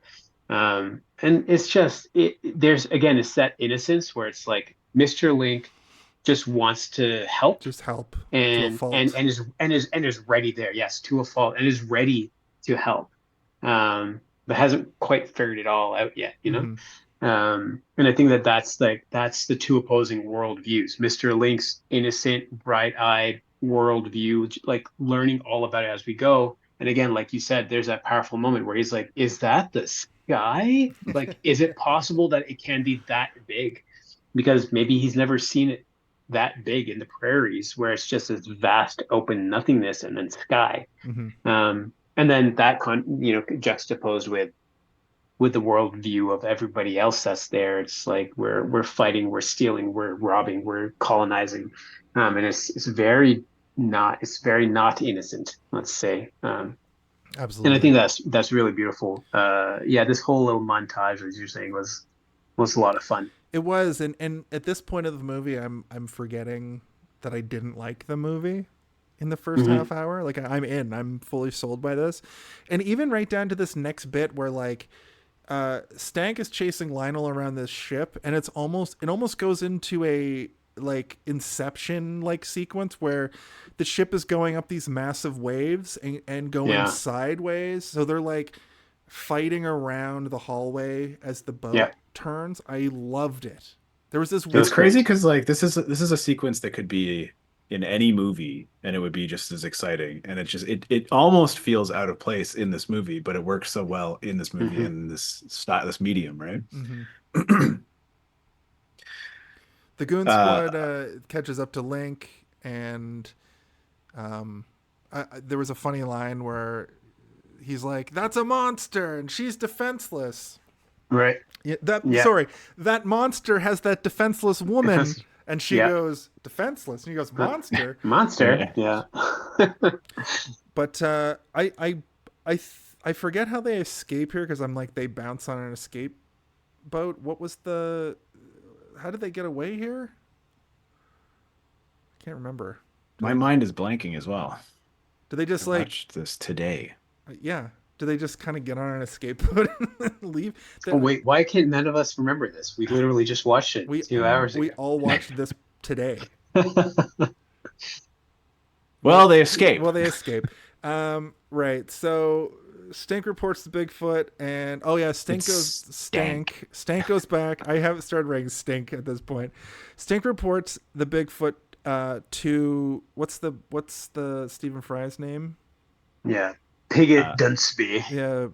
And it's just there's again it's that innocence where it's like Mr. Link just wants to help Just help to a and fault. is ready there, yes, to a fault, and is ready to help, but hasn't quite figured it all out yet, you know. And I think that's the two opposing worldviews. Mr. Link's innocent, bright-eyed worldview, like learning all about it as we go. And again, like you said, there's that powerful moment where he's like, "Is that the sky? Like, is it possible that it can be that big?" Because maybe he's never seen it that big in the prairies where it's just this vast open nothingness and then sky. And then that juxtaposed with the worldview of everybody else that's there. It's like we're fighting, we're stealing, we're robbing, we're colonizing, and it's very not innocent, let's say. Absolutely. And I think that's really beautiful. This whole little montage, as you're saying, was a lot of fun. It was, and at this point of the movie, I'm forgetting that I didn't like the movie in the first half hour. Like I'm fully sold by this, and even right down to this next bit where like Stank is chasing Lionel around this ship, and it almost goes into a like Inception like sequence where the ship is going up these massive waves and going sideways, so they're like fighting around the hallway as the boat turns. I loved it. There was this. It's crazy because like this is a sequence that could be in any movie and it would be just as exciting. And it almost feels out of place in this movie, but it works so well in this movie and this medium, right? The Goon Squad catches up to Link, and there was a funny line where he's like, "That's a monster, and she's defenseless." Right. Sorry, that monster has that defenseless woman, and she goes, "Defenseless," and he goes, "Monster." Monster. Yeah. But I forget how they escape here because I'm like they bounce on an escape boat. How did they get away here? I can't remember. My mind is blanking as well. Do they just watched this today? Yeah. Do they just kind of get on an escape boat and leave? Wait, why can't none of us remember this? We literally just watched it 2 hours ago. We all watched this today. Well, they escape. Right. So Stink reports the Bigfoot, and Stank goes back. I haven't started writing Stink at this point. Stink reports the Bigfoot to what's the Stephen Fry's name? Yeah. Pigott Dunsby. Yeah,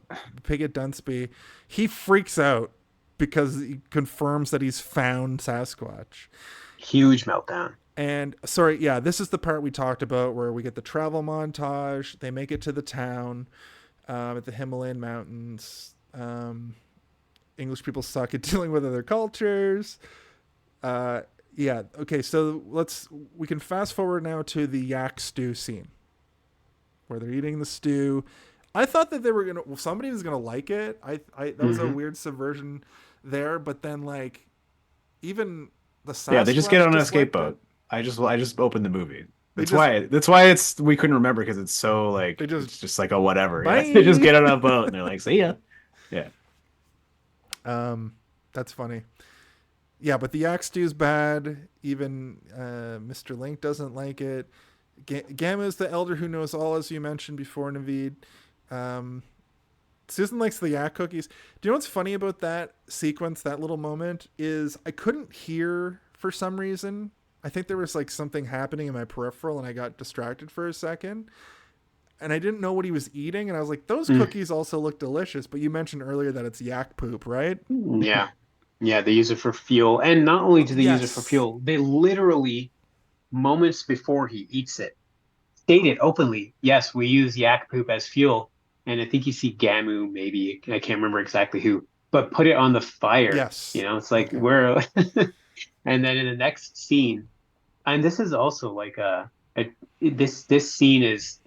Pigott Dunsby. He freaks out because he confirms that he's found Sasquatch. Huge meltdown. And this is the part we talked about where we get the travel montage. They make it to the town at the Himalayan mountains. English people suck at dealing with other cultures. Okay, so we can fast forward now to the yak stew scene where they're eating the stew. I thought that somebody was gonna like it. That was a weird subversion there, but then like even the Sasquatch they just get on an escape boat. I just opened the movie. That's why we couldn't remember because it's so like it's just like a whatever. Yeah. They just get on a boat and they're like, see ya. Yeah. That's funny. Yeah, but the yak stew's bad. Even Mr. Link doesn't like it. Gamma is the elder who knows all, as you mentioned before, Naveed. Susan likes the yak cookies. Do you know what's funny about that sequence, that little moment, is I couldn't hear for some reason. I think there was like something happening in my peripheral and I got distracted for a second. And I didn't know what he was eating. And I was like, those cookies also look delicious. But you mentioned earlier that it's yak poop, right? Yeah. Yeah, they use it for fuel. And not only do they use it for fuel, they literally, moments before he eats it, stated openly, yes, we use yak poop as fuel. And I think you see Gamu, maybe, I can't remember exactly who, but put it on the fire. Yes. You know, it's like we're, and then in the next scene, and this is also like this scene is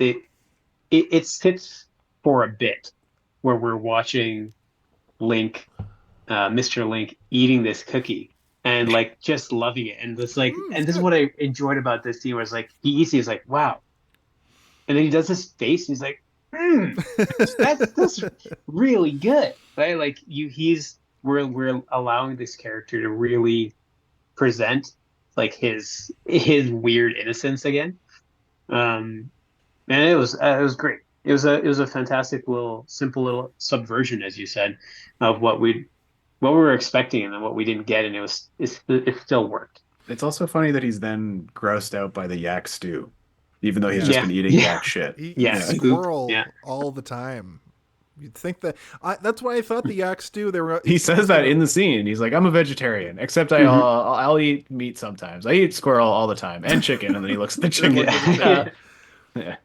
it sits for a bit where we're watching Link, Mr. Link eating this cookie and like just loving it. And it's like, It's and this is good. what I enjoyed about this scene where it's like he eats it, he's like, wow. And then he does this face, and he's like, that's really good. Right? Like we're allowing this character to really present like his weird innocence again. Um, and it was great. It was a fantastic little simple little subversion, as you said, of what we were expecting and then what we didn't get, and it still worked. It's also funny that he's then grossed out by the yak stew, even though he's Yeah. just Yeah, been eating yeah, yak shit. He yeah. eats Poop. squirrel Yeah. all the time. You'd think that that's why I thought the yak stew. They were. He says that in the scene. He's like, "I'm a vegetarian, except I'll eat meat sometimes. I eat squirrel all the time and chicken." And then he looks at the chicken. Yeah. Yeah.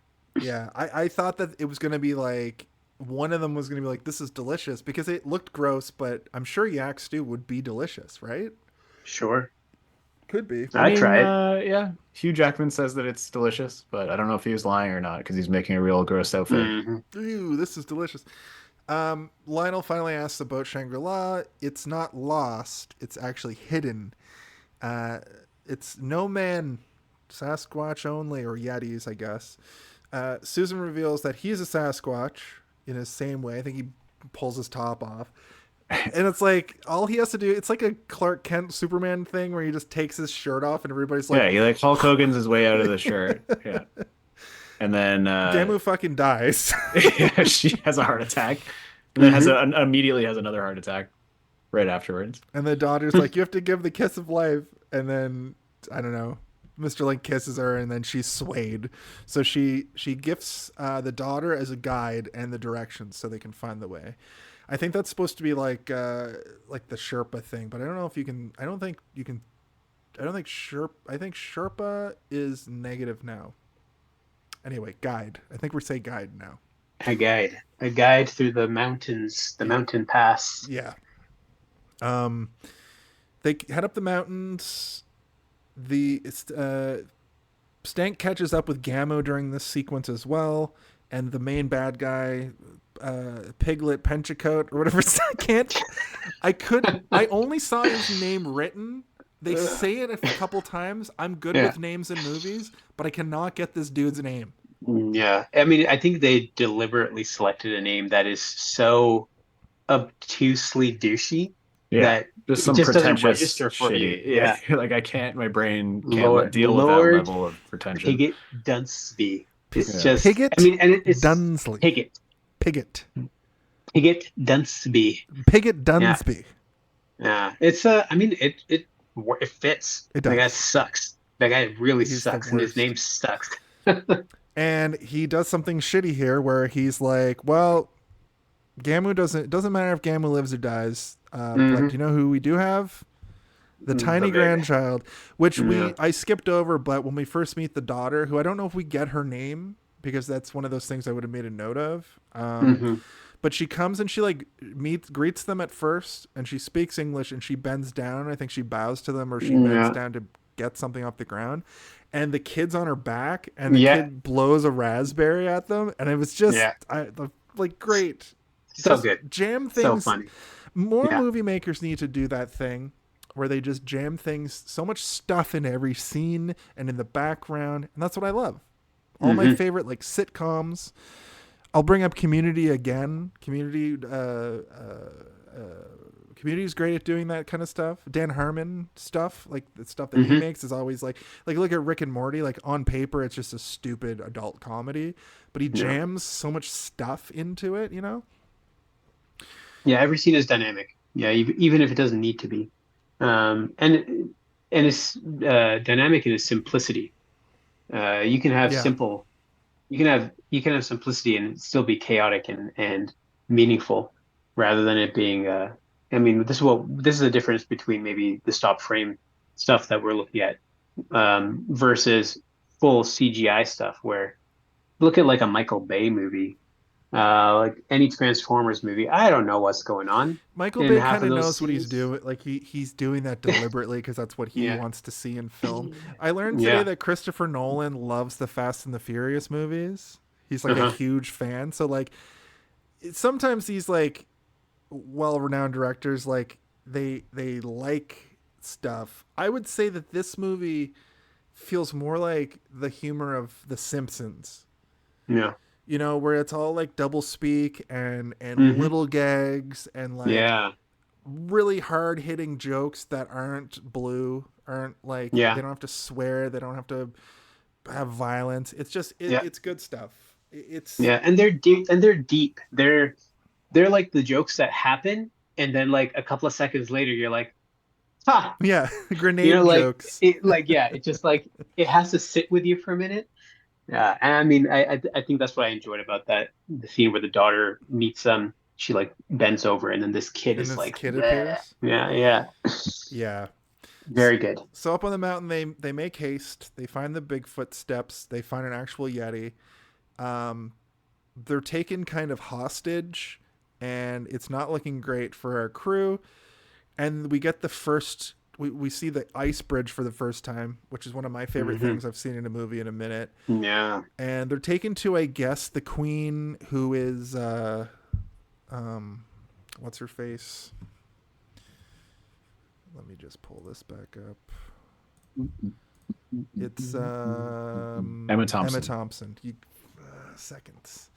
Yeah, I thought that it was going to be like one of them was going to be like, this is delicious because it looked gross, but I'm sure yak stew would be delicious, right? Sure. Could be. I'd try it. Yeah. Hugh Jackman says that it's delicious, but I don't know if he was lying or not because he's making a real gross out face. Mhm. Ooh, this is delicious. Lionel finally asks about Shangri-La. It's not lost. It's actually hidden. It's no man, Sasquatch only, or Yetis, I guess. Susan reveals that he's a Sasquatch in his same way. I think he pulls his top off. And it's like, all he has to do, it's like a Clark Kent Superman thing where he just takes his shirt off and everybody's like, Yeah, he like Hulk Hogan's his way out of the shirt. Yeah. And then Gamu fucking dies. yeah, she has a heart attack. And then immediately has another heart attack right afterwards. And the daughter's like, you have to give the kiss of life. And then, I don't know, Mr. Link kisses her and then she's swayed. So she gifts the daughter as a guide and the directions so they can find the way. I think that's supposed to be like the Sherpa thing, but I don't know if you can. I don't think you can. I don't think Sherpa. I think Sherpa is negative now. Anyway, guide. I think we say guide now. A guide through the mountains, the mountain pass. Yeah. They head up the mountains. Stank catches up with Gammo during this sequence as well, and the main bad guy, Piglet Pentecoat or whatever. I only saw his name written. They say it a couple times. I'm good with names in movies, but I cannot get this dude's name. Yeah. I mean, I think they deliberately selected a name that is so obtusely douchey that just some it just doesn't pretentious register for shitty. you. Yeah. Like I can't. My brain can't deal with that level of pretension. Piglet Dunsby. It's Yeah. just Piglet I mean, and it's Dunsley. Piglet Dunsby. Piglet Dunsby. Yeah. It's I mean, it fits. It does. That guy sucks. That guy really He's sucks, the and his worst. name sucks. And he does something shitty here where he's like, well, Gamu doesn't matter if Gamu lives or dies. But do you know who we do have? The tiny baby. grandchild, which Yeah. I skipped over, but when we first meet the daughter, who I don't know if we get her name because that's one of those things I would have made a note of. But she comes and she like greets them at first, and she speaks English and she bends down. I think she bows to them or she bends down to get something off the ground. And the kid's on her back, and the kid blows a raspberry at them, and it was just great. So Just good. Jam things. So funny. More movie makers need to do that thing where they just jam things, so much stuff in every scene and in the background, and that's what I love. All my favorite like sitcoms. I'll bring up Community again. Community is great at doing that kind of stuff. Dan Harmon stuff, like the stuff that he makes is always like look at Rick and Morty. Like on paper, it's just a stupid adult comedy, but he jams so much stuff into it, you know? Yeah, every scene is dynamic. Yeah, even if it doesn't need to be, and it's dynamic in its simplicity. You can have simple, you can have simplicity and still be chaotic and meaningful, rather than it being. I mean, this is the difference between maybe the stop frame stuff that we're looking at versus full CGI stuff. Where look at like a Michael Bay movie. Like any Transformers movie, I don't know what's going on. Michael Bay kind of knows what he's doing. Like he's doing that deliberately because that's what he wants to see in film. I learned today that Christopher Nolan loves the Fast and the Furious movies. He's like a huge fan. So like sometimes these like well-renowned directors, like they like stuff. I would say that this movie feels more like the humor of The Simpsons. Yeah. You know, where it's all like double speak and little gags and like really hard hitting jokes that aren't blue, aren't like they don't have to swear, they don't have to have violence. It's just it's good stuff. It's and they're deep. They're like the jokes that happen, and then like a couple of seconds later, you're like, ha! Yeah, grenade jokes. It just like it has to sit with you for a minute. Yeah, and I mean, I think that's what I enjoyed about the scene where the daughter meets them. She like bends over, and then this kid appears. Yeah. Very good. So up on the mountain, they make haste. They find the Bigfoot steps. They find an actual Yeti. They're taken kind of hostage, and it's not looking great for our crew. And we get the first. We see the ice bridge for the first time, which is one of my favorite things I've seen in a movie in a minute. Yeah. And they're taken to, I guess, the queen, who is, what's her face? Let me just pull this back up. It's Emma Thompson. Emma Thompson. Seconds.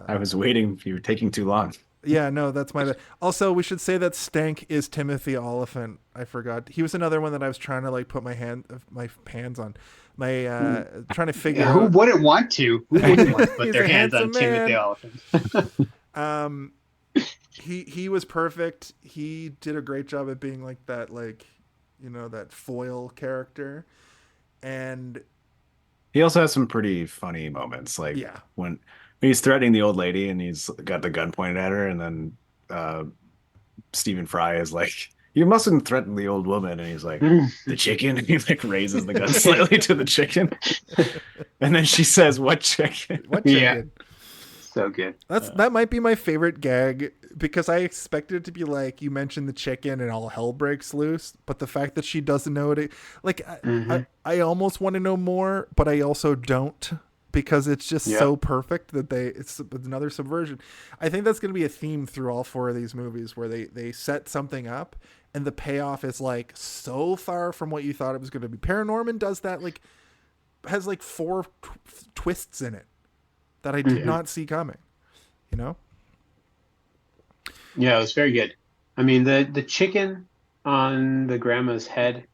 I was waiting. You were taking too long. Yeah, no, that's my bad. Also, we should say that Stank is Timothy Olyphant. I forgot. He was another one that I was trying to like put my hands on. Trying to figure out. Who wouldn't want to? Who wouldn't want to put their hands on Timothy Olyphant? He was perfect. He did a great job at being like that, like, you know, that foil character. And he also has some pretty funny moments, like when he's threatening the old lady and he's got the gun pointed at her, and then Stephen Fry is like, "You mustn't threaten the old woman," and he's like, "The chicken," and he like raises the gun slightly to the chicken, and then she says, "What chicken?" What chicken? Yeah. So good. That might be my favorite gag, because I expected it to be like, you mentioned the chicken and all hell breaks loose, but the fact that she doesn't know it, like I almost want to know more, but I also don't, because it's just so perfect that it's another subversion. I think that's going to be a theme through all four of these movies, where they set something up and the payoff is like so far from what you thought it was going to be. Paranorman does that, like has like four twists in it that I did not see coming, you know? Yeah, it was very good. I mean, the chicken on the grandma's head,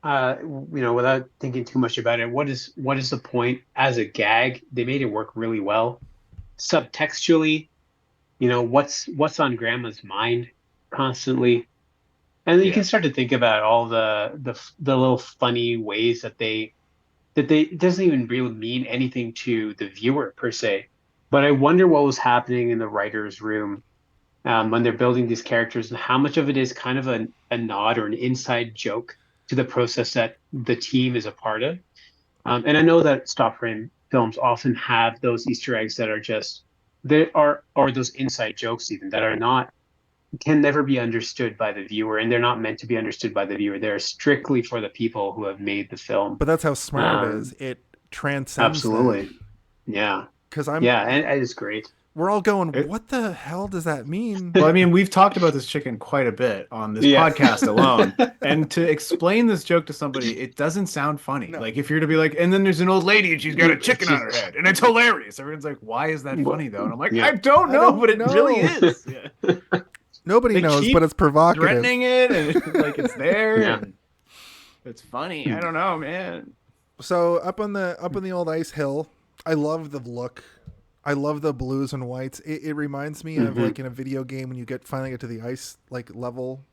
you know, without thinking too much about it, what is the point as a gag? They made it work really well. Subtextually, you know, what's on grandma's mind constantly. And then you can start to think about all the little funny ways that it doesn't even really mean anything to the viewer per se. But I wonder what was happening in the writer's room when they're building these characters, and how much of it is kind of a nod or an inside joke to the process that the team is a part of. And I know that stop frame films often have those Easter eggs that are just, or those inside jokes even, that can never be understood by the viewer, and they're not meant to be understood by the viewer. They're strictly for the people who have made the film. But that's how smart it is. It transcends. Absolutely. That. Yeah. And it is great. We're all going, what the hell does that mean? Well, I mean, we've talked about this chicken quite a bit on this podcast alone. And to explain this joke to somebody, it doesn't sound funny. No. Like if you're to be like, and then there's an old lady and she's got a chicken on her head, and it's hilarious. Everyone's like, why is that funny though? And I'm like, I don't know, but it really is. Yeah. Nobody knows, but it's provocative. Threatening it, and like it's there. And it's funny. I don't know, man. So up on the old ice hill, I love the look. I love the blues and whites. It reminds me of like in a video game when you finally get to the ice like level.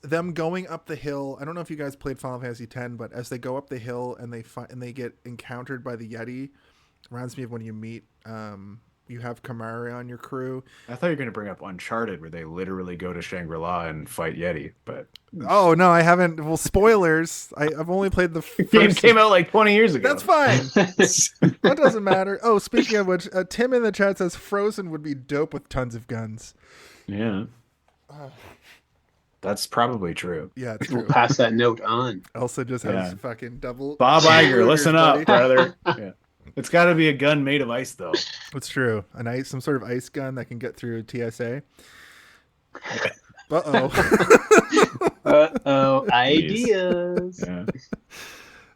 Them going up the hill. I don't know if you guys played Final Fantasy X, but as they go up the hill and they get encountered by the Yeti, reminds me of when you meet you have Kamari on your crew. I thought you were going to bring up Uncharted, where they literally go to Shangri-La and fight Yeti, but... Oh, no, I haven't. Well, spoilers. I've only played the first... game came out like 20 years ago. That's fine. That doesn't matter. Oh, speaking of which, Tim in the chat says Frozen would be dope with tons of guns. Yeah. That's probably true. Yeah, it's true. We'll pass that note on. Elsa just has fucking double... Bob Iger, listen up, brother. Yeah. It's got to be a gun made of ice, though. It's true. Some sort of ice gun that can get through TSA. Uh-oh, Jeez. ideas.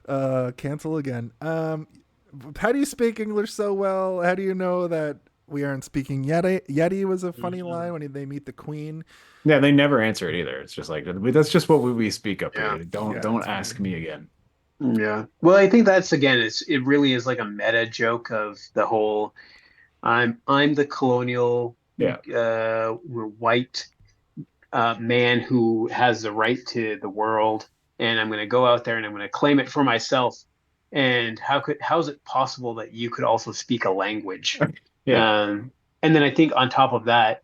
Yeah. Cancel again. How do you speak English so well? How do you know that we aren't speaking Yeti? Yeti was a funny line when they meet the queen. Yeah, they never answer it either. It's just like that's just what we speak up Yeah. here. Don't ask me again. Yeah. Well, I think that's again, it really is like a meta joke of the whole I'm the colonial Yeah. white man who has the right to the world, and I'm going to go out there and I'm going to claim it for myself. And how is it possible that you could also speak a language? Yeah. And then I think on top of that,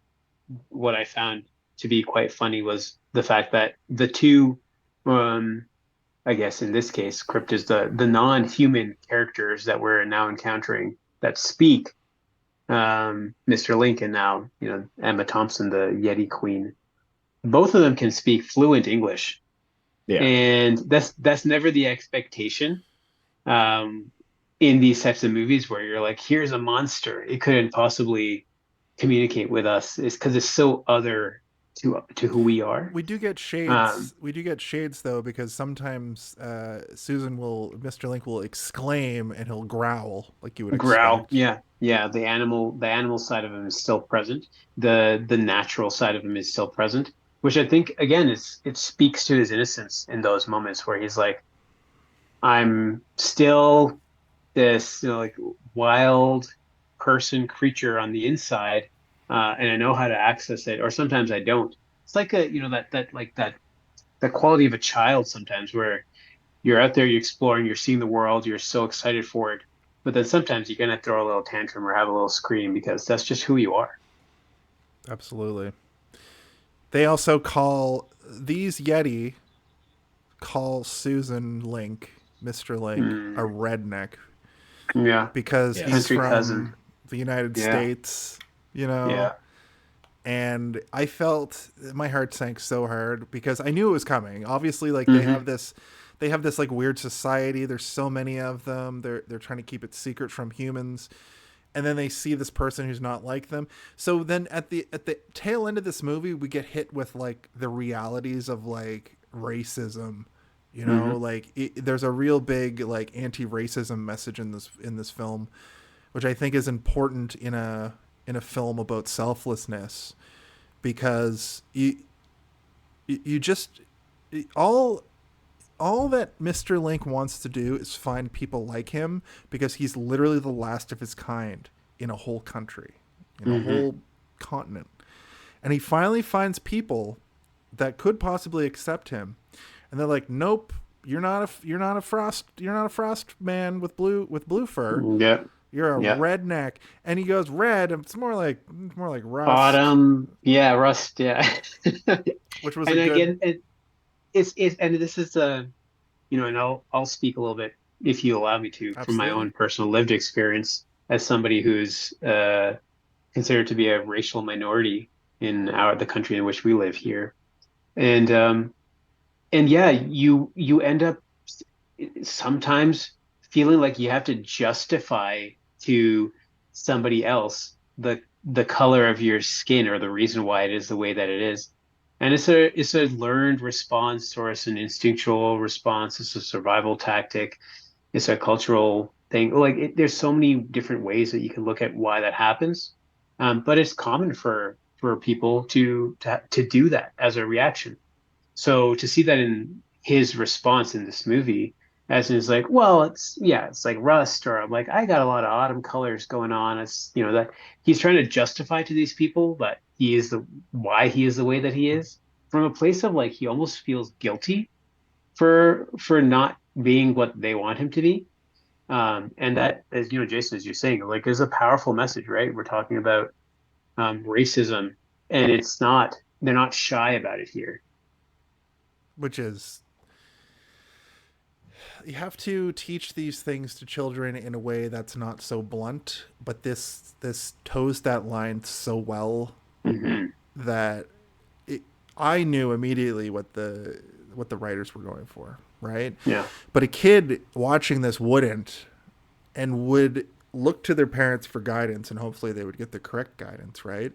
what I found to be quite funny was the fact that the two, I guess in this case, Crypt is the non-human characters that we're now encountering that speak. Mr. Lincoln now, Emma Thompson, the Yeti Queen. Both of them can speak fluent English, Yeah. and that's never the expectation in these types of movies where you're like, here's a monster. It couldn't possibly communicate with us. It's because it's so other to who we are. We do get shades. We do get shades though, because sometimes Mr. Link will exclaim and he'll growl like you would Growl. expect. Yeah. The animal side of him is still present. The natural side of him is still present, which I think again it speaks to his innocence in those moments where he's like, I'm still this like wild creature on the inside, and I know how to access it, or sometimes I don't. It's like that quality of a child sometimes where you're out there, you're exploring, you're seeing the world, you're so excited for it, but then sometimes you're gonna throw a little tantrum or have a little scream because that's just who you are. Absolutely. They also these Yeti call Susan Link, Mr. Link, a redneck. Yeah. Because he's Country from cousin. the United States, Yeah. And I felt my heart sank so hard because I knew it was coming. Obviously, like they have this like weird society. There's so many of them. They're trying to keep it secret from humans. And then they see this person who's not like them. So then at the tail end of this movie, we get hit with like the realities of like racism. Like there's a real big like anti-racism message in this film, which I think is important in a film about selflessness, because you just all that Mr. Link wants to do is find people like him, because he's literally the last of his kind in a whole country, in a whole continent. And he finally finds people that could possibly accept him. And they're like, "Nope, you're not a frost man with blue fur. Yeah. You're a redneck." And he goes, "Red, it's more like rust." Autumn. Yeah, rust. Yeah. Which was And a good... again, and this is and I'll speak a little bit, if you allow me to, from my Absolutely. own personal lived experience as somebody who's considered to be a racial minority in the country in which we live here. And yeah, you end up sometimes feeling like you have to justify to somebody else the color of your skin or the reason why it is the way that it is. And it's a learned response, or it's an instinctual response. It's a survival tactic. It's a cultural thing. Like there's so many different ways that you can look at why that happens. But it's common for people to do that as a reaction. So to see that in his response in this movie, as in, it's like, well, it's like rust, or I'm like, I got a lot of autumn colors going on. It's that he's trying to justify to these people, but why he is the way that he is, from a place of like he almost feels guilty for not being what they want him to be. And that, as Jason, as you're saying, like, is a powerful message, right? We're talking about racism, and they're not shy about it here. Which is, you have to teach these things to children in a way that's not so blunt, but this toes that line so well that I knew immediately what the writers were going for, right? Yeah. But a kid watching this wouldn't, and would look to their parents for guidance, and hopefully they would get the correct guidance, right?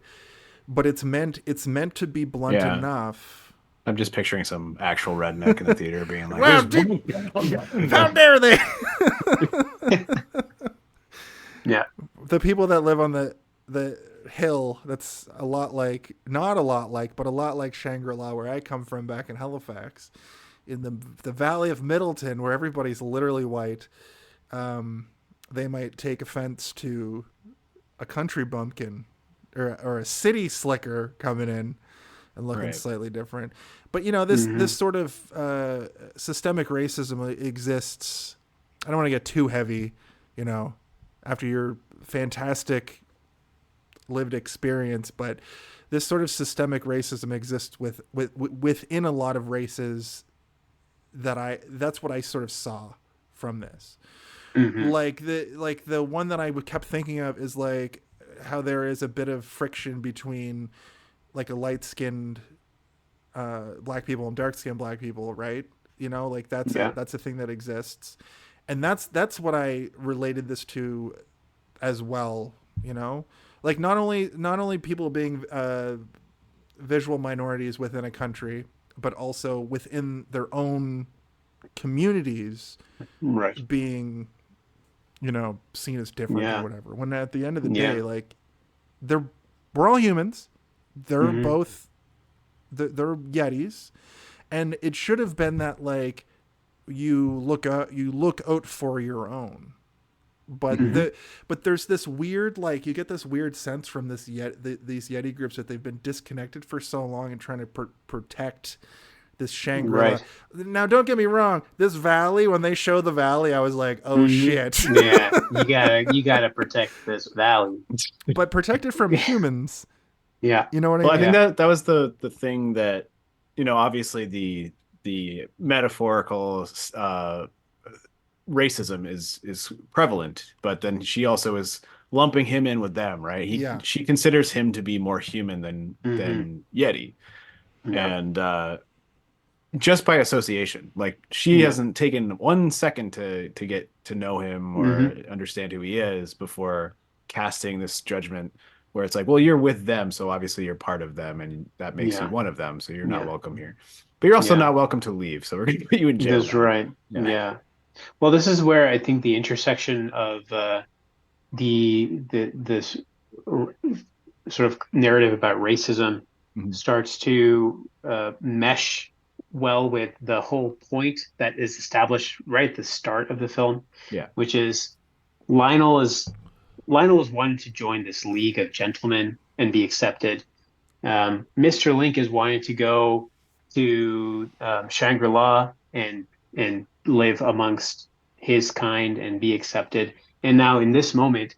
But it's meant to be blunt Yeah. enough. I'm just picturing some actual redneck in the theater being like, Well, how dare they? Yeah. The people that live on the hill, that's not a lot like, but a lot like Shangri-La, where I come from back in Halifax, in the Valley of Middleton, where everybody's literally white. They might take offense to a country bumpkin or a city slicker coming in and looking Right. slightly different. But this sort of systemic racism exists. I don't want to get too heavy, after your fantastic lived experience, but this sort of systemic racism exists within a lot of races that's what I sort of saw from this. Like the one that I kept thinking of is like how there is a bit of friction between like a light-skinned black people and dark-skinned black people, right? Like that's a thing that exists. And that's what I related this to as well, like not only people being visual minorities within a country, but also within their own communities, Right. being seen as different Yeah. or whatever. When at the end of the Yeah. day, like we're all humans. They're both they're yetis, and it should have been that like you look out for your own. But but there's this weird, like, you get this weird sense from these Yeti groups that they've been disconnected for so long and trying to protect this Shangri-La. Right. Now, don't get me wrong. This valley, when they show the valley, I was like, oh shit. Yeah, you gotta protect this valley. But protect it from humans. Yeah. You know what I Well, I mean? think that was the thing that, obviously the metaphorical racism is prevalent, but then she also is lumping him in with them, right? She considers him to be more human than Yeti. Yeah. And just by association, like she hasn't taken 1 second to get to know him or understand who he is before casting this judgment where it's like, well, you're with them, so obviously you're part of them, and that makes you one of them, so you're not welcome here. But you're also not welcome to leave, so we're going to put you in jail. That's right. Yeah. Well, this is where I think the intersection of this sort of narrative about racism starts to mesh well with the whole point that is established right at the start of the film, which is Lionel is wanting to join this league of gentlemen and be accepted. Mr. Link is wanting to go to Shangri-La and live amongst his kind and be accepted. And now in this moment,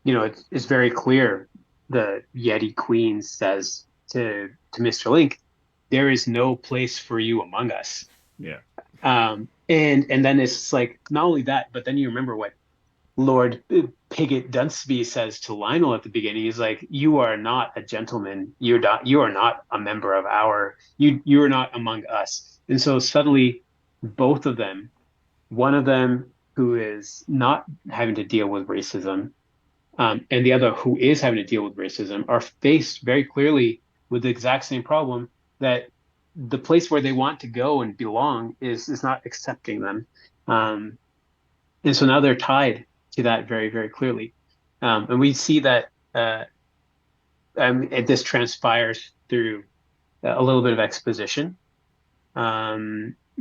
it's very clear. The Yeti Queen says to Mr. Link, there is no place for you among us. Yeah. And then it's like, not only that, but then you remember what Lord Pigott Dunsby says to Lionel at the beginning. He's like, you are not a gentleman. You are not a member of you are not among us. And so suddenly both of them, one of them who is not having to deal with racism, and the other who is having to deal with racism, are faced very clearly with the exact same problem, that the place where they want to go and belong is not accepting them. And so now they're tied to that very, very clearly. And we see that this transpires through a little bit of exposition.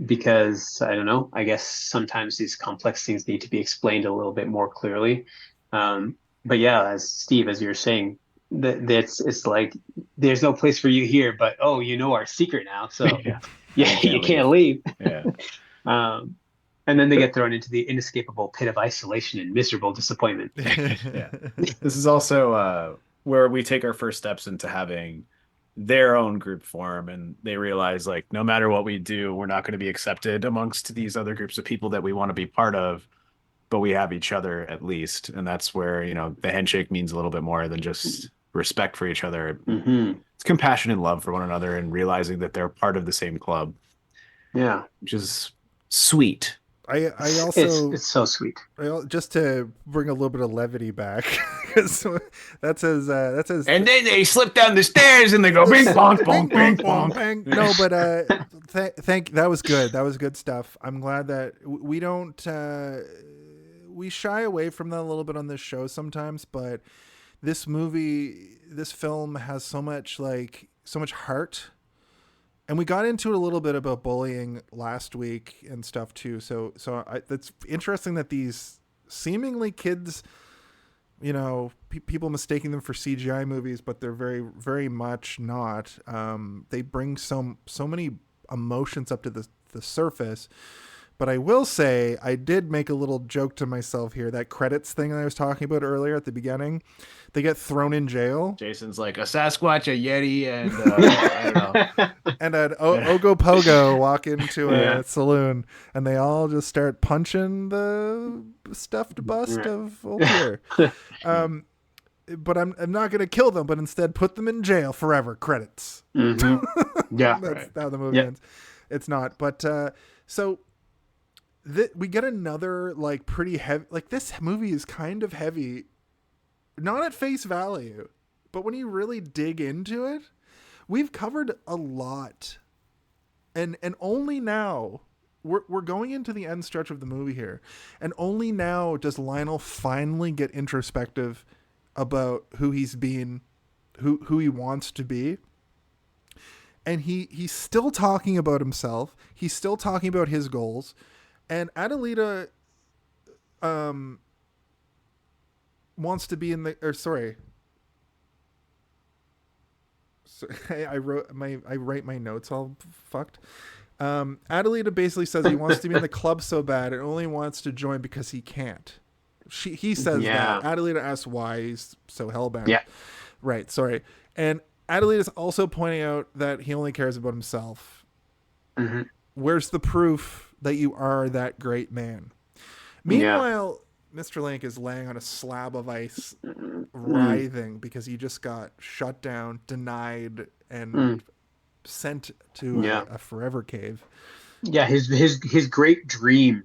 Because I don't know, I guess sometimes these complex things need to be explained a little bit more clearly. But yeah, as you're saying, it's like, there's no place for you here, but our secret now, so you can't leave. Yeah. And then they get thrown into the inescapable pit of isolation and miserable disappointment. Yeah. This is also where we take our first steps into having their own group form, and they realize, like, no matter what we do, we're not going to be accepted amongst these other groups of people that we want to be part of, but we have each other at least. And that's where, the handshake means a little bit more than just respect for each other. It's compassion and love for one another, and realizing that they're part of the same club. Yeah. Which is sweet. I also It's so sweet. just to bring a little bit of levity back, because that's as And then they slip down the stairs and they go bing bong bong bing bong. bang. No, but thank that was good. That was good stuff. I'm glad that we don't we shy away from that a little bit on this show sometimes, but this film has so much heart. And we got into it a little bit about bullying last week and stuff too. So it's interesting that these seemingly kids, you know, people mistaking them for CGI movies, but they're very, very much not. They bring so many emotions up to the surface. But I will say, I did make a little joke to myself here. That credits thing that I was talking about earlier at the beginning, they get thrown in jail. Jason's like a Sasquatch, a Yeti, and I don't know. And an Ogopogo walk into a saloon, and they all just start punching the stuffed bust of old Peter. But I'm not going to kill them, but instead put them in jail forever. Credits. Mm-hmm. Yeah, that's how the movie ends. It's not, but so. We get another pretty heavy, this movie is kind of heavy, not at face value, but when you really dig into it, we've covered a lot, and only now we're going into the end stretch of the movie here, and only now does Lionel finally get introspective about who he's being, who he wants to be. And he's still talking about himself. He's still talking about his goals. And Adelita wants to be in the, or sorry. So, I write my notes all fucked. Adelita basically says he wants to be in the club so bad and only wants to join because he can't. He says that. Adelita asks why he's so hellbent. Yeah. Right, sorry. And Adelita's also pointing out that he only cares about himself. Mm-hmm. Where's the proof that you are that great man? Meanwhile, Mr. Link is laying on a slab of ice, writhing because he just got shut down, denied, and sent to a forever cave. Yeah, his great dream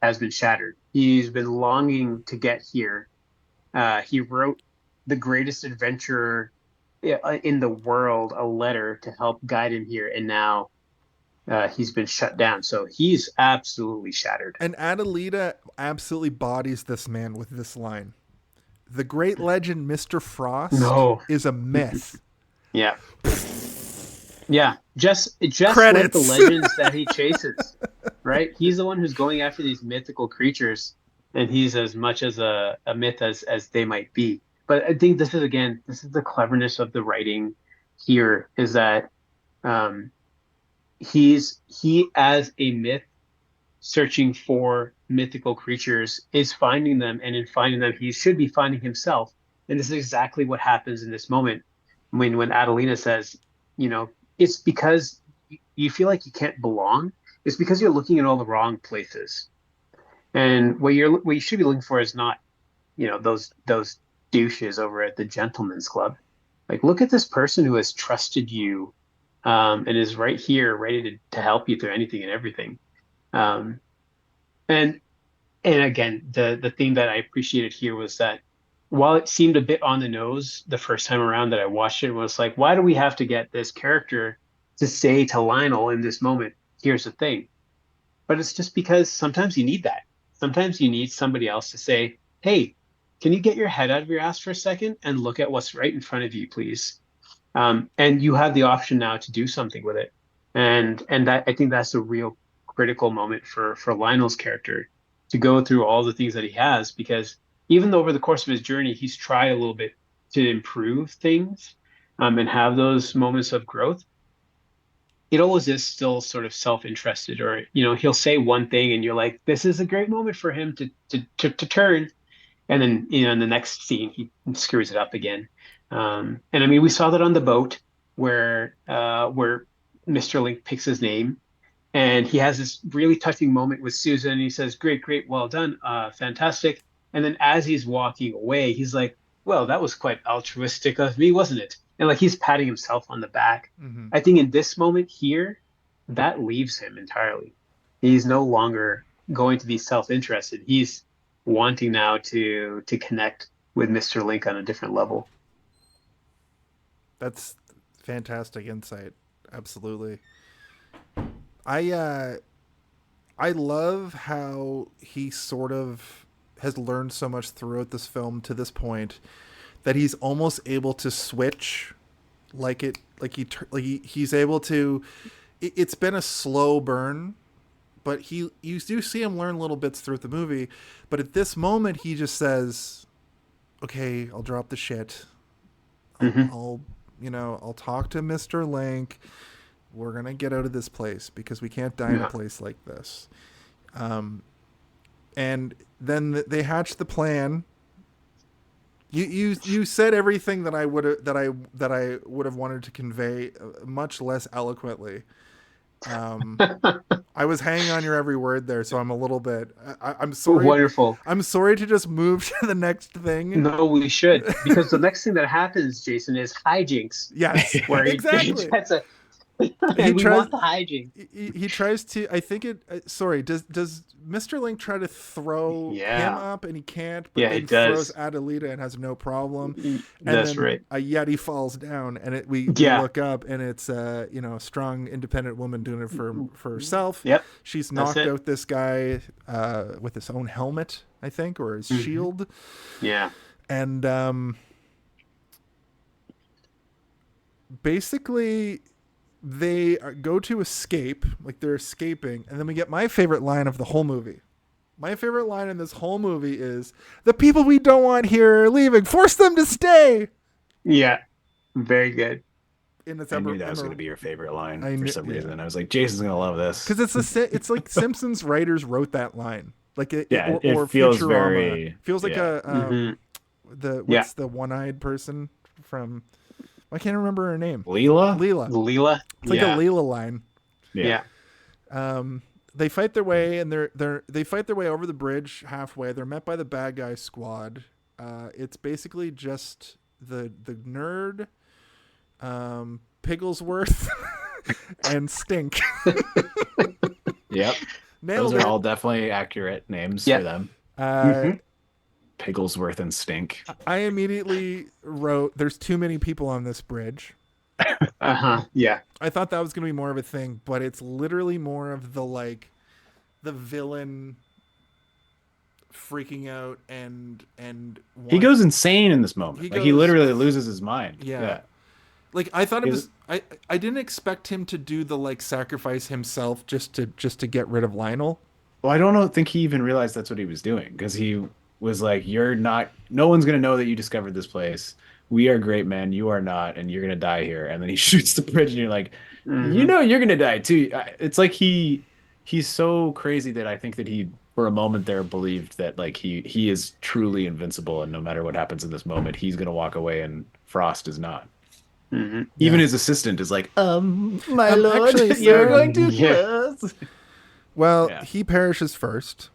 has been shattered. He's been longing to get here. He wrote the greatest adventurer in the world a letter to help guide him here, and now he's been shut down. So he's absolutely shattered. And Adelita absolutely bodies this man with this line. The great legend Mr. Frost is a myth. Yeah. Yeah. Just Credits. like the legends that he chases, right? He's the one who's going after these mythical creatures, and he's as much as a myth as they might be. But I think this is the cleverness of the writing here, is that he as a myth searching for mythical creatures is finding them, and in finding them he should be finding himself. And this is exactly what happens in this moment when Adelina says, you know, it's because you feel like you can't belong. It's because you're looking in all the wrong places, and what you should be looking for is not, you know, those douches over at the gentleman's club. Like, look at this person who has trusted you and is right here ready to help you through anything and everything. And again, the thing that I appreciated here was that while it seemed a bit on the nose the first time around that I watched it, was like, why do we have to get this character to say to Lionel in this moment, here's the thing? But it's just because sometimes you need that. Sometimes you need somebody else to say, hey, can you get your head out of your ass for a second and look at what's right in front of you, please? And you have the option now to do something with it. And that, I think that's a real critical moment for Lionel's character, to go through all the things that he has, because even though over the course of his journey, he's tried a little bit to improve things and have those moments of growth, it always is still sort of self-interested, or, you know, he'll say one thing and you're like, this is a great moment for him to turn. And then, you know, in the next scene, he screws it up again. And I mean, we saw that on the boat where Mr. Link picks his name, and he has this really touching moment with Susan, and he says, great, well done, fantastic. And then as he's walking away, he's like, well, that was quite altruistic of me, wasn't it? And like, he's patting himself on the back. I think in this moment here, that leaves him entirely. He's no longer going to be self-interested. He's wanting now to connect with Mr. Link on a different level. That's fantastic insight. Absolutely. I love how he sort of has learned so much throughout this film to this point that he's almost able to switch he's able to. It's been a slow burn, but you do see him learn little bits throughout the movie. But at this moment, he just says, "Okay, I'll drop the shit. I'll talk to Mr. Link. We're gonna get out of this place because we can't die in a place like this." And then they hatch the plan. You said everything that I would have wanted to convey much less eloquently. I was hanging on your every word there, so I'm a little bit. I'm sorry. Wonderful. I'm sorry to just move to the next thing. No, we should, because the next thing that happens, Jason, is hijinks. Yes, where exactly. We want the hijinks. He tries to. I think it. Sorry. Does Mr. Link try to throw him up and he can't? But then he does. Throws Adelita and has no problem. That's then right. A Yeti falls down, and we look up, and it's a strong, independent woman doing it for herself. Yep. She's knocked out this guy with his own helmet, I think, or his shield. Yeah. And basically, they go to escape, like they're escaping, and then we get my favorite line of the whole movie. My favorite line in this whole movie is, "The people we don't want here are leaving. Force them to stay." Yeah, very good. I knew that was going to be your favorite line for some reason. I was like, Jason's going to love this. Because it's like Simpsons writers wrote that line. Like it feels Futurama. very... Feels like what's the one-eyed person from... I can't remember her name. Leela? Leela. It's like a Leela line. Yeah. They fight their way, and they fight their way over the bridge halfway. They're met by the bad guy squad. It's basically just the nerd, Pigglesworth, and Stink. Yep. Those are all definitely accurate names for them. Pigglesworth and Stink. I immediately wrote, "There's too many people on this bridge." Yeah. I thought that was going to be more of a thing, but it's literally more of the villain freaking out and he goes insane in this moment. He literally loses his mind. Yeah. Like I thought it was I didn't expect him to do the sacrifice himself just to get rid of Lionel. Well, I don't think he even realized that's what he was doing, because he was like, no one's going to know that you discovered this place. We are great men. You are not, and you're going to die here. And then he shoots the bridge, and you're like, you're going to die too. It's like he's so crazy that I think that he, for a moment there, believed that he is truly invincible, and no matter what happens in this moment, he's going to walk away, and Frost is not. Even his assistant is like, my lord, actually, you're going too close. Well, he perishes first,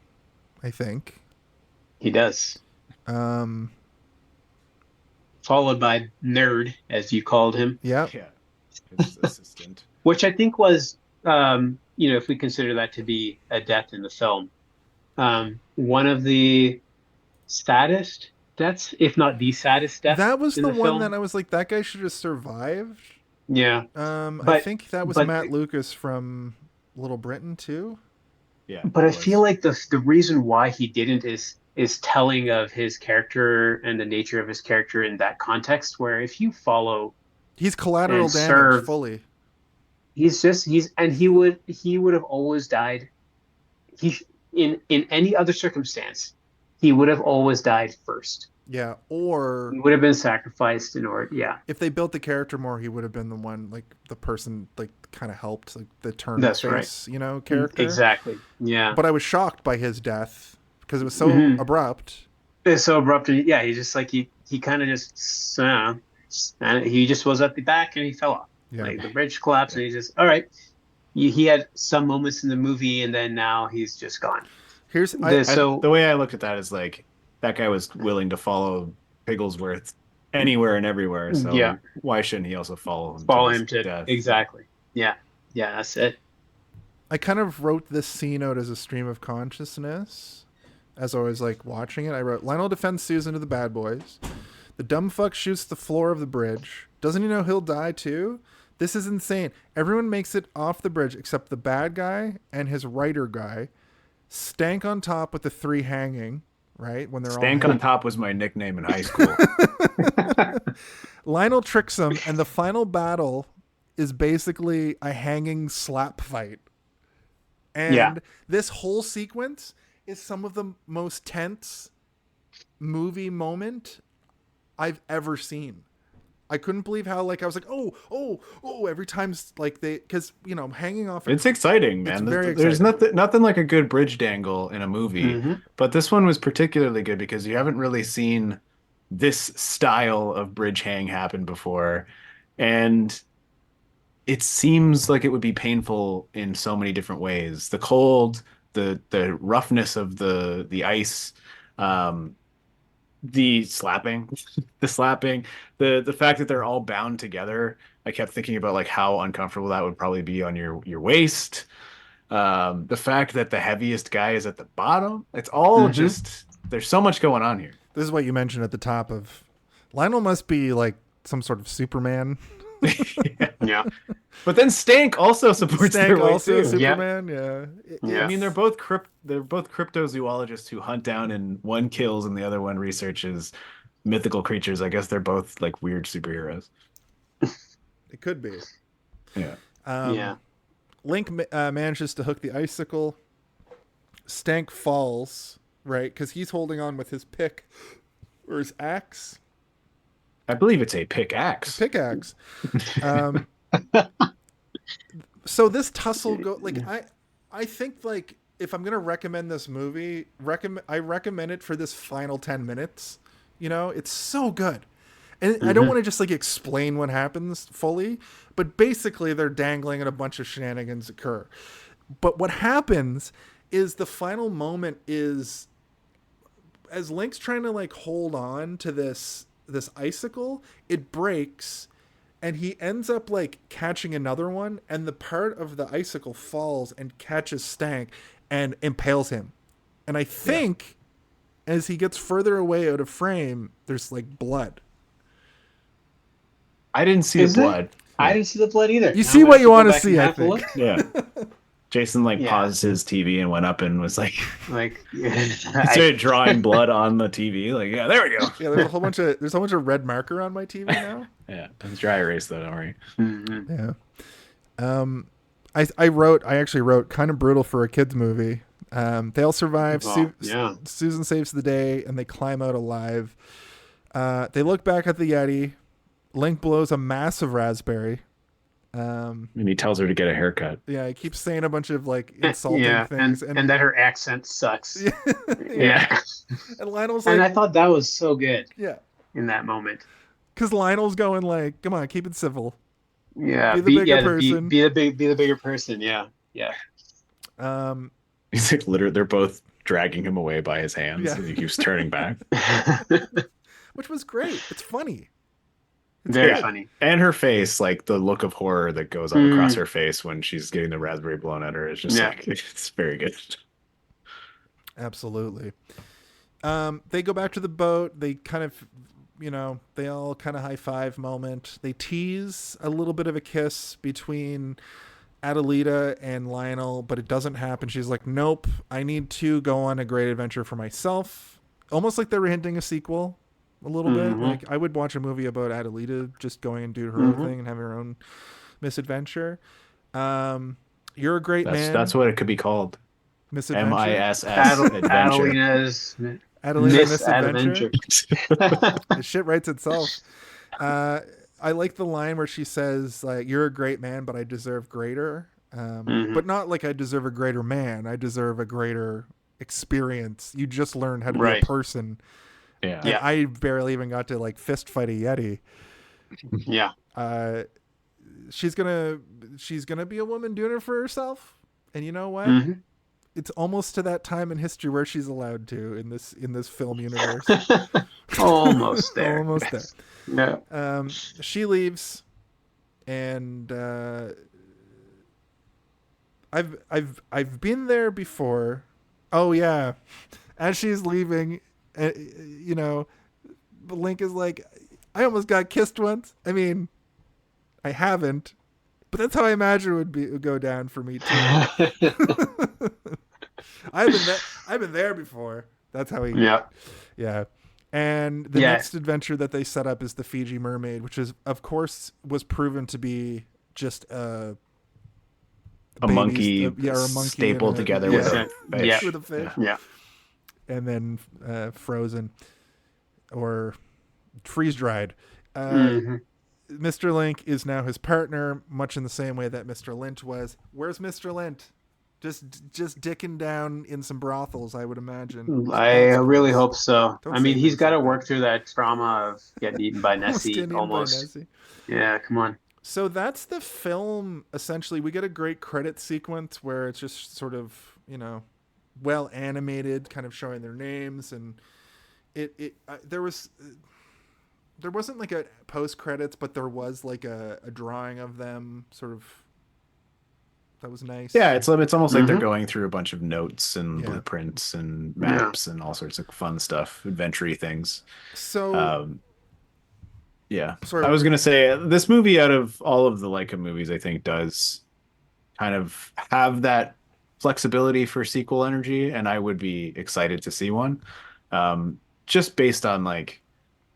I think. He does. Followed by Nerd, as you called him. Yeah. His assistant. Which I think was, if we consider that to be a death in the film, one of the saddest deaths, if not the saddest death. That was the one film. that I was like, that guy should have survived. Yeah. I think that was Matt Lucas from Little Britain too. Yeah. But I feel like the reason why he didn't is telling of his character and the nature of his character in that context, where if you follow, he's collateral damage fully. He would have always died. In any other circumstance, he would have always died first. Yeah, or he would have been sacrificed in order. Yeah. If they built the character more, he would have been the one, the person, kind of helped, the turn That's face, right. Character. Exactly. Yeah. But I was shocked by his death because it was so abrupt. It's so abrupt. Yeah, he just he kind of just and he just was at the back and he fell off. Yeah. The bridge collapsed and he just he had some moments in the movie and then now he's just gone. The way I looked at that is that guy was willing to follow Pigglesworth anywhere and everywhere. So why shouldn't he also follow him? To death? Exactly. Yeah. Yeah, that's it. I kind of wrote this scene out as a stream of consciousness as I was like watching it. I wrote, Lionel defends Susan to the bad boys. The dumb fuck shoots the floor of the bridge. Doesn't he know he'll die too? This is insane. Everyone makes it off the bridge except the bad guy and his writer guy. Stank on top with the three hanging, right? When they're Stank all on top was my nickname in high school. Lionel tricks him, and the final battle is basically a hanging slap fight. And this whole sequence is some of the most tense movie moment I've ever seen. I couldn't believe how, like, I was like, oh, every time, like, because, you know, hanging off. It's exciting, man. There's nothing like a good bridge dangle in a movie. But this one was particularly good because you haven't really seen this style of bridge hang happen before. And it seems like it would be painful in so many different ways. The cold, the roughness of the ice, the slapping, the fact that they're all bound together. I kept thinking about like how uncomfortable that would probably be on your waist. The fact that the heaviest guy is at the bottom. It's all just, there's so much going on here. This is what you mentioned at the top of Lionel must be like some sort of Superman. Yeah. But then Stank also supports their way too. Superman, yeah. I mean, they're both cryptozoologists who hunt down, and one kills and the other one researches mythical creatures. I guess they're both like weird superheroes. It could be. Yeah. Link manages to hook the icicle. Stank falls, right? Because he's holding on with his pick or his axe. I believe it's a pickaxe. So this tussle I think, like, if I'm gonna recommend this movie, I recommend it for this final 10 minutes. You know, it's so good. And I don't want to just like explain what happens fully, but basically they're dangling and a bunch of shenanigans occur. But what happens is the final moment is as Link's trying to like hold on to this icicle, it breaks and he ends up like catching another one, and the part of the icicle falls and catches Stank and impales him. And I think as he gets further away out of frame, there's like blood. I didn't see the blood. I didn't see the blood either. You see what you want to see, I think. Yeah. Jason paused his TV and went up and was like he started drawing blood on the TV. Like, yeah, there we go. Yeah, there's a whole bunch of red marker on my TV now. Yeah, it's dry erase though. Don't worry. Yeah. I actually wrote kind of brutal for a kids movie. They all survive. Susan saves the day and they climb out alive. They look back at the Yeti. Link blows a massive raspberry. And he tells her to get a haircut. Yeah, he keeps saying a bunch of like insulting things, and that her accent sucks. Yeah. And Lionel's like, and I thought that was so good. Yeah. In that moment, because Lionel's going like, "Come on, keep it civil." Yeah, be the bigger person. Be the bigger person. Yeah. He's like, literally, they're both dragging him away by his hands, and he keeps turning back. Which was great. It's funny. It's very funny. And her face, like the look of horror that goes on across her face when she's getting the raspberry blown at her, is just like, it's very good. Absolutely. They go back to the boat. They kind of, they all kind of high five moment. They tease a little bit of a kiss between Adelita and Lionel, but it doesn't happen. She's like, nope, I need to go on a great adventure for myself. Almost like they were hinting a sequel. A little bit. Like, I would watch a movie about Adelita just going and do her own thing and having her own misadventure. You're a great man. That's what it could be called. Misadventure. MISS Adventure. Adelita Misadventure. The shit writes itself. I like the line where she says, like, you're a great man, but I deserve greater. But not like I deserve a greater man. I deserve a greater experience. You just learned how to be a person. Yeah. I barely even got to like fist fight a Yeti. Yeah. She's gonna be a woman doing it for herself. And you know what? It's almost to that time in history where she's allowed to in this film universe. Almost there. Almost there. Yeah. She leaves, and I've been there before. Oh yeah, as she's leaving, you know, Link is like, I almost got kissed once. I mean, I haven't, but that's how I imagine it would go down for me too. I've been there before. That's how he. Yeah. Yeah. And the next adventure that they set up is the Fiji Mermaid, which is, of course, was proven to be just a monkey, or a monkey stapled together with a fish. Yeah. With a fish. Yeah. And then frozen or freeze dried. Mr. Link is now his partner, much in the same way that Mr. Lint was. Where's Mr. Lint? Just dicking down in some brothels, I would imagine. I really hope so. I mean, he's got to work through that trauma of getting eaten by Nessie almost. Yeah, come on. So that's the film. Essentially, we get a great credit sequence where it's just sort of, you know, well animated, kind of showing their names, and there wasn't like a post credits, but there was like a drawing of them, sort of. That was nice. Yeah, it's almost like they're going through a bunch of notes and blueprints and maps and all sorts of fun stuff, adventure-y things. So, yeah. Sorry. I was gonna say this movie, out of all of the Leica movies, I think does kind of have that flexibility for sequel energy, and I would be excited to see one, just based on like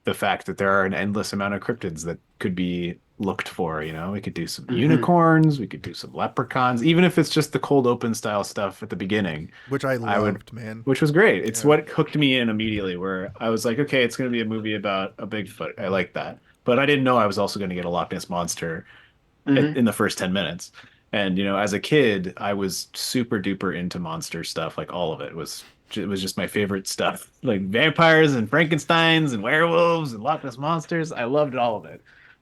the fact that there are an endless amount of cryptids that could be looked for. You know, we could do some unicorns, we could do some leprechauns, even if it's just the cold open style stuff at the beginning, which I loved, man, which was great. It's what hooked me in immediately, where I was like, okay, it's going to be a movie about a Bigfoot. I like that, but I didn't know I was also going to get a Loch Ness monster in the first 10 minutes. And, you know, as a kid, I was super duper into monster stuff. Like all of it was just my favorite stuff, like vampires and Frankensteins and werewolves and Loch Ness monsters. I loved all of it.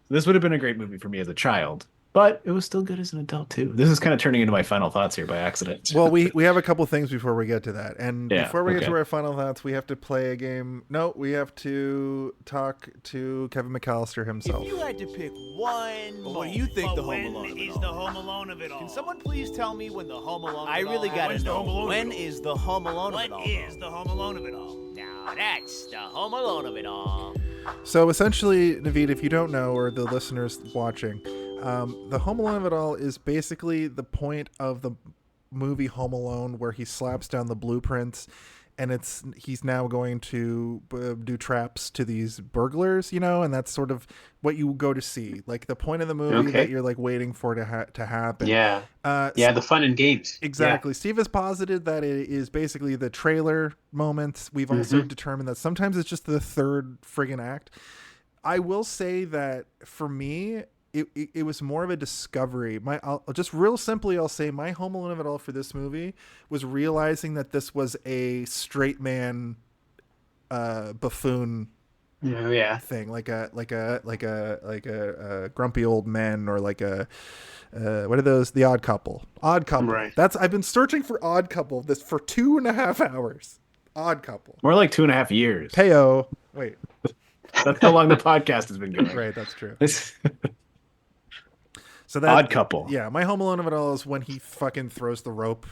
So this would have been a great movie for me as a child, but it was still good as an adult too. This is kind of turning into my final thoughts here by accident. Well, we have a couple things before we get to that. And before we get to our final thoughts, we have to play a game. No, we have to talk to Kevin McAllister himself. If you had to pick one, what do you think the Home Alone when of it is all? the Home Alone of it all? Can someone please tell me when the Home Alone of I it really all? gotta When's the know. Home Alone When of it all? is the Home Alone of it all? What is the Home Alone of it all? Now that's the Home Alone of it all. So essentially, Naveed, if you don't know, or the listeners watching, the Home Alone of it all is basically the point of the movie Home Alone, where he slaps down the blueprints, and he's now going to do traps to these burglars, you know, and that's sort of what you go to see, like the point of the movie that you're like waiting for to happen. Yeah. The fun and games. Exactly. Yeah. Steve has posited that it is basically the trailer moments. We've also determined that sometimes it's just the third friggin' act. I will say that for me, it was more of a discovery. I'll say my Home Alone of it all for this movie was realizing that this was a straight man buffoon thing, like a grumpy old man, or like a what are those? The Odd Couple. Odd Couple. Right. I've been searching for Odd Couple for 2.5 hours. Odd Couple. More like 2.5 years. Heyo. Wait. That's how long the podcast has been going. Right, that's true. So Odd Couple. Yeah, my Home Alone of it all is when he fucking throws the rope.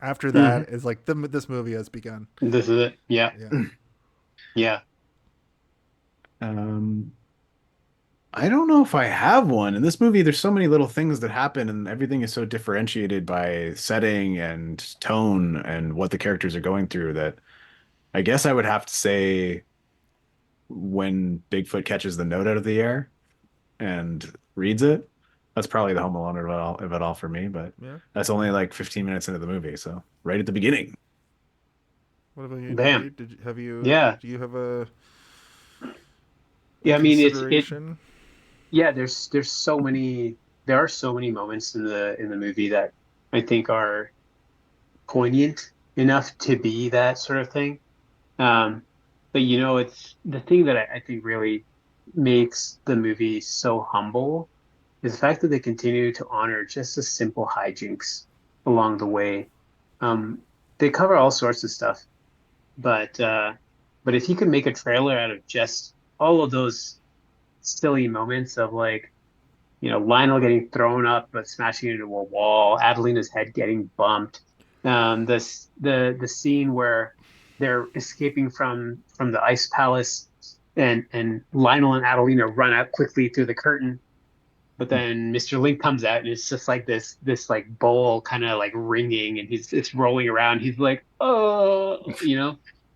After that is like this movie has begun. This is it. Yeah. Yeah. I don't know if I have one. In this movie, there's so many little things that happen, and everything is so differentiated by setting and tone and what the characters are going through, that I guess I would have to say when Bigfoot catches the note out of the air and reads it. That's probably the Home Alone of it all for me, but that's only like 15 minutes into the movie, so right at the beginning. What about you? Bam. Do you have a I mean, consideration? There's so many. There are so many moments in the movie that I think are poignant enough to be that sort of thing. But you know, it's the thing that I think really makes the movie so humble is the fact that they continue to honor just the simple hijinks along the way. They cover all sorts of stuff, but if you could make a trailer out of just all of those silly moments of like Lionel getting thrown up but smashing into a wall, Adelina's head getting bumped. The scene where they're escaping from the ice palace, and Lionel and Adelina run out quickly through the curtain, but then Mr. Link comes out and it's just like this like bowl kind of like ringing, and it's rolling around. He's like, oh,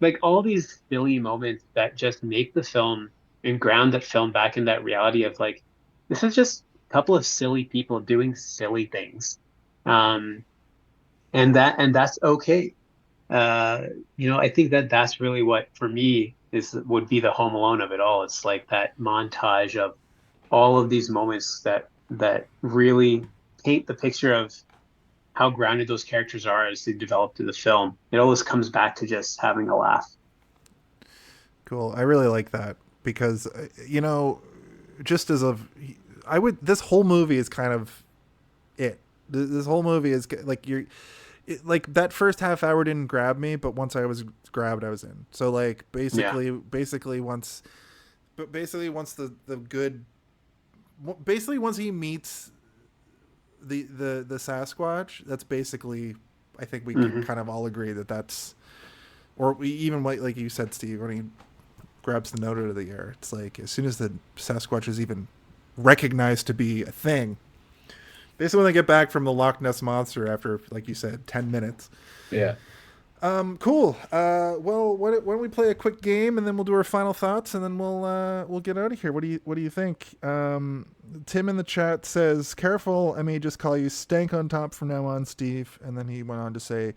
like all these silly moments that just make the film and ground that film back in that reality of like, this is just a couple of silly people doing silly things. And that's okay. I think that's really what for me would be the Home Alone of it all. It's like that montage of all of these moments that really paint the picture of how grounded those characters are as they develop through the film. It always comes back to just having a laugh. Cool. I really like that because just as this whole movie is kind of it. This whole movie is like like that first half hour didn't grab me, but once I was grabbed, I was in. So like basically once once he meets the Sasquatch, that's basically, I think we can kind of all agree that's, or we even like you said, Steve, when he grabs the note out of the air, it's like as soon as the Sasquatch is even recognized to be a thing, basically when they get back from the Loch Ness Monster after, like you said, 10 minutes. Yeah. Cool. Well, why don't we play a quick game and then we'll do our final thoughts and then we'll get out of here. What do you think? Tim in the chat says, "Careful, I may just call you Stank on Top from now on, Steve." And then he went on to say,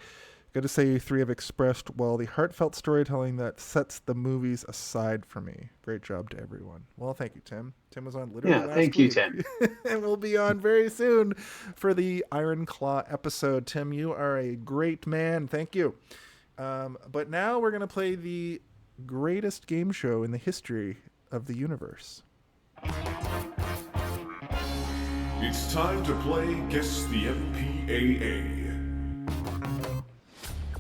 "Got to say you three have expressed well the heartfelt storytelling that sets the movies aside for me. Great job to everyone." Well, thank you, Tim. Tim was on literally last thank week. you, Tim. And we'll be on very soon for the Iron Claw episode. Tim, you are a great man. Thank you. But now we're going to play the greatest game show in the history of the universe. It's time to play Guess the MPAA.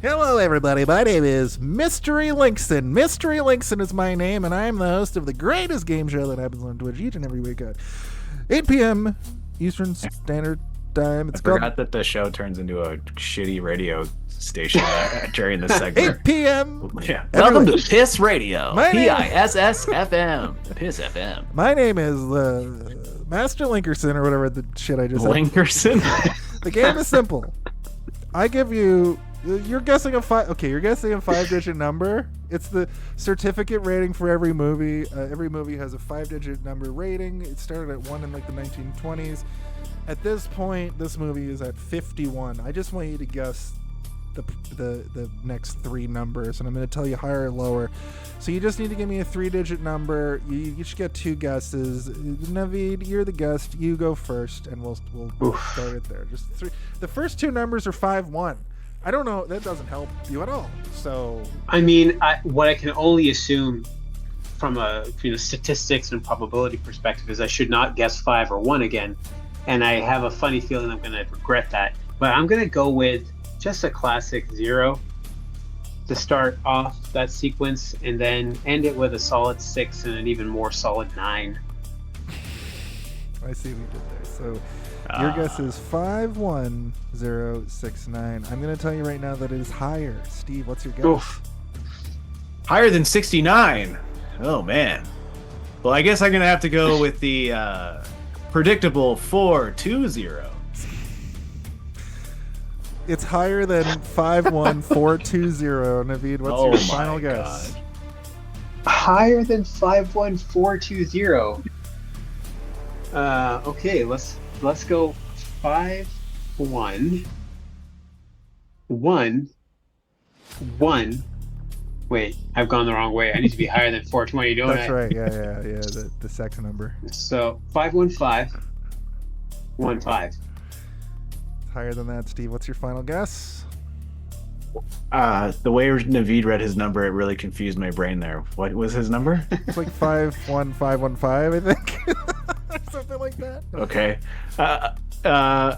Hello, everybody. My name is Mystery Linkson. Mystery Linkson is my name, and I am the host of the greatest game show that happens on Twitch each and every week at 8 p.m. Eastern Standard Time. I forgot that the show turns into a shitty radio station during this segment. 8 p.m. Yeah. Welcome to Piss Radio. My name- PISS FM. Piss FM. My name is Master Linkerson, or whatever the shit I just said. Linkerson? The game is simple. I give you... You're guessing a 5-digit number. It's the certificate rating for every movie. Every movie has a 5-digit number rating. It started at 1 in like the 1920s. At this point, this movie is at 51. I just want you to guess the next three numbers, and I'm going to tell you higher or lower. So you just need to give me a 3-digit number. You should get 2 guesses. Naveed, you're the guest. You go first, and we'll start it there. Just 3. The first 2 numbers are 5-1. I don't know. That doesn't help you at all. So, I mean, what I can only assume from a statistics and probability perspective is I should not guess 5 or 1 again, and I have a funny feeling I'm going to regret that. But I'm going to go with just a classic 0 to start off that sequence, and then end it with a solid 6 and an even more solid 9. I see what you did there. So. Your guess is 51069. I'm going to tell you right now that it is higher. Steve, what's your guess? Oof. Higher than 69. Oh, man. Well, I guess I'm going to have to go with the predictable 420. It's higher than 51420. Naveed, what's your final guess? God. Higher than 51420. Okay, let's go 51111. Wait, I've gone the wrong way. I need to be higher than 420, don't I? That's right. Yeah. The second number. So 51515. Higher than that, Steve. What's your final guess? The way Naveed read his number, it really confused my brain there. What was his number? It's like 51515, I think. Something like that. Okay. I'm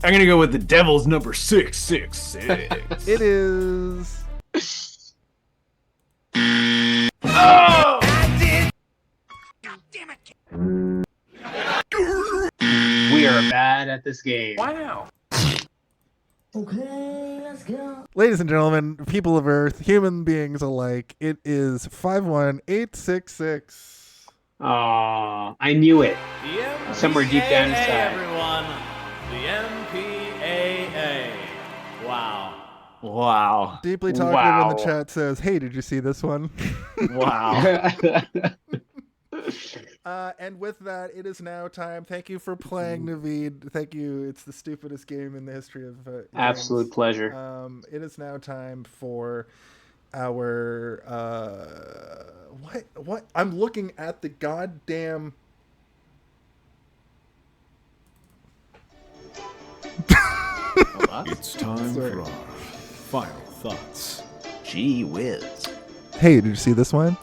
gonna go with the devil's number 666. It is. Oh! are bad at this game. Wow. Ladies and gentlemen, people of Earth, human beings alike, it is 51866. Oh, I knew it. The Somewhere deep down MPAA, inside. everyone. The MPAA. Wow. Wow. Deeply talkative in the Wow. chat says, "Hey, did you see this one?" Wow. And with that, it is now time. Thank you for playing, Naveed. Thank you. It's the stupidest game in the history of Absolute games. pleasure. It is now time for our what? I'm looking at the goddamn. It's time Sorry. for our final thoughts. Gee whiz. Hey, did you see this one?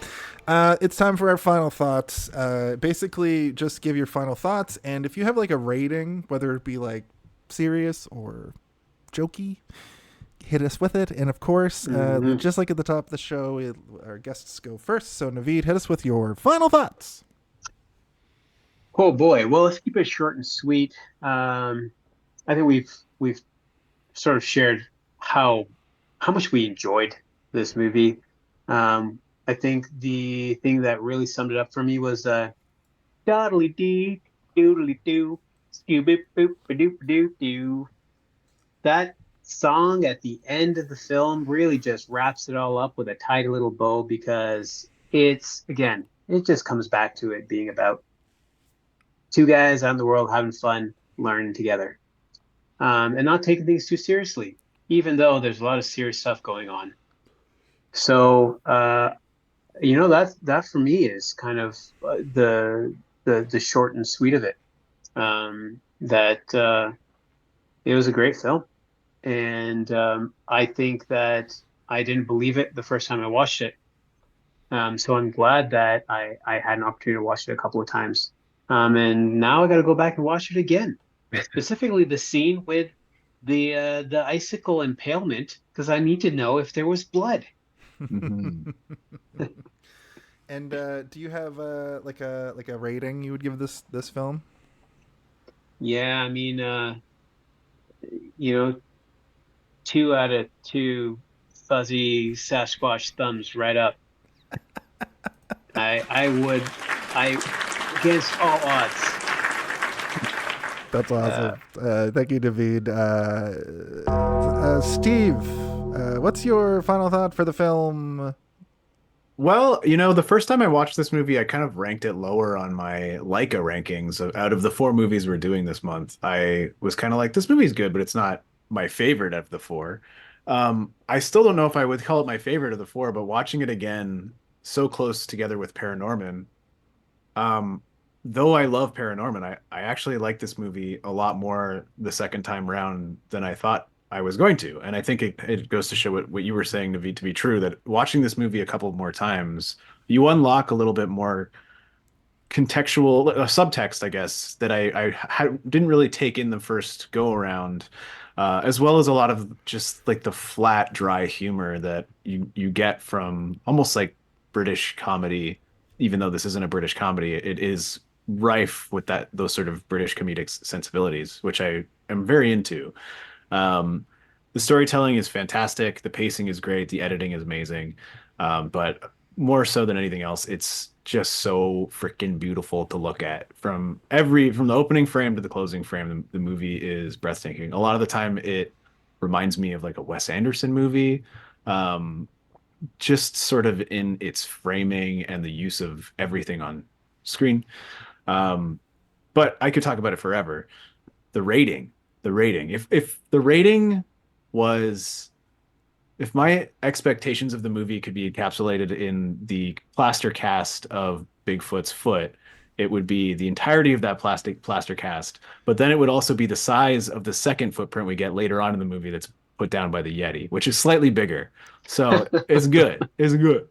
It's time for our final thoughts. Basically, just give your final thoughts, and if you have like a rating, whether it be like serious or jokey, hit us with it. And of course, just like at the top of the show, our guests go first. So Naveed, hit us with your final thoughts. Oh boy. Well, let's keep it short and sweet. I think we've sort of shared how much we enjoyed this movie. I think the thing that really summed it up for me was doodly dee doodly doo boop boop doop doop doo. That song at the end of the film really just wraps it all up with a tidy little bow, because it just comes back to it being about two guys out in the world having fun, learning together, and not taking things too seriously, even though there's a lot of serious stuff going on. So, that for me is kind of the short and sweet of it. That it was a great film, and I think that I didn't believe it the first time I watched it. So I'm glad that I had an opportunity to watch it a couple of times. And now I got to go back and watch it again. Specifically, the scene with the icicle impalement, because I need to know if there was blood. Mhm. And do you have like a rating you would give this film? Yeah, I mean, 2 out of 2 fuzzy Sasquatch thumbs right up. I against all odds. That's awesome. Thank you, Naveed. Steve, what's your final thought for the film? Well, the first time I watched this movie, I kind of ranked it lower on my Leica rankings. Out of the 4 movies we're doing this month, I was kind of like, this movie's good, but it's not my favorite of the 4. I still don't know if I would call it my favorite of the 4, but watching it again, so close together with Paranorman, though I love Paranorman, I actually like this movie a lot more the second time around than I thought I was going to. And I think it goes to show what you were saying, Naveed, to be true, that watching this movie a couple more times, you unlock a little bit more contextual subtext, I guess, that I didn't really take in the first go around, as well as a lot of just like the flat, dry humor that you get from almost like British comedy. Even though this isn't a British comedy, it is rife with those sort of British comedic sensibilities, which I am very into. The storytelling is fantastic. The pacing is great. The editing is amazing. But more so than anything else, it's just so freaking beautiful to look at. From the opening frame to the closing frame, the movie is breathtaking. A lot of the time, it reminds me of like a Wes Anderson movie. Just sort of in its framing and the use of everything on screen. But I could talk about it forever. The rating. If the rating was, if my expectations of the movie could be encapsulated in the plaster cast of Bigfoot's foot, it would be the entirety of that plaster cast. But then it would also be the size of the second footprint we get later on in the movie that's put down by the Yeti, which is slightly bigger. So it's good. It's good.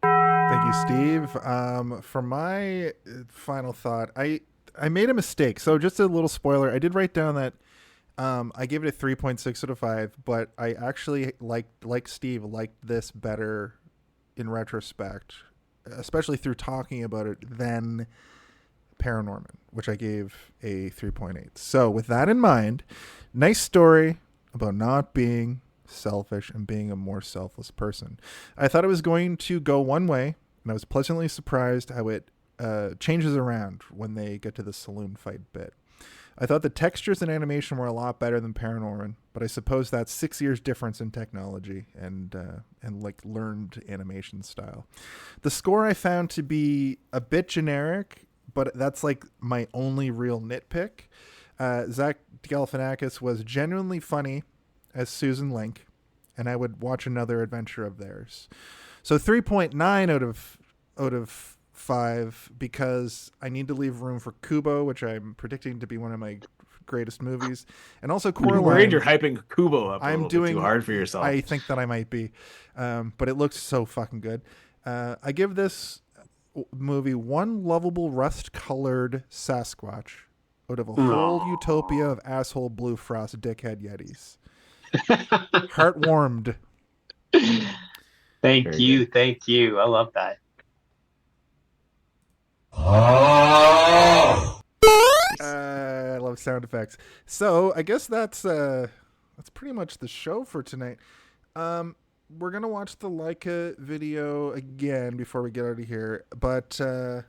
Thank you, Steve. For my final thought, I made a mistake. So just a little spoiler. I did write down that I gave it a 3.6 out of 5, but I actually like Steve liked this better in retrospect. especially through talking about it, than Paranorman, which I gave a 3.8. So with that in mind, nice story about not being selfish and being a more selfless person. I thought it was going to go one way, and I was pleasantly surprised how it changes around when they get to the saloon fight bit. I thought the textures and animation were a lot better than Paranorman, but I suppose that's 6 years difference in technology and like learned animation style. The score I found to be a bit generic, but that's like my only real nitpick. Zach Galifianakis was genuinely funny as Susan Link, and I would watch another adventure of theirs. So 3.9 out of 5, because I need to leave room for Kubo, which I'm predicting to be one of my greatest movies, and also Coraline. I'm worried you're hyping Kubo up I'm little doing bit too hard for yourself. I think that I might be, but it looks so fucking good. I give this movie one lovable rust-colored Sasquatch out of a whole utopia of asshole blue frost dickhead yetis. Heart warmed. Thank you. I love that. I love sound effects. So I guess that's pretty much the show for tonight. We're gonna watch the Laika video again before we get out of here, but I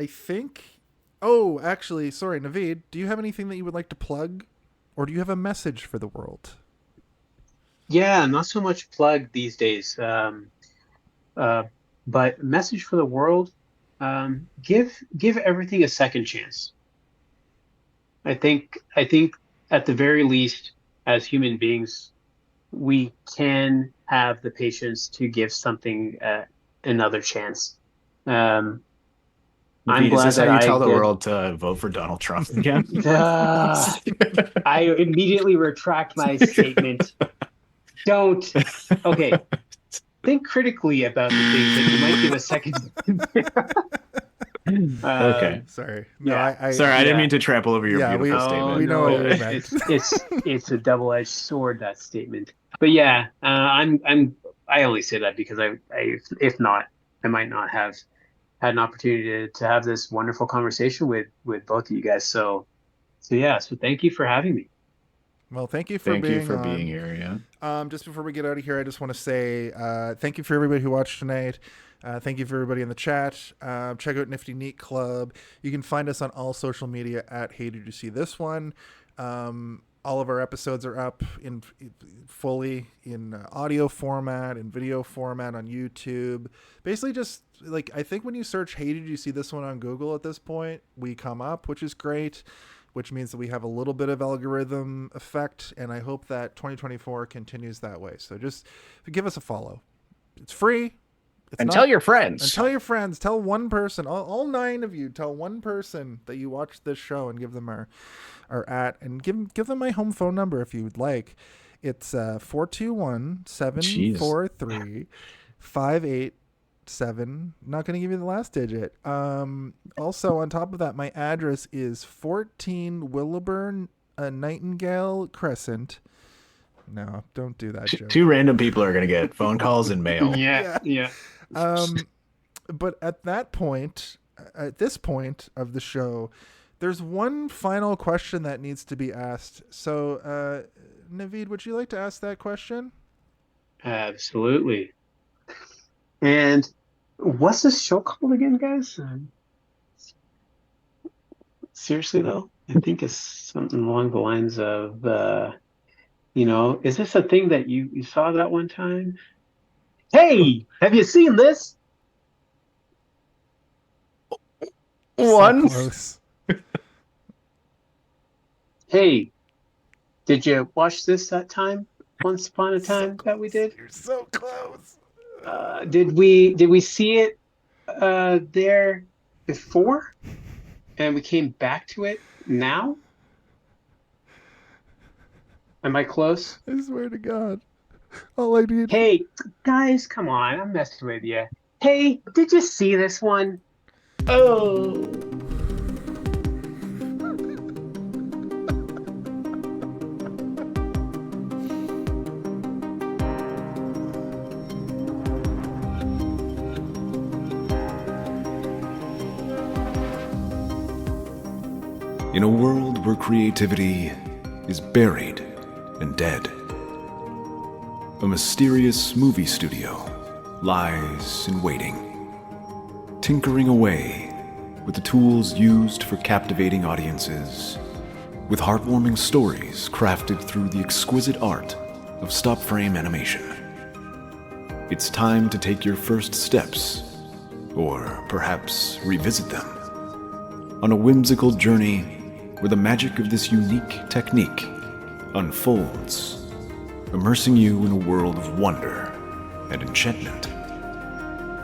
think. Oh, actually, sorry, Naveed. Do you have anything that you would like to plug, or do you have a message for the world? Yeah, not so much plug these days, but message for the world: give everything a second chance. I think at the very least, as human beings, we can have the patience to give something another chance. I'm glad is this that how you I tell the did. world to vote for Donald Trump again? I immediately retract my statement. Don't. Okay. Think critically about the things that you might give a second. Okay. Sorry. No, Yeah. Sorry, I didn't mean to trample over your beautiful we statement. we know what you meant. It's a double-edged sword, that statement. But yeah, I only say that because if not, I might not have had an opportunity to have this wonderful conversation with both of you guys. So thank you for having me. Well, thank you for being here. Yeah. Just before we get out of here, I just want to say thank you for everybody who watched tonight. Thank you for everybody in the chat. Check out Nifty Neat Club. You can find us on all social media at Hey Did You See This One. All of our episodes are up fully in audio format and video format on YouTube. Basically, just like I think when you search "Hey Did You See This One" on Google at this point, we come up, which is great. Which means that we have a little bit of algorithm effect, and I hope that 2024 continues that way. So just give us a follow. It's free. Tell your friends. And tell your friends. Tell one person. All 9 of you. Tell one person that you watched this show and give them our at, and give them my home phone number if you would like. It's 421-743-58. 7. Not going to give you the last digit. Also, on top of that, my address is 14 Williburn Nightingale Crescent. No, don't do that, Joe. 2 random people are going to get phone calls and mail. Yeah. But at this point of the show, there's one final question that needs to be asked. So, Naveed, would you like to ask that question? Absolutely. And what's this show called again, guys? Seriously, though, I think it's something along the lines of, is this a thing that you saw that one time? Hey, have you seen this? One. So close. Hey, did you watch this that time? Once upon a time that we did? You're so close. Did we see it there before, and we came back to it now? Am I close? I swear to God, all I need. Hey guys, come on! I'm messing with you. Hey, did you see this one? Oh. In a world where creativity is buried and dead, a mysterious movie studio lies in waiting, tinkering away with the tools used for captivating audiences, with heartwarming stories crafted through the exquisite art of stop-frame animation. It's time to take your first steps, or perhaps revisit them, on a whimsical journey where the magic of this unique technique unfolds, immersing you in a world of wonder and enchantment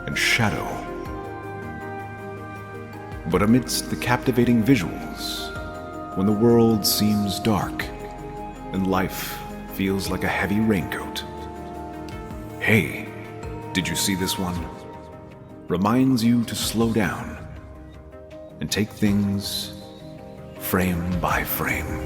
and shadow. But amidst the captivating visuals, when the world seems dark and life feels like a heavy raincoat, Hey, Did You See This One? Reminds you to slow down and take things frame by frame.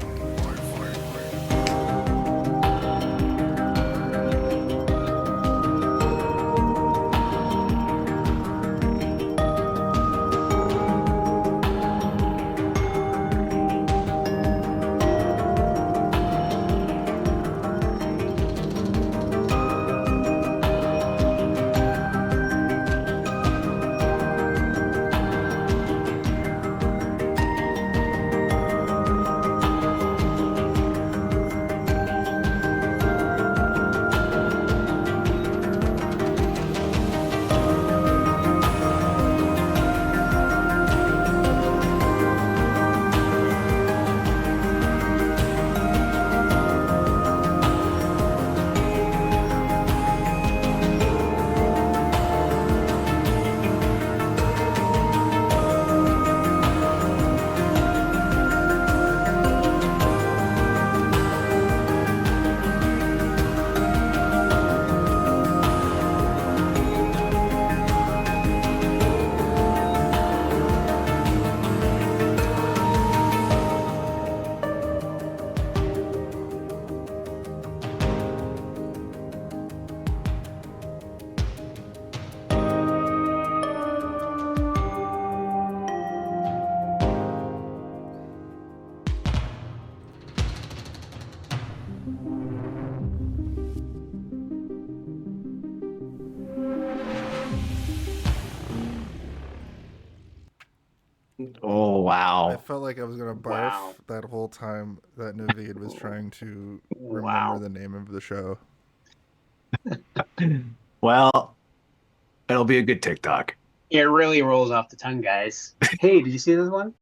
Oh, wow. I felt like I was gonna barf that whole time that Naveed was trying to remember the name of the show. Well, it'll be a good TikTok. It really rolls off the tongue, guys. Hey, did you see this one?